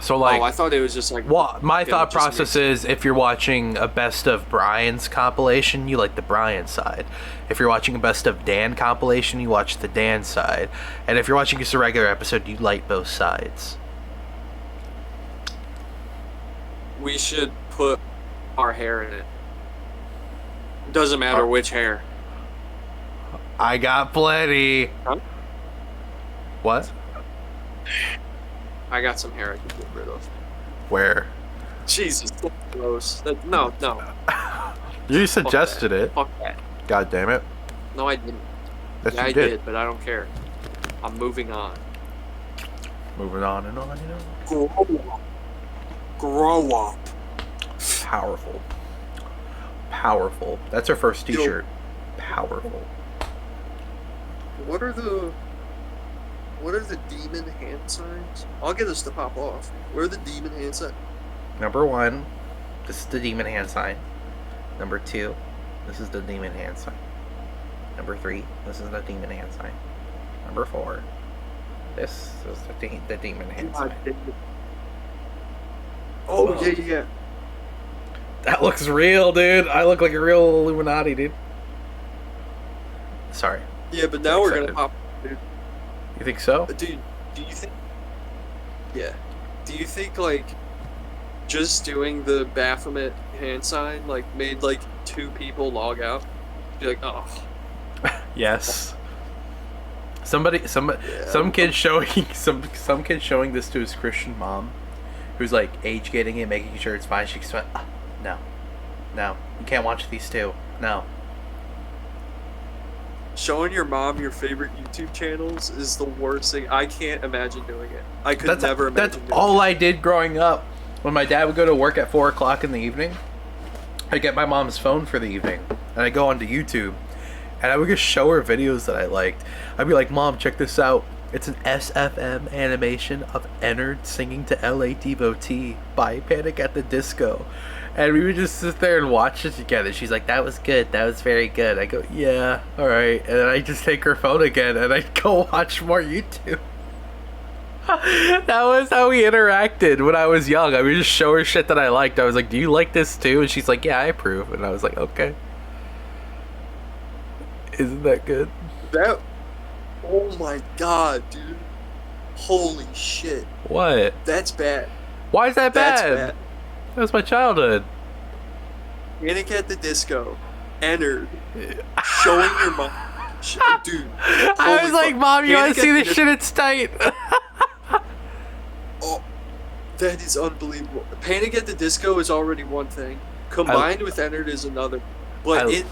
So like, I thought it was just like. well, my thought just process is if you're watching a best of Bryan's compilation, you like the Bryan side. If you're watching a best of Dan compilation, you watch the Dan side. And if you're watching just a regular episode, you like both sides. We should put our hair in it. Doesn't matter which hair. I got plenty. Huh? What? I got some hair I can get rid of. Where? Jesus, that's gross. No. You suggested it. Fuck that. God damn it. No, I didn't. Yes, Yeah, you I did. did, but I don't care. I'm moving on. Moving on and on, Grow up. Powerful. Powerful. That's our first t-shirt. Powerful. What are the demon hand signs? I'll get us to pop off. Where are the demon hand signs? Number 1, this is the demon hand sign. Number 2, this is the demon hand sign. Number 3, this is the demon hand sign. Number 4, this is the demon hand sign. Oh, yeah. That looks real, dude. I look like a real Illuminati, dude. Sorry. Yeah, but now we're gonna pop, dude. You think so? Dude, do you think? Yeah. Do you think like just doing the Baphomet hand sign like made like 2 people log out? Be like, oh. Yes. Some kid showing some kid showing this to his Christian mom, who's like age gating it, making sure it's fine. She's like, no, you can't watch these 2. No. Showing your mom your favorite YouTube channels is the worst thing. I can't imagine doing it. I could never imagine That's doing all it. I did growing up. When my dad would go to work at 4 o'clock in the evening, I'd get my mom's phone for the evening, and I'd go onto YouTube, and I would just show her videos that I liked. I'd be like, Mom, check this out. It's an SFM animation of Ennard singing to LA Devotee by Panic at the Disco. And we would just sit there and watch it together. She's like, that was good. That was very good. I go, yeah, all right. And then I just take her phone again and I go watch more YouTube. That was how we interacted when I was young. I would just show her shit that I liked. I was like, do you like this too? And she's like, yeah, I approve. And I was like, okay. Isn't that good? Oh my god, dude. Holy shit. What? That's bad. Why is that bad? That's bad. That was my childhood. Panic at the Disco. Ennard. Showing your mom. Dude. I was like, Mom, you want to see this shit? It's tight. Oh, that is unbelievable. Panic at the Disco is already one thing. Combined with Ennard is another. But it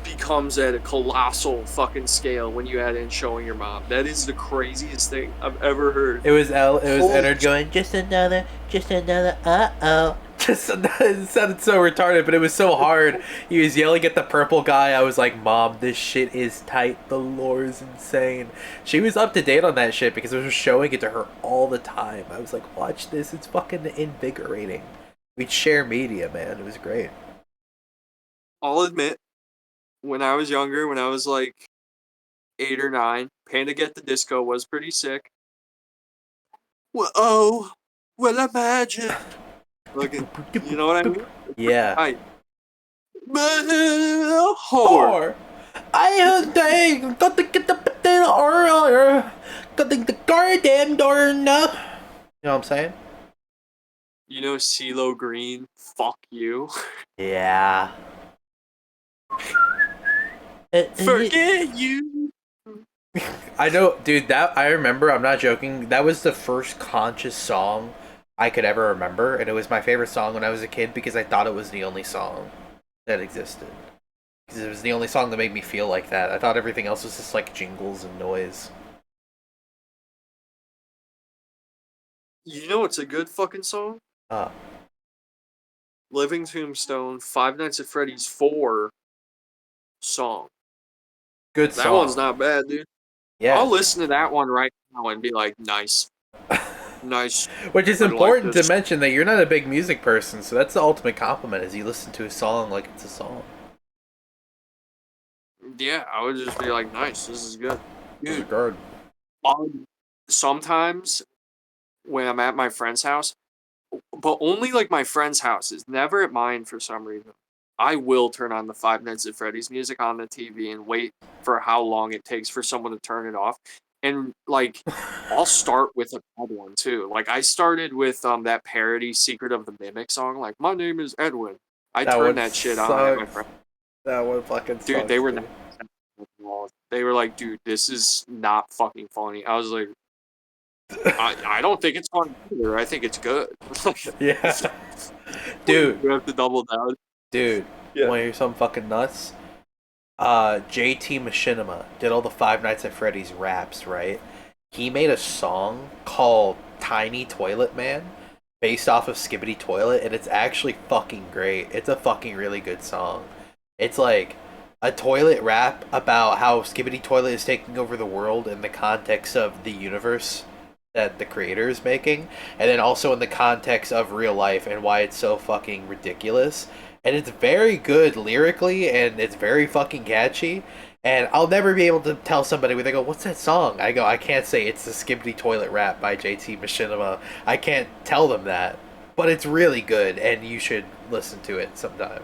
becomes at a colossal fucking scale when you add in Showing Your Mom. That is the craziest thing I've ever heard. It was Ennard going, just another, uh-oh. Just another, it sounded so retarded, but it was so hard. He was yelling at the purple guy. I was like, Mom, this shit is tight. The lore is insane. She was up to date on that shit because I was showing it to her all the time. I was like, watch this. It's fucking invigorating. We'd share media, man. It was great. I'll admit, when I was younger, when I was like 8 or 9, Panic at the Disco was pretty sick. Well, imagine. Look at, you know what I mean? Yeah. Whore. I got to get the potato or got to the goddamn door now. You know what I'm saying? You know CeeLo Green, fuck you. Yeah. Forget you. I know, dude, that I remember, I'm not joking, that was the first conscious song I could ever remember, and it was my favorite song when I was a kid because I thought it was the only song that existed. Because it was the only song that made me feel like that. I thought everything else was just like jingles and noise. You know what's a good fucking song? Uh, Living Tombstone, Five Nights at Freddy's 4 song. good That one's song. not bad, dude. Yeah. I'll listen to that one right now and be like, nice. Nice. Which is I like important to this. mention that you're not a big music person, so that's the ultimate compliment is you listen to a song like it's a song. Yeah, I would just be like, nice, this is good. It's Dude, good. sometimes when I'm at my friend's house, but only like my friend's houses, never at mine for some reason. I will turn on the Five Nights at Freddy's music on the TV and wait for how long it takes for someone to turn it off. And like I'll start with a bad one too. Like I started with that parody Secret of the Mimic song, like my name is Edwin. I That turned one that shit on at my sucks. friend. That one fucking Dude, sucks, they were dude. not they were like, dude, this is not fucking funny. I was like, I don't think it's funny either. I think it's good. Yeah. Dude, You have to double down. dude, Yeah. wanna hear something fucking nuts? JT Machinima did all the Five Nights at Freddy's raps, right? He made a song called Tiny Toilet Man based off of Skibbity Toilet, and it's actually fucking great. It's a fucking really good song. It's like a toilet rap about how Skibbity Toilet is taking over the world in the context of the universe that the creator is making, and then also in the context of real life and why it's so fucking ridiculous. And it's very good lyrically, and it's very fucking catchy. And I'll never be able to tell somebody when they go, "What's that song?" I go, "I can't say it's the Skibbity Toilet Rap by JT Machinima." I can't tell them that, but it's really good, and you should listen to it sometime.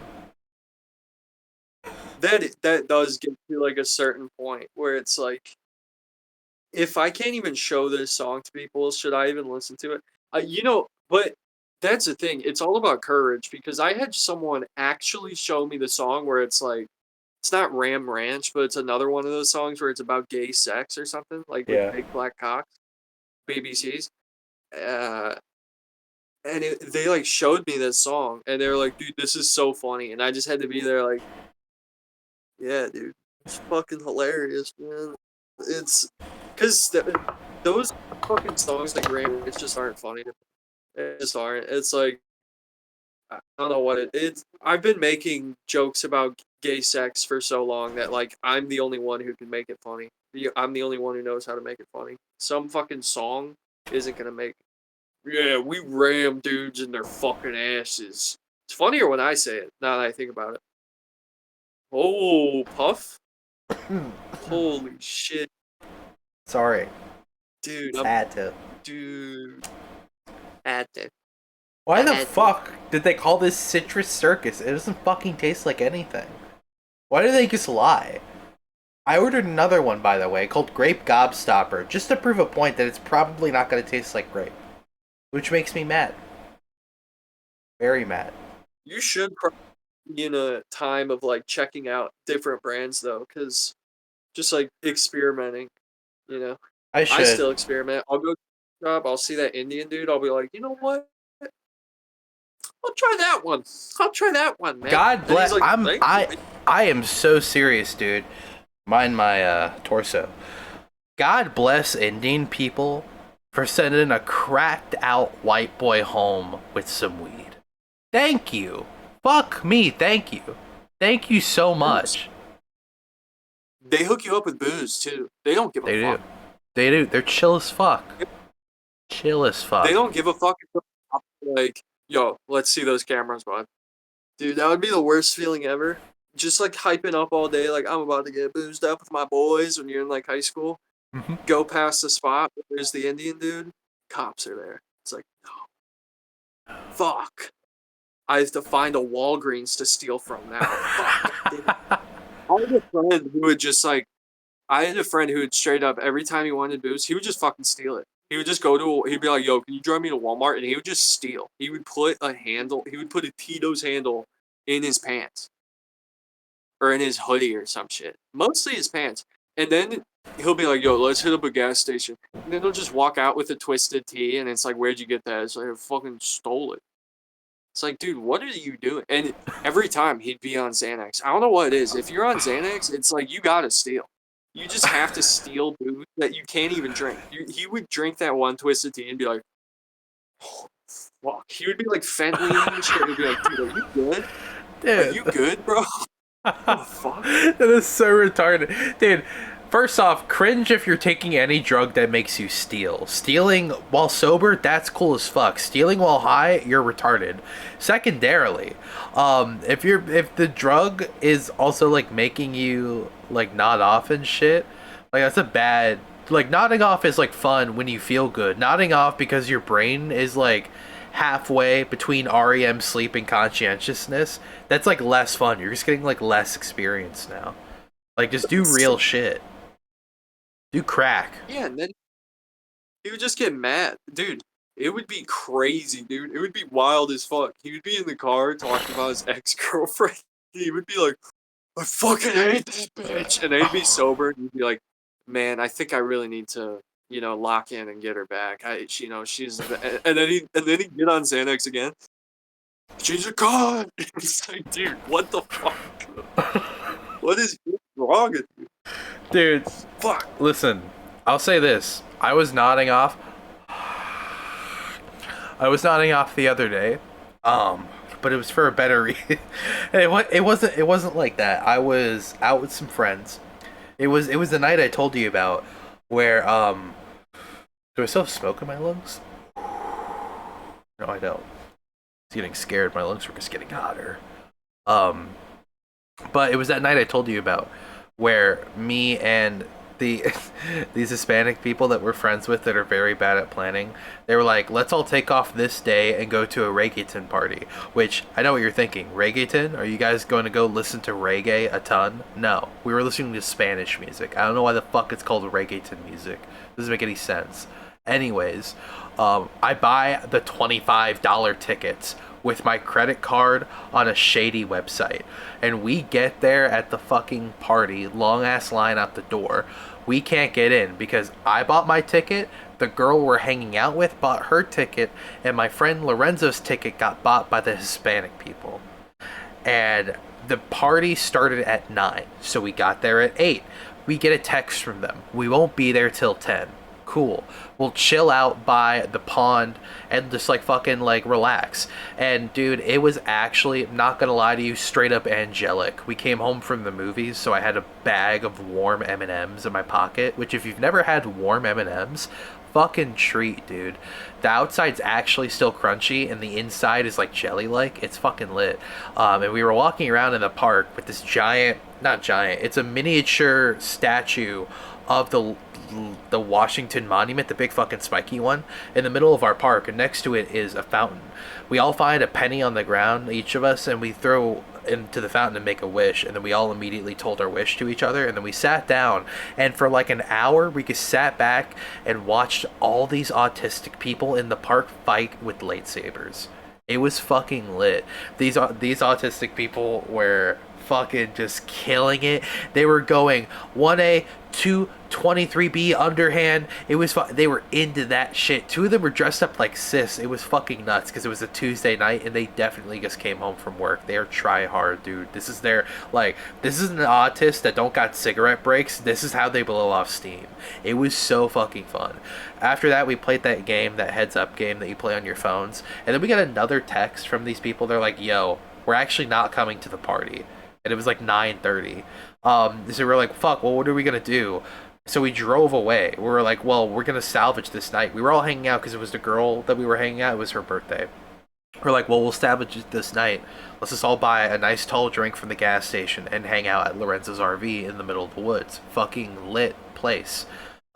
That does get to like a certain point where it's like, if I can't even show this song to people, should I even listen to it? But that's the thing. It's all about courage because I had someone actually show me the song where it's like, it's not Ram Ranch, but it's another one of those songs where it's about gay sex or something, like with Yeah. big black cocks, BBCs. Uh, and they like showed me this song, and they were like, "Dude, this is so funny," and I just had to be there, like, "Yeah, dude, it's fucking hilarious, man." It's because those fucking songs like Ram Ranch just aren't funny. They just aren't. It's like I don't know what it's. I've been making jokes about gay sex for so long that like I'm the only one who can make it funny. I'm the only one who knows how to make it funny. Some fucking song isn't gonna make. Yeah, we ram dudes in their fucking asses. It's funnier when I say it. Now that I think about it. Oh, Puff! Holy shit, Sorry, dude! had to. Dude. At it. Why the Had to. fuck did they call this Citrus Circus? It doesn't fucking taste like anything. Why do they just lie? I ordered another one, by the way, called Grape Gobstopper, just to prove a point that it's probably not going to taste like grape. Which makes me mad. Very mad. You should probably be in a time of like checking out different brands though, because just like experimenting, you know. I I should. still experiment. I'll go to the shop, I'll see that Indian dude, I'll be like, you know what? I'll try that one. I'll try that one, man. God And he's bless. like, thank you. I am so serious, dude. Mind my torso. God bless Indian people for sending a cracked out white boy home with some weed. Thank you. Fuck me, thank you. Thank you so much. They hook you up with booze too. They don't give a They do. fuck. They do. They're chill as fuck. Chill as fuck. They don't give a fuck if they're like, yo, let's see those cameras, bud. Dude, that would be the worst feeling ever. Just like hyping up all day, like I'm about to get boozed up with my boys when you're in like high school. Mhm. Go past the spot, there's the Indian dude. Cops are there. It's like, no. Fuck. I have to find a Walgreens to steal from now. Fuck. Dude. I had a friend who would just like, I had a friend who would straight up every time he wanted booze, he would just fucking steal it. He would just go to, he'd be like, "Yo, can you drive me to Walmart?" And he would just steal. He would put a handle, he would put a Tito's handle in his pants or in his hoodie or some shit. Mostly his pants. And then he'll be like, "Yo, let's hit up a gas station." And then he'll just walk out with a twisted tea, and it's like, "Where'd you get that?" It's like, "I fucking stole it." It's like, dude, what are you doing? And every time he'd be on Xanax. I don't know what it is. If you're on Xanax, it's like you gotta steal. You just have to steal booze that you can't even drink. He would drink that one twisted tea and be like, "Oh, fuck." He would be like Fentley and shit. He'd be like, "Dude, are you good? Are you Dude, good, bro?" What the fuck? that is so retarded. Dude, first off, cringe if you're taking any drug that makes you steal. Stealing while sober, that's cool as fuck. Stealing while high, you're retarded. Secondarily, if the drug is also like making you like nod off and shit, like that's a bad, like nodding off is like fun when you feel good. Nodding off because your brain is like halfway between REM sleep and conscientiousness, that's like less fun. You're just getting like less experience now. Like just do real shit. Do crack. Yeah, and then he would just get mad. Dude, it would be crazy, dude. It would be wild as fuck. He would be in the car talking about his ex-girlfriend. He would be like, "I fucking hate this bitch." And they'd be sober, and he'd be like, "Man, I think I really need to, lock in and get her back. She's..." And then he'd get on Xanax again. "She's a con." It's like, dude, what the fuck? What is wrong with you? Dude, Fuck. listen, I'll say this. I was nodding off. I was nodding off the other day. But it was for a better reason. It wasn't like that. I was out with some friends. It was the night I told you about where do I still have smoke in my lungs? No, I don't. I was getting scared. My lungs were just getting hotter. Um but it was that night I told you about where me and the these Hispanic people that we're friends with that are very bad at planning, they were like, "Let's all take off this day and go to a reggaeton party." Which I know what you're thinking. Reggaeton? Are you guys going to go listen to reggae a ton? No, we were listening to Spanish music. I don't know why the fuck it's called reggaeton music. Doesn't make any sense. Anyways, I buy the $25 tickets with my credit card on a shady website. And we get there at the fucking party, long ass line out the door. We can't get in because I bought my ticket, the girl we're hanging out with bought her ticket, and my friend Lorenzo's ticket got bought by the Hispanic people. And the party started at 9, so we got there at 8. We get a text from them. "We won't be there till 10. Cool. We'll chill out by the pond and just like fucking like relax." And dude, it was actually, not gonna lie to you, straight up angelic. We came home from the movies, so I had a bag of warm M&Ms in my pocket, which if you've never had warm M&Ms, fucking treat, dude. The outside's actually still crunchy and the inside is like jelly like. It's fucking lit. And we were walking around in the park with this giant, not giant, it's a miniature statue of the Washington Monument, the big fucking spiky one, in the middle of our park, and next to it is a fountain. We all find a penny on the ground, each of us, and we throw into the fountain and make a wish, and then we all immediately told our wish to each other, and then we sat down, and for like an hour we just sat back and watched all these autistic people in the park fight with lightsabers. It was fucking lit. These autistic people were fucking just killing it. They were going 1A, 23B underhand. It was they were into that shit. 2 of them were dressed up like sis. It was fucking nuts because it was a Tuesday night and they definitely just came home from work. They are try hard, dude. This is their this is an autist that don't got cigarette breaks. This is how they blow off steam. It was so fucking fun. After that, we played that game, that heads up game that you play on your phones, and then we got another text from these people. They're like, "Yo, we're actually not coming to the party." And it was like 9:30. So we're like, "Fuck, well, what are we gonna do?" So we drove away. We were like, "Well, we're gonna salvage this night." We were all hanging out because it was the girl that we were hanging out. It was her birthday. We're like, "Well, we'll salvage it this night. Let's just all buy a nice tall drink from the gas station and hang out at Lorenzo's RV in the middle of the woods." Fucking lit place.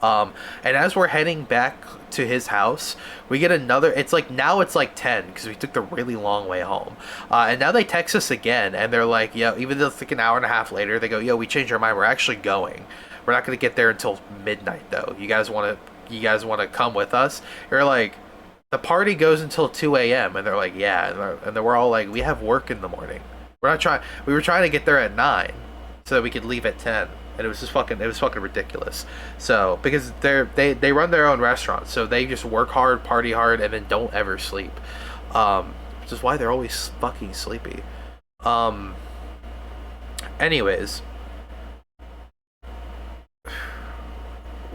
And as we're heading back to his house, we get another. It's like now it's like 10 because we took the really long way home. And now they text us again, and they're like, "Yo," even though it's like an hour and a half later, they go, "Yo, we changed our mind. We're actually going. We're not gonna get there until midnight, though. You guys want to come with us?" You're like, the party goes until 2 a.m. and they're like, "Yeah," and then we're all like, "We have work in the morning. We're not trying. We were trying to get there at 9, so that we could leave at 10." And it was fucking ridiculous. So because they run their own restaurant, so they just work hard, party hard, and then don't ever sleep. Which is why they're always fucking sleepy. Anyways,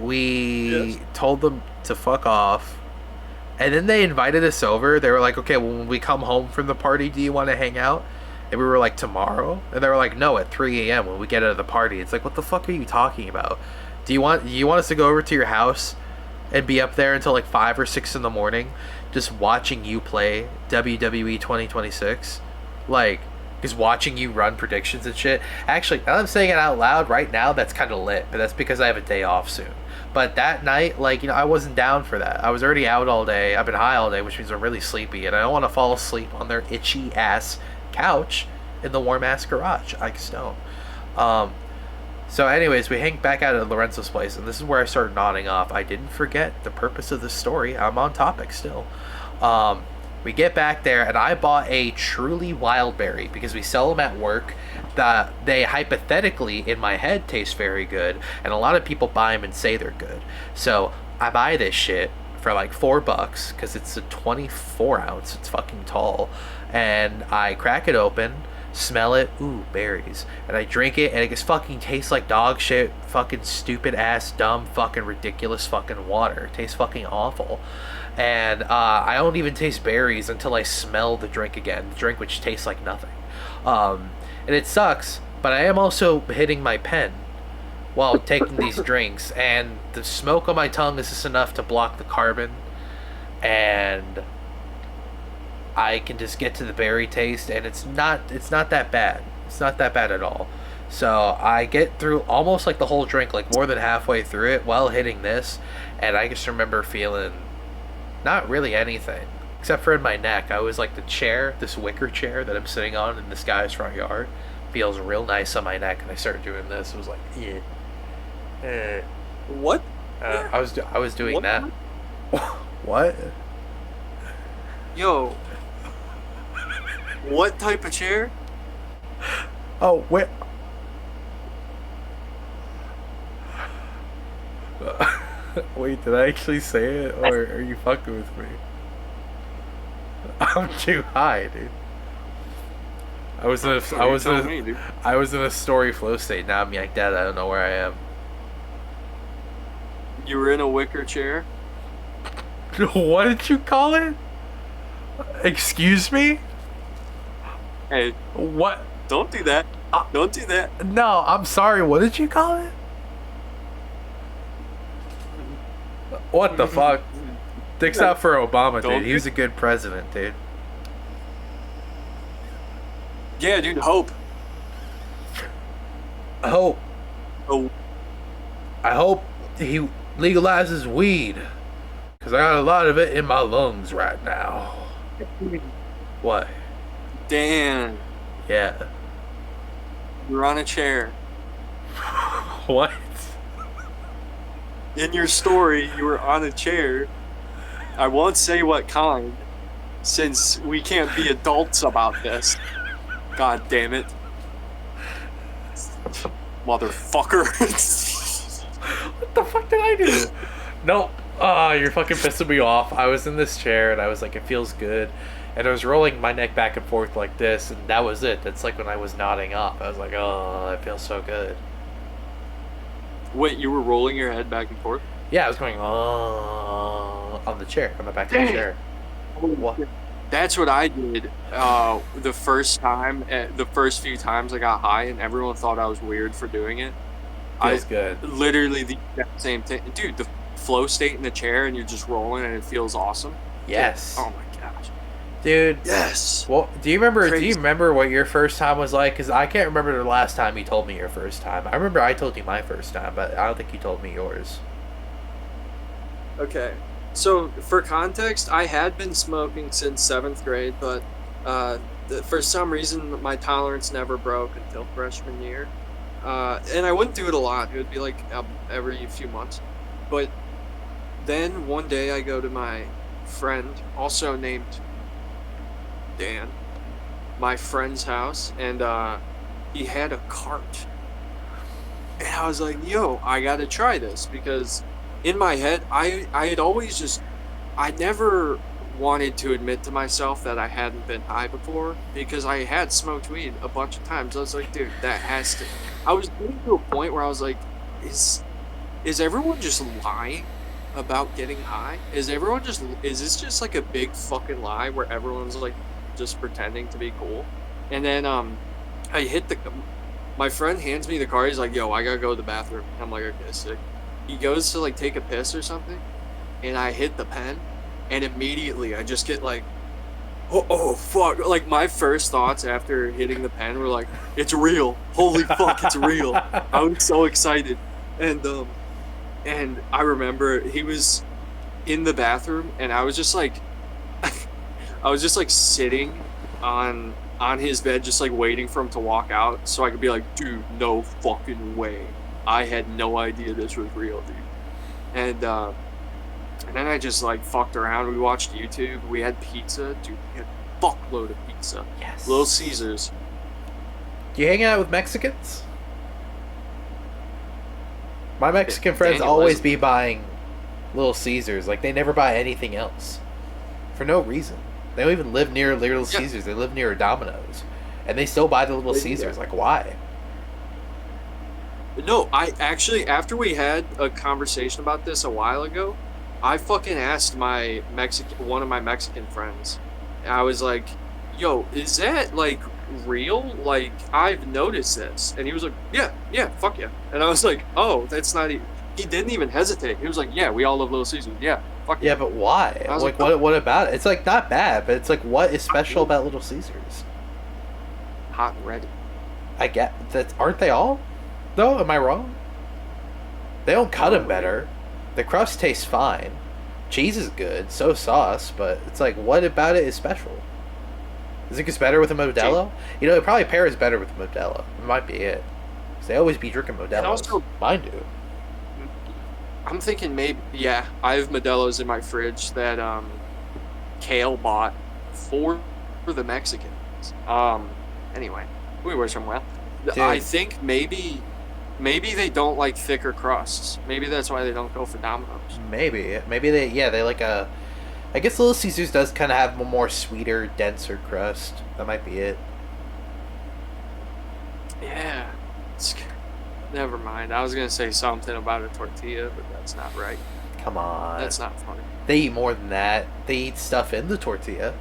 we Yes. told them to fuck off, and then they invited us over. They were like, "Okay, well, when we come home from the party, do you want to hang out?" And we were like, "Tomorrow?" And they were like, "No, at 3 a.m. when we get out of the party." It's like, what the fuck are you talking about? Do you want us to go over to your house and be up there until like 5 or 6 in the morning just watching you play WWE 2026? Like, just watching you run predictions and shit. Actually, now I'm saying it out loud right now, that's kind of lit, but that's because I have a day off soon. But that night, like, I wasn't down for that. I was already out all day. I've been high all day, which means I'm really sleepy, and I don't want to fall asleep on their itchy ass couch in the warm ass garage. I just don't. So, anyways, we hang back out at Lorenzo's place, and this is where I started nodding off. I didn't forget the purpose of the story. I'm on topic still. We get back there, and I bought a truly wild berry because we sell them at work. That they hypothetically, in my head, taste very good, and a lot of people buy them and say they're good. So I buy this shit for like $4 because it's a 24 ounce. It's fucking tall, and I crack it open, smell it, ooh, berries, and I drink it, and it just fucking tastes like dog shit, fucking stupid ass, dumb, fucking ridiculous fucking water. It tastes fucking awful. And I don't even taste berries until I smell the drink again, the drink which tastes like nothing. And it sucks, but I am also hitting my pen while taking these drinks, and the smoke on my tongue is just enough to block the carbon, and I can just get to the berry taste, and it's not that bad. It's not that bad at all. So I get through almost like the whole drink, like more than halfway through it, while hitting this, and I just remember feeling not really anything except for in my neck. I was like, the chair, this wicker chair that I'm sitting on in this guy's front yard, feels real nice on my neck, and I started doing this. It was like, yeah. What? I was doing What? that. What? Yo. What type of chair? Oh, wait. Wait, did I actually say it, or are you fucking with me? I'm too high, dude. I was in a story flow state. Now I'm like that. I don't know where I am. You were in a wicker chair? What did you call it? Excuse me? Hey, What? don't do that. Don't do that. No, I'm sorry. What did you call it? What the fuck? Dicks out for Obama, Don't dude. He was a good president, dude. Yeah, dude, hope. Oh, Oh, I hope he legalizes weed, because I got a lot of it in my lungs right now. What? damn. Yeah. You're on a chair. What? In your story, you were on a chair. I won't say what kind, since we can't be adults about this. God damn it. Motherfucker. What the fuck did I do? Nope. Ah, you're fucking pissing me off. I was in this chair and I was like, it feels good. And I was rolling my neck back and forth like this, and that was it. That's like when I was nodding off. I was like, oh, it feels so good. Wait, you were rolling your head back and forth? Yeah, I was going, oh, on the chair, on the back of the chair. What? That's what I did the first time, the first few times I got high, and everyone thought I was weird for doing it. Feels good. Literally the exact same thing. Dude, the flow state in the chair, and you're just rolling, and it feels awesome. Yes. Oh my gosh. Dude. Yes. Well, do you remember Crazy. what your first time was like? Because I can't remember the last time you told me your first time. I remember I told you my first time, but I don't think you told me yours. Okay. So for context, I had been smoking since 7th grade, but for some reason my tolerance never broke until freshman year. And I wouldn't do it a lot. It would be like every few months. But then one day I go to my friend, also named Dan, my friend's house, and he had a cart. And I was like, yo, I gotta try this, because in my head, I had always just, I never wanted to admit to myself that I hadn't been high before, because I had smoked weed a bunch of times. I was like, dude, that has to, I was getting to a point where I was like, is everyone just lying about getting high? Is this just like a big fucking lie where everyone's like just pretending to be cool? And then I hit my friend hands me the card. He's like, yo, I gotta go to the bathroom. I'm like, okay, sick. He goes to like take a piss or something, and I hit the pen, and immediately I just get like, oh fuck. Like my first thoughts after hitting the pen were like, it's real. Holy fuck, it's real. I was so excited. And I remember he was in the bathroom, and I was just like sitting on his bed, just like waiting for him to walk out so I could be like, dude, no fucking way. I had no idea this was real, dude. And then I just like fucked around. We watched YouTube. We had pizza. Dude, we had a fuckload of pizza. Yes. Little Caesars. Do you hang out with Mexicans? My Mexican friends Daniel always Leslie. be buying Little Caesars. Like, they never buy anything else. For no reason. They don't even live near Little Caesars. They live near a Domino's. And they still buy the Little They do Caesars. that. Like, why? No, I actually, after we had a conversation about this a while ago, I fucking asked one of my Mexican friends. I was like, yo, is that like real? Like, I've noticed this. And he was like, yeah, fuck yeah. And I was like, oh, that's not even, he didn't even hesitate. He was like, yeah, we all love Little Caesars. Yeah, fuck Yeah, but why? I was Like, like, what about it? It's, like, not bad, but it's like, what is special about Little Caesars? hot and ready. I get that. Aren't they all? Though, am I wrong? They don't cut them better. The crust tastes fine. Cheese is good. So sauce, but it's like, what about it is special? Is it think it's better with a Modelo? You know, it probably pairs better with Modelo. It might be it. 'Cause they always be drinking Modelos. And also, Mine do. I'm thinking maybe, yeah, I have Modelo's in my fridge that Kale bought for the Mexicans. Anyway, we wish them well. Dude. I think maybe they don't like thicker crusts. Maybe that's why they don't go for Domino's. Maybe they like a. I guess Little Caesars does kind of have a more sweeter, denser crust. That might be it. Yeah. Never mind. I was gonna say something about a tortilla, but that's not right. Come on. That's not funny. They eat more than that. They eat stuff in the tortilla,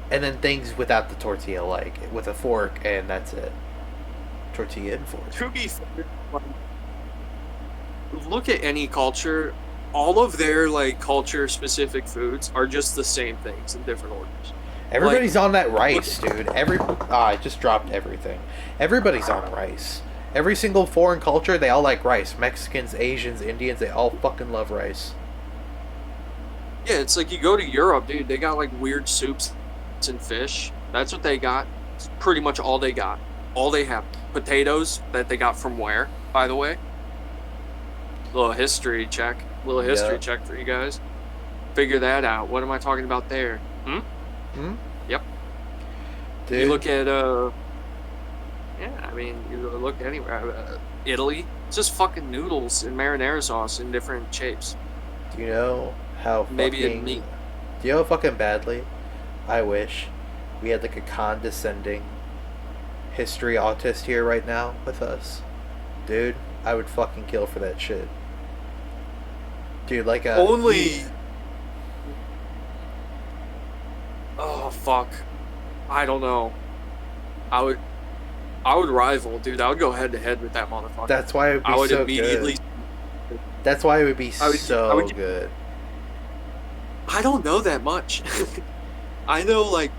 and then things without the tortilla, like with a fork, and that's it. Tortilla and fork. To be fair, like, look at any culture. All of their like culture-specific foods are just the same things in different orders. Everybody's on that rice, dude. I just dropped everything. Everybody's on rice. Every single foreign culture, they all like rice. Mexicans, Asians, Indians, they all fucking love rice. Yeah, it's like you go to Europe, dude. They got like weird soups and fish. That's what they got. It's pretty much all they got. All they have. Potatoes that they got from where, by the way? Little history check. Little history check for you guys. Figure that out. What am I talking about there? Yep. Dude. You look at yeah, I mean, you look anywhere. Italy, it's just fucking noodles and marinara sauce in different shapes. Do you know how fucking... Maybe in meat. Do you know how fucking badly I wish we had like a condescending history autist here right now with us? Dude, I would fucking kill for that shit. Dude, like a... Only... Oh, fuck. I don't know. I would rival, dude. I would go head to head with that motherfucker. That's why it would be I would so immediately. good. That's why it would be so good. I don't know that much. I know like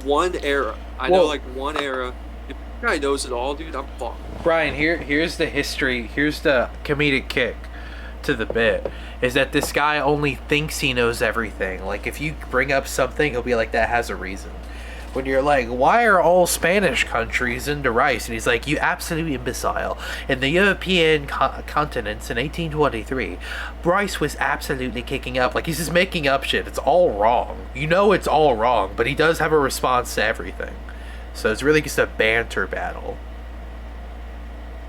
one era. I know like one era. If the guy knows it all, dude, I'm fucked. Bryan, here's the history. Here's the comedic kick. to the bit is that this guy only thinks he knows everything. Like, if you bring up something, he'll be like, that has a reason. When you're like, why are all Spanish countries into rice? And he's like, you absolute imbecile. In the European continents in 1823, rice was absolutely kicking up. Like, he's just making up shit. It's all wrong. You know it's all wrong, but he does have a response to everything. So it's really just a banter battle.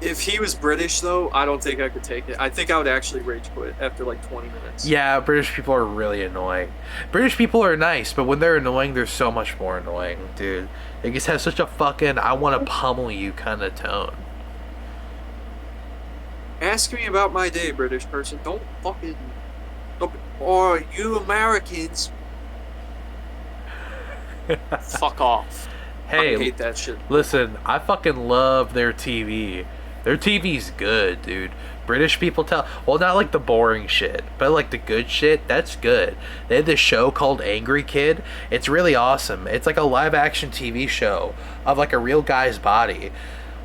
If he was British, though, I don't think I could take it. I think I would actually rage quit after like 20 minutes. Yeah, British people are really annoying. British people are nice, but when they're annoying, they're so much more annoying, dude. They just have such a fucking I want to pummel you kind of tone. Ask me about my day, British person. Don't fucking... Or you Americans. Fuck off. Hey, I hate that shit. Listen, I fucking love their TV. Their TV's good, dude. British people tell... Well, not like the boring shit, but like the good shit, that's good. They had this show called Angry Kid. It's really awesome. It's like a live-action TV show of like a real guy's body.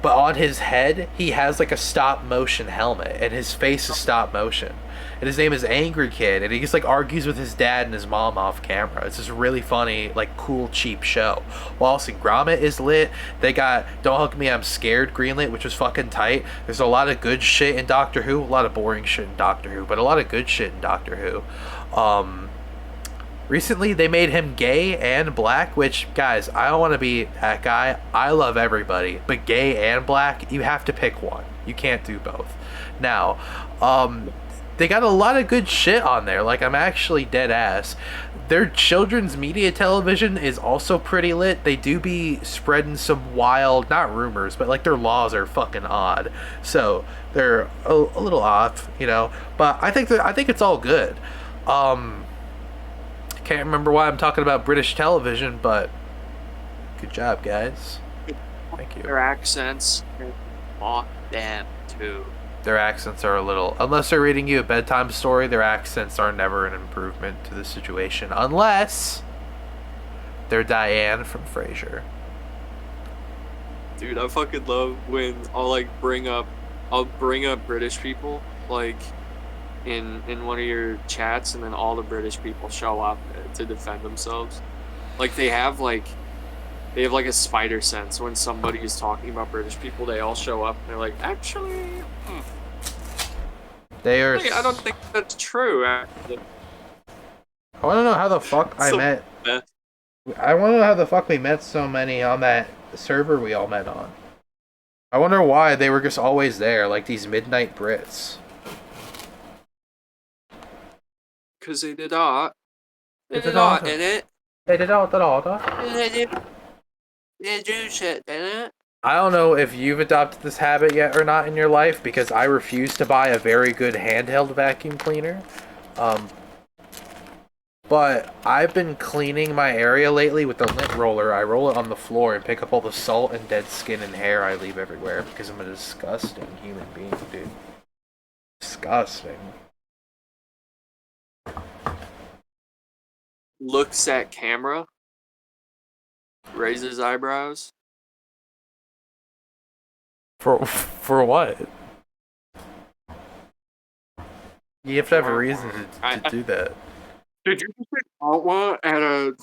But on his head, he has like a stop-motion helmet, and his face is stop-motion. And his name is Angry Kid, and he just like argues with his dad and his mom off camera. It's this really funny, like cool, cheap show. Wallace and Gromit is lit. They got Don't Hug Me, I'm Scared greenlit, which was fucking tight. There's a lot of good shit in Doctor Who, a lot of boring shit in Doctor Who, but a lot of good shit in Doctor Who. Recently, they made him gay and black, which, guys, I don't want to be that guy. I love everybody, but gay and black, you have to pick one. You can't do both. Now, they got a lot of good shit on there. Like, I'm actually dead ass. Their children's media television is also pretty lit. They do be spreading some wild, not rumors, but like their laws are fucking odd. So they're a little off, you know. But I think it's all good. Can't remember why I'm talking about British television, but good job, guys. Thank you. Their accents, fuck them too. Their accents are a little... Unless they're reading you a bedtime story, their accents are never an improvement to the situation. Unless they're Diane from Frasier. Dude, I fucking love when I'll bring up British people, like, in one of your chats, and then all the British people show up to defend themselves. Like, they have like a spider sense. When somebody is talking about British people, they all show up and they're like, actually, They are... I don't think that's true, actually. I want to know how the fuck I want to know how the fuck we met so many on that server we all met on. I wonder why they were just always there, like these midnight Brits. Because they did art. They did art in it. They did art. They do shit in it. I don't know if you've adopted this habit yet or not in your life, because I refuse to buy a very good handheld vacuum cleaner. But I've been cleaning my area lately with the lint roller. I roll it on the floor and pick up all the salt and dead skin and hair I leave everywhere, because I'm a disgusting human being, dude. Disgusting. Looks at camera. Raises eyebrows. For what? You have to have a reason to do that. Did you just say Outlaw at a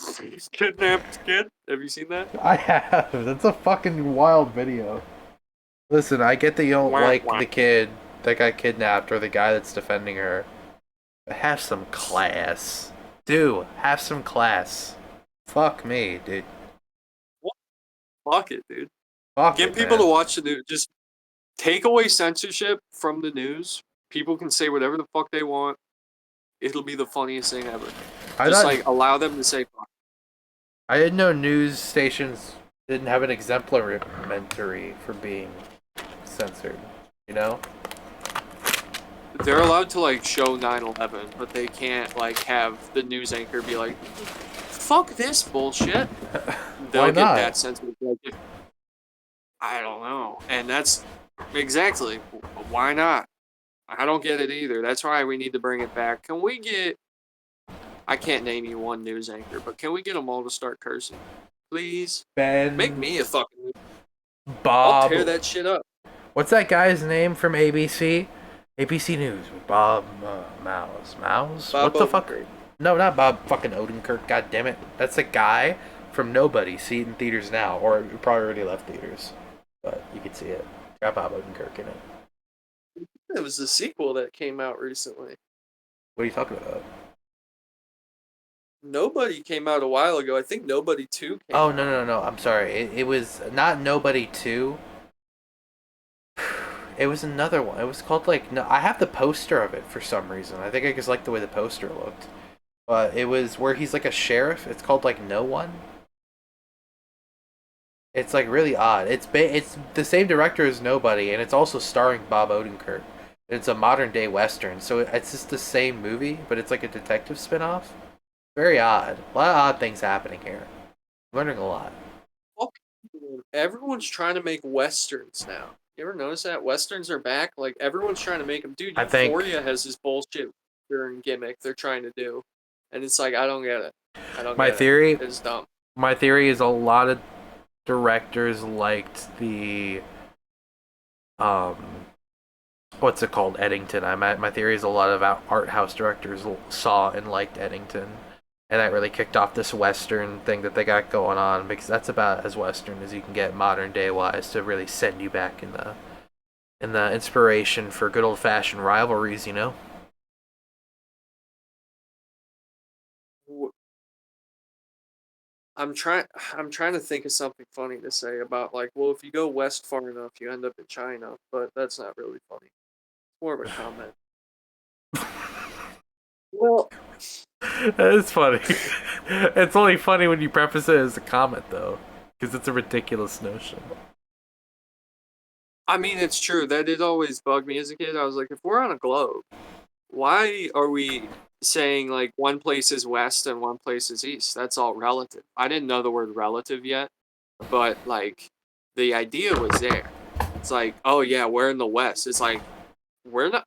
kidnapped kid? Have you seen that? I have. That's a fucking wild video. Listen, I get that you don't like the kid that got kidnapped or the guy that's defending her. But have some class. Dude, have some class. Fuck me, dude. Fuck it, dude. Fuck Get it, people man. to watch the news. Just take away censorship from the news. People can say whatever the fuck they want. It'll be the funniest thing ever. Allow them to say fuck. I didn't know news stations didn't have an exemplary for being censored, you know? They're allowed to show 9/11, but they can't have the news anchor be like, fuck this bullshit. They'll get that censored. I don't know. And that's exactly why not? I don't get it either. That's why we need to bring it back. Can we get... I can't name you one news anchor, but can we get them all to start cursing? Please? Ben... Make me a fucking... Bob... I'll tear that shit up. What's that guy's name from ABC? ABC News with Bob Mouse. Bob What the fuck? Odenkirk. No, not Bob fucking Odenkirk. God damn it. That's a guy from Nobody. See it in theaters now, or it probably already left theaters, but you can see it. Got Bob Odenkirk in it. It was the sequel that came out recently. What are you talking about? Nobody came out a while ago. I think Nobody 2 came Oh out. no! I'm sorry. It was not Nobody 2. It was another one. It was called like no. I have the poster of it for some reason. I think I just like the way the poster looked. But it was where he's like a sheriff. It's called like No One. It's like really odd. It's the same director as Nobody, and it's also starring Bob Odenkirk. It's a modern day western, so it's just the same movie, but it's like a detective spin-off. Very odd. A lot of odd things happening here. I'm learning a lot. Fuck, everyone's trying to make westerns now. You ever notice that westerns are back? Like everyone's trying to make them. Dude, I think Euphoria has this bullshit western gimmick they're trying to do, and it's like I don't get it. I don't my get theory it. It's dumb. my theory is a lot of directors liked the um what's it called, Eddington. My theory is a lot of art house directors saw and liked Eddington, and that really kicked off this western thing that they got going on, because that's about as western as you can get modern day wise to really send you back in the inspiration for good old fashioned rivalries, you know. W- I'm trying. I'm trying to think of something funny to say about like, well, if you go west far enough, you end up in China, but that's not really funny. It's more of a comment. Well, It's funny. It's only funny when you preface it as a comment, though, because it's a ridiculous notion. I mean, it's true. That did always bug me as a kid. I was like, if we're on a globe, why are we saying like one place is west and one place is east? That's all relative. I didn't know the word relative yet, but like the idea was there. It's like, oh yeah, we're in the west. It's like we're not.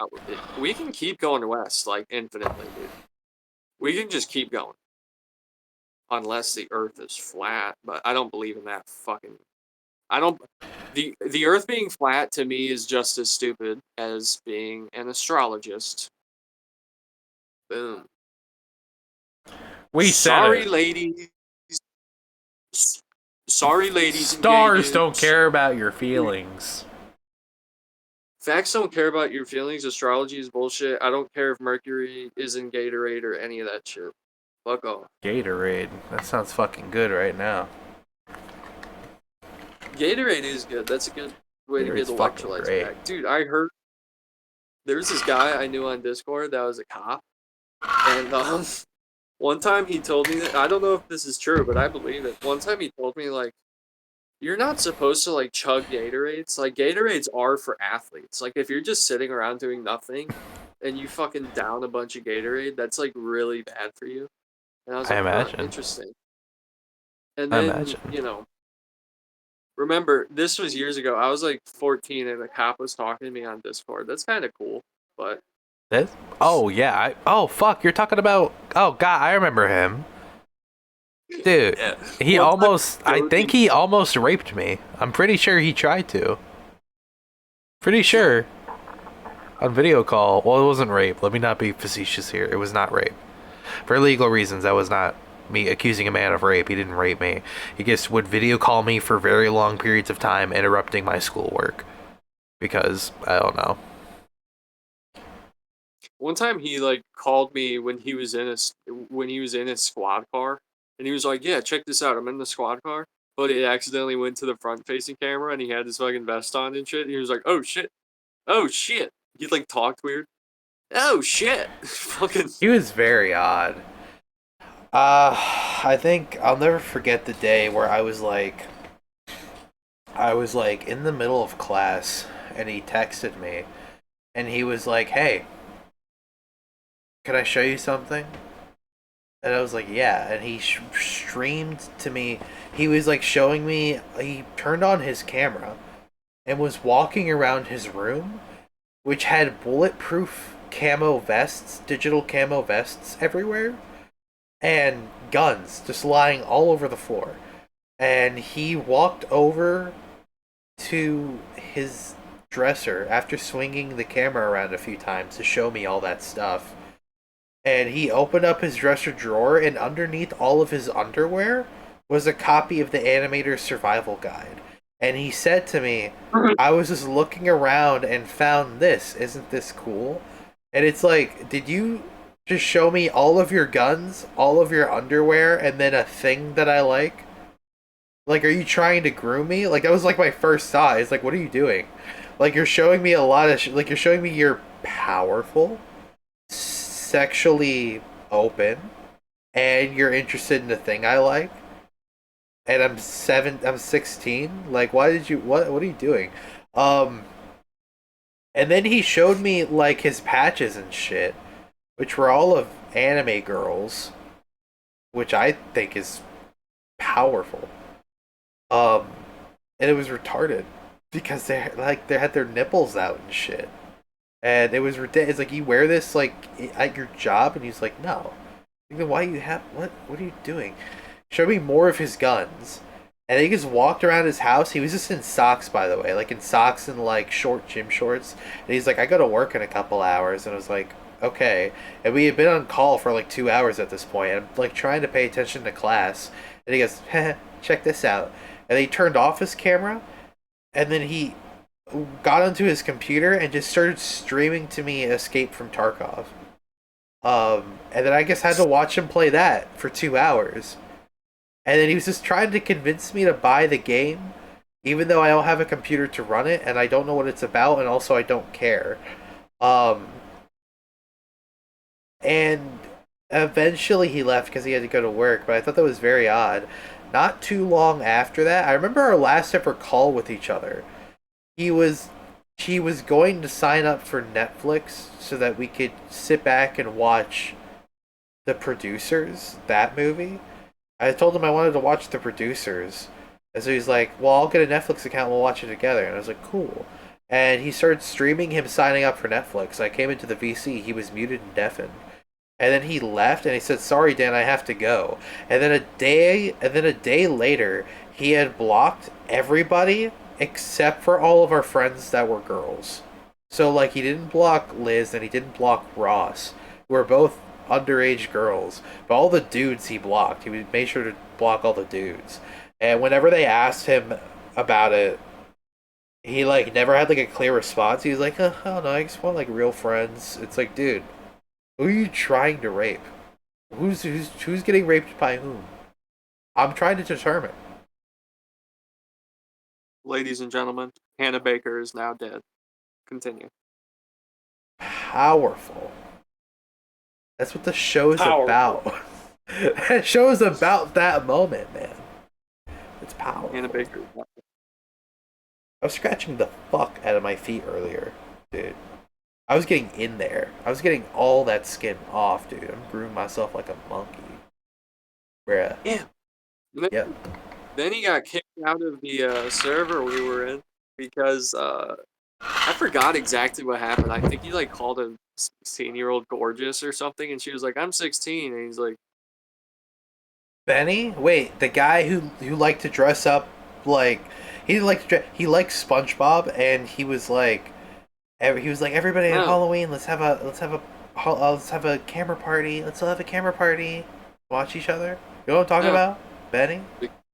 We can keep going west like infinitely, dude. We can just keep going unless the Earth is flat. But I don't believe in that fucking. I don't. The Earth being flat to me is just as stupid as being an astrologist. Boom. We said Sorry, it. ladies. Sorry, ladies and gay Stars don't dudes. care about your feelings. Facts don't care about your feelings. Astrology is bullshit. I don't care if Mercury is in Gatorade or any of that shit. Fuck off. Gatorade. That sounds fucking good right now. Gatorade is good. That's a good way to get Gatorade's fucking electrolytes great. back. Dude, I heard there was this guy I knew on Discord that was a cop. And one time he told me that, I don't know if this is true, but I believe it. One time he told me, like, you're not supposed to, like, chug Gatorades. Like, Gatorades are for athletes. Like, if you're just sitting around doing nothing and you fucking down a bunch of Gatorade, that's, like, really bad for you. And I was I like, huh, imagine. interesting. And I then, imagine. you know, remember, this was years ago. I was, like, 14 and a cop was talking to me on Discord. That's kind of cool, but This? Oh yeah. Oh fuck. You're talking about. Oh god. I remember him. Dude. yeah. He One time almost. I joking- think he almost raped me. I'm pretty sure he tried to. Pretty sure. On video call. Well, it wasn't rape. Let me not be facetious here. It was not rape. For legal reasons, that was not me accusing a man of rape. He didn't rape me. He just would video call me for very long periods of time, interrupting my schoolwork. Because, I don't know. One time he like called me when he was in his squad car, and he was like, "Yeah, check this out. I'm in the squad car." But it accidentally went to the front-facing camera, and he had his fucking vest on and shit. And he was like, "Oh shit, oh shit." He like talked weird. Oh shit, fucking. He was very odd. I think I'll never forget the day where I was like in the middle of class, and he texted me, and he was like, "Hey, can I show you something?" And I was like, "Yeah." And he streamed to me. He was like showing me. He turned on his camera and was walking around his room, which had bulletproof camo vests, digital camo vests everywhere, and guns just lying all over the floor. And he walked over to his dresser after swinging the camera around a few times to show me all that stuff. And he opened up his dresser drawer, and underneath all of his underwear was a copy of the Animator's Survival Guide. And he said to me, I was just looking around and found this. Isn't this cool? And it's like, did you just show me all of your guns, all of your underwear, and then a thing that I like? Like, are you trying to groom me? Like, that was like my first thought. It's like, what are you doing? Like, you're showing me a lot of like, you're showing me you're powerful, sexually open, and you're interested in the thing I like. And I'm 16. Like, why did you, what are you doing? Um, and then he showed me, like, his patches and shit, which were all of anime girls, which I think is powerful. Um, and it was retarded because they had their nipples out and shit, and it was ridiculous. It's like, you wear this like at your job, and he's like, no. Then why you have what? What are you doing? Show me more of his guns. And he just walked around his house. He was just in socks, by the way, like in socks and like short gym shorts. And he's like, I go to work in a couple hours, and I was like, okay. And we had been on call for like 2 hours at this point. I'm like trying to pay attention to class, and he goes, check this out. And he turned off his camera, and then he got onto his computer and just started streaming to me Escape from Tarkov. And then I guess had to watch him play that for 2 hours. And then he was just trying to convince me to buy the game, even though I don't have a computer to run it, and I don't know what it's about, and also I don't care. Um, and eventually he left because he had to go to work, but I thought that was very odd. Not too long after that, I remember our last ever call with each other. He was he was going to sign up for Netflix so that we could sit back and watch The Producers, that movie. I told him I wanted to watch The Producers. And so he's like, well, I'll get a Netflix account, we'll watch it together. And I was like, cool. And he started streaming him signing up for Netflix. I came into the VC, he was muted and deafened. And then he left and he said, sorry Dan, I have to go. And then a day later, he had blocked everybody except for all of our friends that were girls. So like, he didn't block Liz and he didn't block Ross, who were both underage girls. But all the dudes he blocked. He would make sure to block all the dudes. And whenever they asked him about it, he like never had like a clear response. He was like, oh no, I just want like real friends. It's like, dude, who are you trying to rape? Who's getting raped by whom? I'm trying to determine. Ladies and gentlemen, Hannah Baker is now dead. Continue. Powerful. That's what the show's Powerful. about. That show's about that moment, man. It's powerful. Hannah Baker. I was scratching the fuck out of my feet earlier, dude. I was getting in there. I was getting all that skin off, dude. I'm grooming myself like a monkey. Bruh. Yeah. Yep. Then he got kicked out of the server we were in because I forgot exactly what happened. I think he like called a 16-year-old gorgeous or something, and she was like, "I'm 16," and he's like, Benny? Wait, the guy who liked to dress up like he didn't like to dress, he liked SpongeBob, and he was like everybody on No. Halloween, let's have a camera party. Let's all have a camera party. Watch each other. You know what I'm talking No. about? Benny?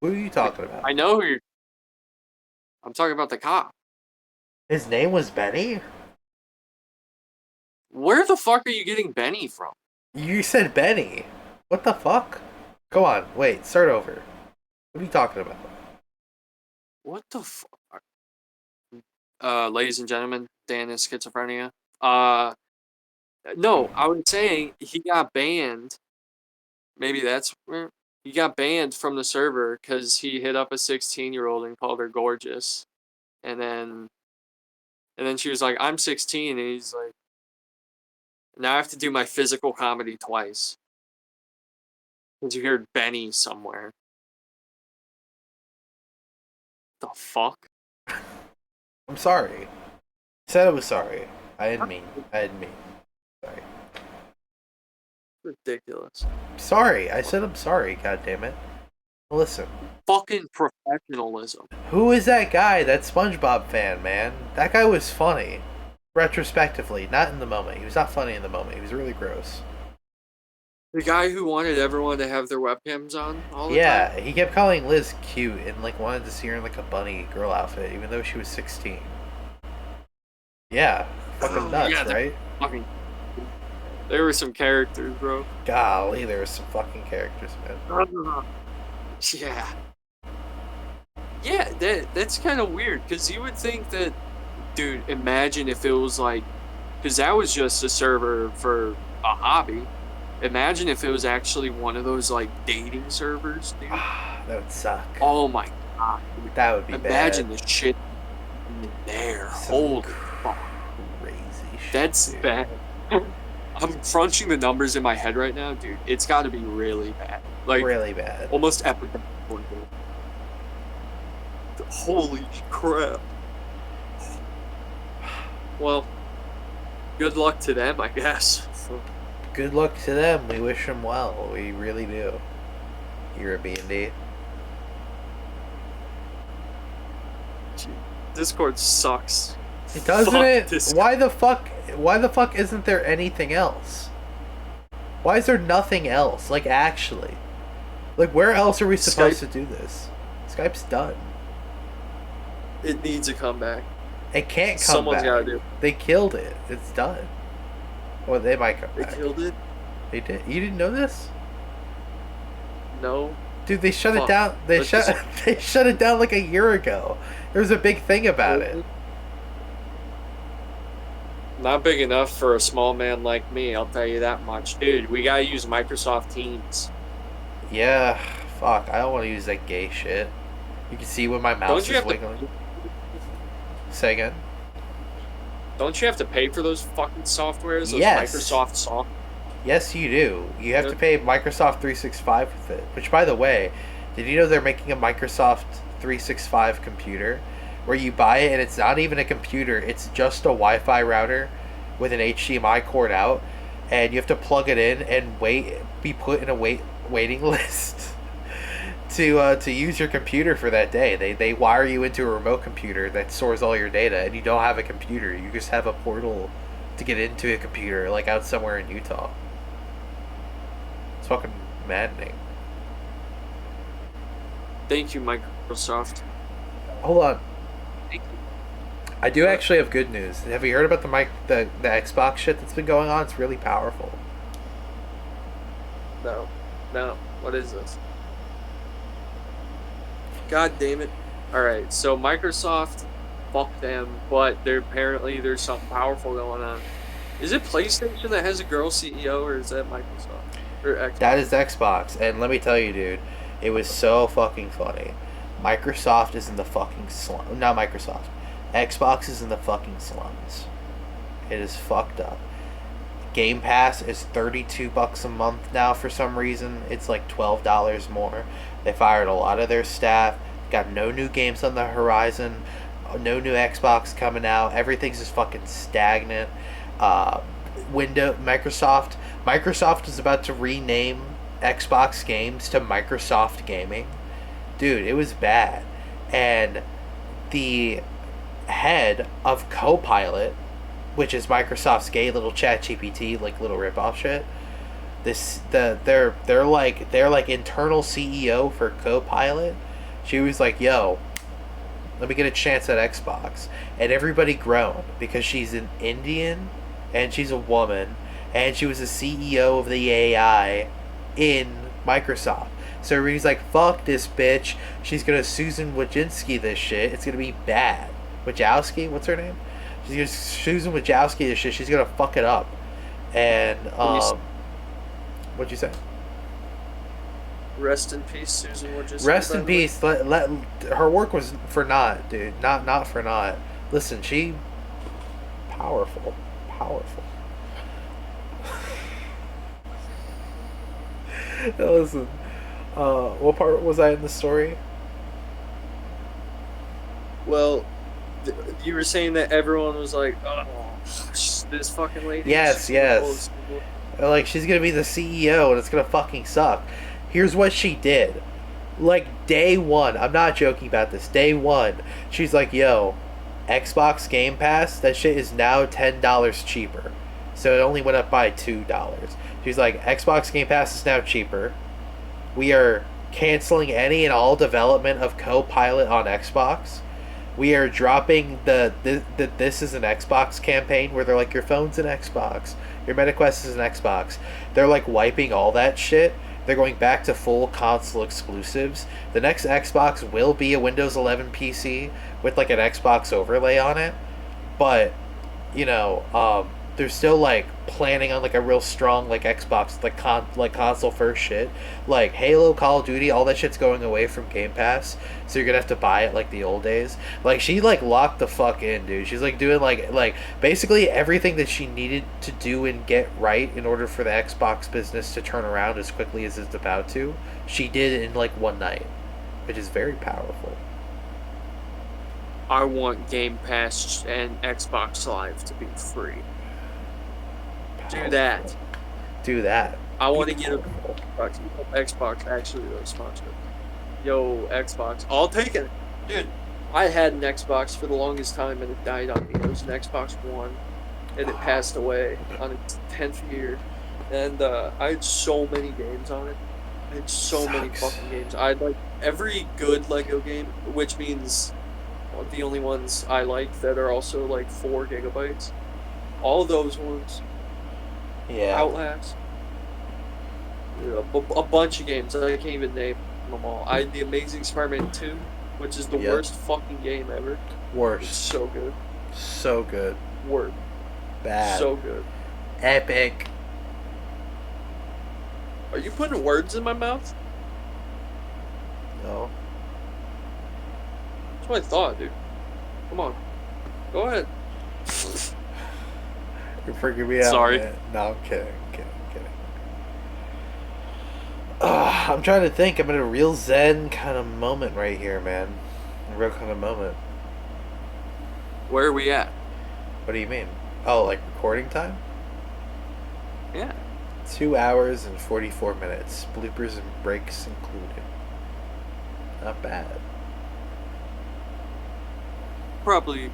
Who are you talking about? "I know who you're." I'm talking about the cop. His name was Benny? Where the fuck are you getting Benny from? You said Benny. What the fuck? Go on, wait, start over. What are you talking about? What the fuck? Ladies and gentlemen, Dan is schizophrenia. No, I was saying he got banned. Maybe that's where he got banned from the server because he hit up a 16-year-old and called her gorgeous, and then she was like, "I'm 16," and he's like, "Now I have to do my physical comedy twice because you heard Benny somewhere." The fuck? I'm sorry. I said I was sorry. I didn't mean. Sorry. Ridiculous. Sorry. I said I'm sorry, god damn it. Listen. Fucking professionalism. Who is that guy, that SpongeBob fan, man? That guy was funny. Retrospectively, not in the moment. He was not funny in the moment. He was really gross. The guy who wanted everyone to have their webcams on all the time? Yeah, he kept calling Liz cute and like wanted to see her in like a bunny girl outfit, even though she was 16. Yeah, fucking nuts, yeah, right? Fucking. There were some characters, bro. Golly, there were some fucking characters, man. Yeah. Yeah, that's kind of weird, because you would think that, dude, imagine if it was like, because that was just a server for a hobby. Imagine if it was actually one of those, like, dating servers, dude. That would suck. Oh my god. Dude. That would be Imagine bad. the shit in there. Holy fuck. Crazy shit. That's dude. bad. I'm crunching the numbers in my head right now, dude. It's got to be really bad. Like, really bad. Almost epic. Holy crap. Well, good luck to them, I guess. Good luck to them. We wish them well. We really do. You're a B&D. Discord sucks. Doesn't Fuck it? Discord. Why the fuck isn't there anything else? Why is there nothing else? Like, actually. Like, where else are we supposed to do this? Skype's done. It needs a comeback. It can't come Someone's back. gotta do it. They killed it. It's done. Well, they might come back. They killed it? They did. You didn't know this? No. Dude, they shut it down. They shut it down like a year ago. There was a big thing about it. Not big enough for a small man like me, I'll tell you that much. Dude, we gotta use Microsoft Teams. Yeah, fuck. I don't want to use that gay shit. You can see when my mouse is wiggling. Say again? Don't you have to pay for those fucking softwares? Those Yes. Microsoft software? Yes, you do. You have to pay Microsoft 365 with it. Which, by the way, did you know they're making a Microsoft 365 computer where you buy it and it's not even a computer, it's just a Wi-Fi router with an HDMI cord out, and you have to plug it in and be put in a waiting list to use your computer for that day. They wire you into a remote computer that stores all your data, and you don't have a computer. You just have a portal to get into a computer, like out somewhere in Utah. It's fucking maddening. Thank you, Microsoft. Hold on. Thank you. I do actually have good news. Have you heard about the Xbox shit that's been going on? It's really powerful. No. What is this? God damn it. Alright, so Microsoft, fuck them, but there's something powerful going on. Is it PlayStation that has a girl CEO, or is that Microsoft? Or Xbox? That is Xbox, and let me tell you, dude, it was so fucking funny. Microsoft is in the fucking slum. Not Microsoft. Xbox is in the fucking slums. It is fucked up. Game Pass is $32 a month now for some reason. It's like $12 more. They fired a lot of their staff. Got no new games on the horizon. No new Xbox coming out. Everything's just fucking stagnant. Microsoft is about to rename Xbox games to Microsoft Gaming. Dude, it was bad. And the head of Copilot, which is Microsoft's gay little chat GPT, like little ripoff shit. They're like internal CEO for Copilot. She was like, yo, let me get a chance at Xbox. And everybody groaned because she's an Indian and she's a woman and she was the CEO of the AI in Microsoft. So everybody's like, fuck this bitch. She's gonna Susan Wojcicki this shit. It's gonna be bad. Wojcicki? What's her name? She's gonna Susan Wojcicki this shit. She's gonna fuck it up. And what'd you say? Rest in peace, Susan Wojcicki. Rest in peace. Let her work was for naught, dude. Not for naught. Listen, she powerful. Listen, what part was I in the story? Well, you were saying that everyone was like, oh, this fucking lady. Yes. Like, she's gonna be the CEO and it's gonna fucking suck. Here's what she did. Like day one, I'm not joking about this. Day one, she's like, "Yo, Xbox Game Pass, that shit is now $10 cheaper." So it only went up by $2. She's like, "Xbox Game Pass is now cheaper. We are canceling any and all development of Copilot on Xbox. We are dropping the this is an Xbox campaign where they're like, your phone's an Xbox, your MetaQuest is an Xbox. They're like wiping all that shit. They're going back to full console exclusives. The next Xbox will be a Windows 11 PC with like an Xbox overlay on it, but they're still like planning on like a real strong like Xbox like console first shit. Like Halo, Call of Duty, all that shit's going away from Game Pass, so you're gonna have to buy it like the old days. Like she like locked the fuck in, dude. She's like doing like basically everything that she needed to do and get right in order for the Xbox business to turn around as quickly as it's about to. She did it in like one night, which is very powerful. I want Game Pass and Xbox Live to be free. Do that. Do that. I want to get a Xbox actually though sponsored. Yo, Xbox. I'll take it. Dude, I had an Xbox for the longest time and it died on me. It was an Xbox One and it passed away on its 10th year. And I had so many games on it. I had so many fucking games. I had like every good Lego game, which means the only ones I like that are also like 4 gigabytes. All of those ones. Yeah. Outlast. A bunch of games. I can't even name them all. I had The Amazing Spider-Man 2, which is the worst fucking game ever. Worst. It's so good. So good. Worst. Bad. So good. Epic. Are you putting words in my mouth? No. That's what I thought, dude. Come on. Go ahead. You're freaking me out. Sorry. Man. No, I'm kidding. I'm trying to think. I'm in a real zen kind of moment right here, man. A real kind of moment. Where are we at? What do you mean? Oh, like recording time? Yeah. 2 hours and 44 minutes. Bloopers and breaks included. Not bad. Probably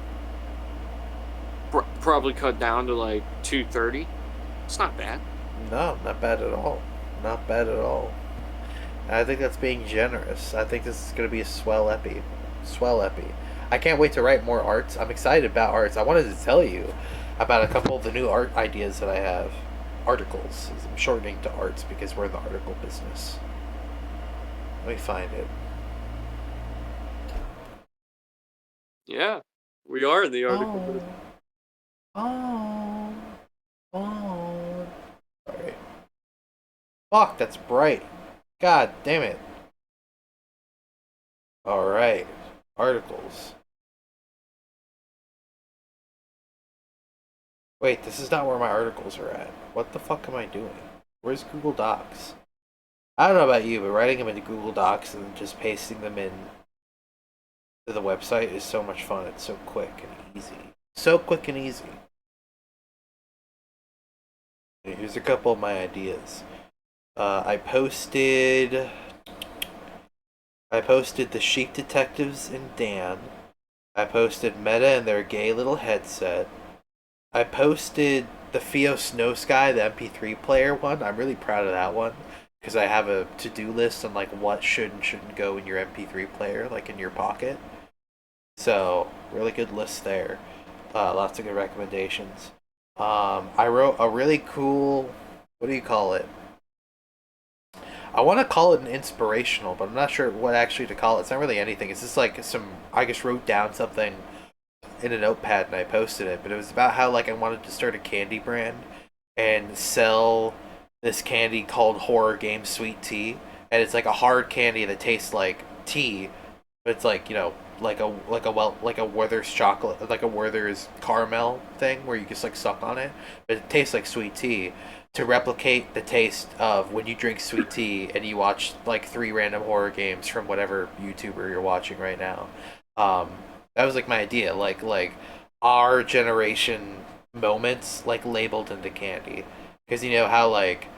cut down to like 2:30. It's not bad. No, not bad at all. Not bad at all. I think that's being generous. I think this is going to be a swell epi. Swell epi. I can't wait to write more arts. I'm excited about arts. I wanted to tell you about a couple of the new art ideas that I have. Articles. I'm shortening to arts because we're in the article business. Let me find it. Yeah. We are in the article business. Oh. Alright. Fuck, that's bright. God damn it. Alright. Articles. Wait, this is not where my articles are at. What the fuck am I doing? Where's Google Docs? I don't know about you, but writing them into Google Docs and just pasting them in to the website is so much fun. It's so quick and easy. So quick and easy. Here's a couple of my ideas. I posted the Sheep Detectives and Dan. I posted Meta and their gay little headset. I posted the Theo Snow Sky, the MP3 player one. I'm really proud of that one because I have a to-do list on like what should and shouldn't go in your MP3 player, like in your pocket. So really good list there. Lots of good recommendations. I wrote a really cool. What do you call it? I want to call it an inspirational, but I'm not sure what actually to call it. It's not really anything. It's just like I just wrote down something in a notepad and I posted it. But it was about how like I wanted to start a candy brand and sell this candy called Horror Game Sweet Tea, and it's like a hard candy that tastes like tea, but it's like like a Werther's chocolate, like a Werther's caramel thing where you just like suck on it, but it tastes like sweet tea. To replicate the taste of when you drink sweet tea and you watch like 3 random horror games from whatever YouTuber you're watching right now. That was like my idea, like our generation moments like labeled into candy, because you know how like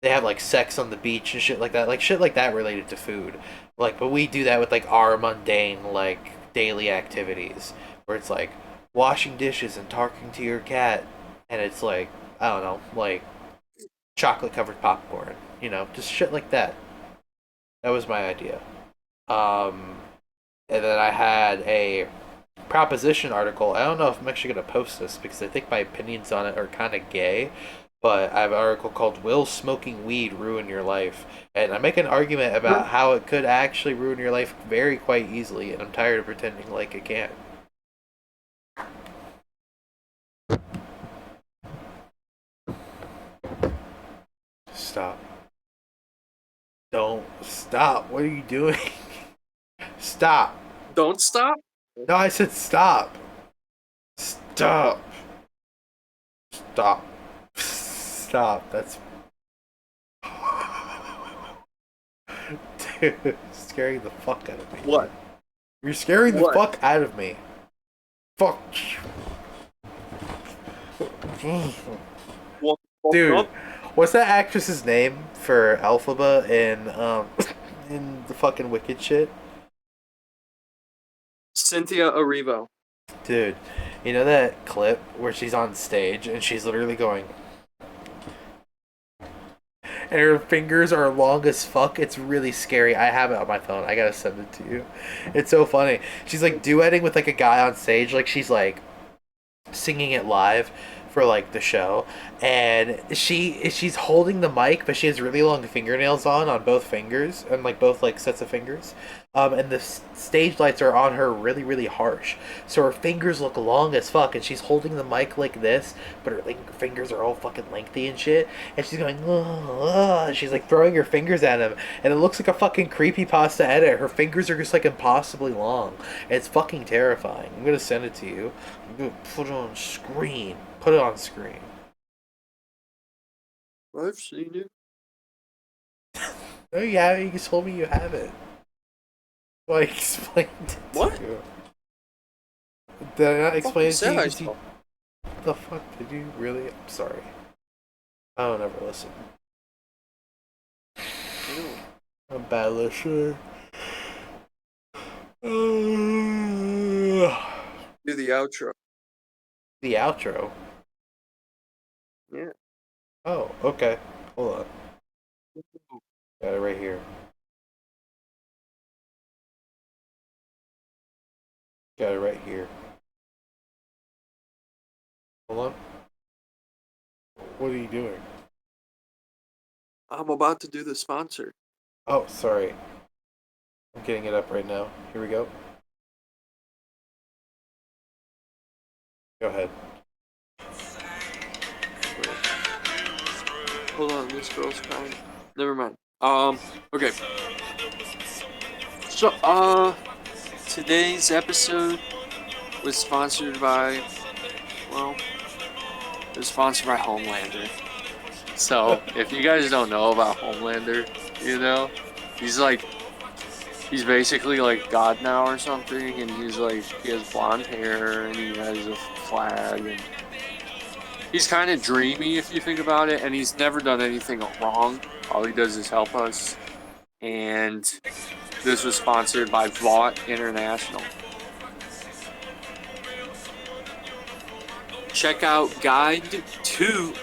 they have like sex on the beach and shit like shit like that related to food. Like, but we do that with like our mundane like daily activities, where it's like washing dishes and talking to your cat, and it's like I don't know, like chocolate covered popcorn, just shit like that. That was my idea. Um, and then I had a proposition article. I don't know if I'm actually gonna post this because I think my opinions on it are kind of gay. But I have an article called "Will Smoking Weed Ruin Your Life?" And I make an argument about how it could actually ruin your life very quite easily, and I'm tired of pretending like it can't. Stop. Don't stop. What are you doing? Stop. Don't stop. No, I said stop. Stop. Stop. Stop. That's dude, scaring the fuck out of me. What? You're scaring the What? fuck out of me. Fuck. What? Dude, what's that actress's name for Elphaba in in the fucking Wicked shit? Cynthia Erivo. Dude, you know that clip where she's on stage and she's literally going and her fingers are long as fuck. It's really scary. I have it on my phone. I gotta send it to you. It's so funny. She's like duetting with like a guy on stage, like she's like singing it live for like the show, and she's holding the mic, but she has really long fingernails on both fingers and like both like sets of fingers, and the stage lights are on her really really harsh, so her fingers look long as fuck, and she's holding the mic like this, but her like fingers are all fucking lengthy and shit, and she's going she's like throwing her fingers at him, and it looks like a fucking creepy pasta edit. Her fingers are just like impossibly long. It's fucking terrifying. I'm gonna send it to you. I'm gonna put it on screen. Put it on screen. I've seen it. Oh yeah, you just told me you have it. Well, I explained it What? to you. Did I not explain it to Said you? I 'Cause saw. the fuck did you really? I'm sorry. I don't ever listen. Ew. I'm a bad listener. Do the outro. The outro. Yeah. Oh, okay. Hold on. Got it right here. Got it right here. Hold on. What are you doing? I'm about to do the sponsor. Oh, sorry. I'm getting it up right now. Here we go. Go ahead. Wait. Hold on, this girl's crying. Never mind. Okay. So, today's episode was sponsored by, well, it was sponsored by Homelander. So, if you guys don't know about Homelander, he's basically like God now or something, and he has blonde hair, and he has a flag, and he's kind of dreamy if you think about it, and he's never done anything wrong. All he does is help us. And this was sponsored by Vought International. Check out Guide to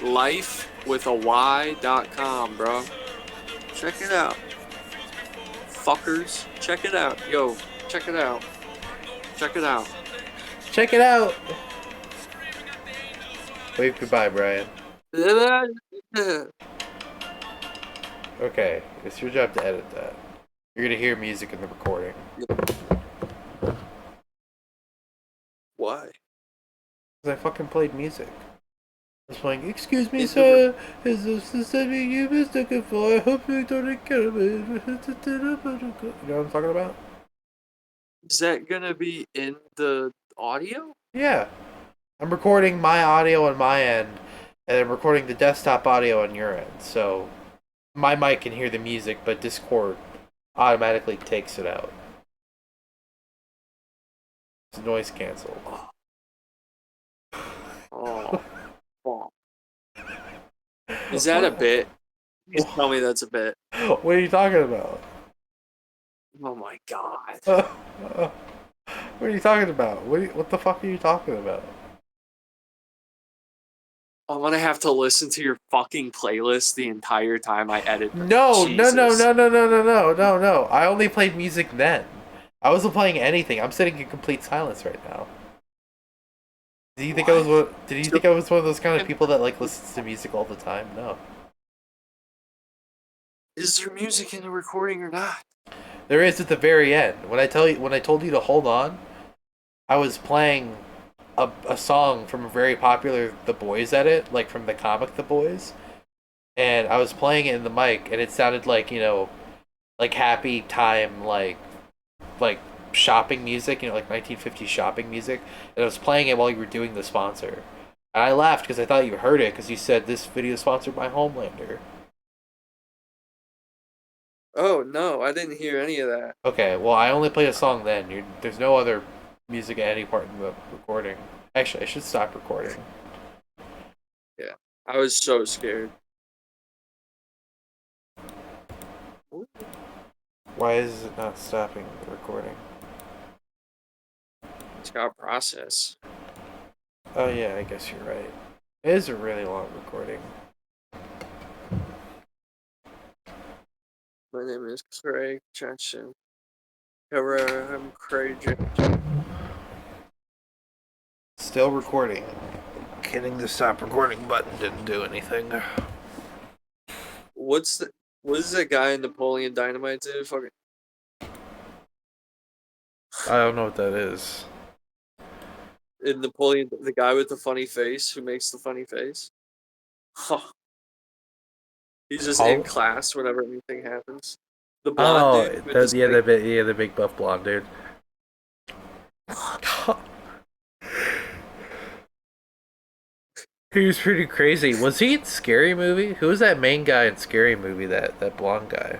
Life with a Y.com, bro. Check it out. Fuckers. Check it out. Yo, check it out. Check it out. Check it out! Wave goodbye, Brian. Okay, it's your job to edit that. You're gonna hear music in the recording. Why? Because I fucking played music. I was playing, excuse me, Is sir, is this the setting you mistaken for? I hope you don't get it. You know what I'm talking about? Is that gonna be in the audio? Yeah. I'm recording my audio on my end, and I'm recording the desktop audio on your end. So my mic can hear the music, but Discord automatically takes it out. It's noise canceled. Oh, fuck. Is that a bit? Please What? tell me that's a bit. What are you talking about? Oh my god. What are you talking about? What the fuck are you talking about? I'm gonna have to listen to your fucking playlist the entire time I edit them. No, no, no, Jesus. no, no, no, no, no, no, no. I only played music then. I wasn't playing anything. I'm sitting in complete silence right now. Did you think I was What? what? Did you think I was one of those kind of people that like listens to music all the time? No. Is there music in the recording or not? There is at the very end. When I told you to hold on, I was playing a song from a very popular The Boys edit, like from the comic The Boys, and I was playing it in the mic, and it sounded like like happy time, like shopping music, like 1950s shopping music, and I was playing it while you were doing the sponsor. And I laughed because I thought you heard it because you said this video is sponsored by Homelander. Oh no, I didn't hear any of that. Okay, well I only played a song then. There's no other music at any part in the recording. Actually, I should stop recording. Yeah. I was so scared. Why is it not stopping the recording? It's got a process. Oh yeah, I guess you're right. It is a really long recording. My name is Craig Jensen. I'm Craig Jensen. Still recording. Hitting the stop recording button didn't do anything. What is that guy in Napoleon Dynamite do? Fucking I don't know what that is. in Napoleon, the guy with the funny face who makes the funny face. Huh. He's just in class whenever anything happens. The blonde dude with his the big buff blonde dude. He was pretty crazy. Was he in Scary Movie? Who was that main guy in Scary Movie? That blonde guy.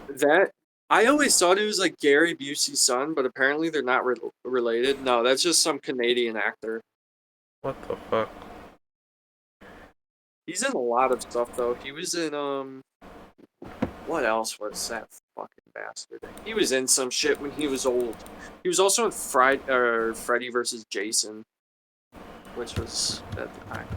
That I always thought it was like Gary Busey's son, but apparently they're not related. No, that's just some Canadian actor. What the fuck? He's in a lot of stuff though. He was in what else was that fucking bastard? He was in some shit when he was old. He was also in Freddy versus Jason, which was at the time.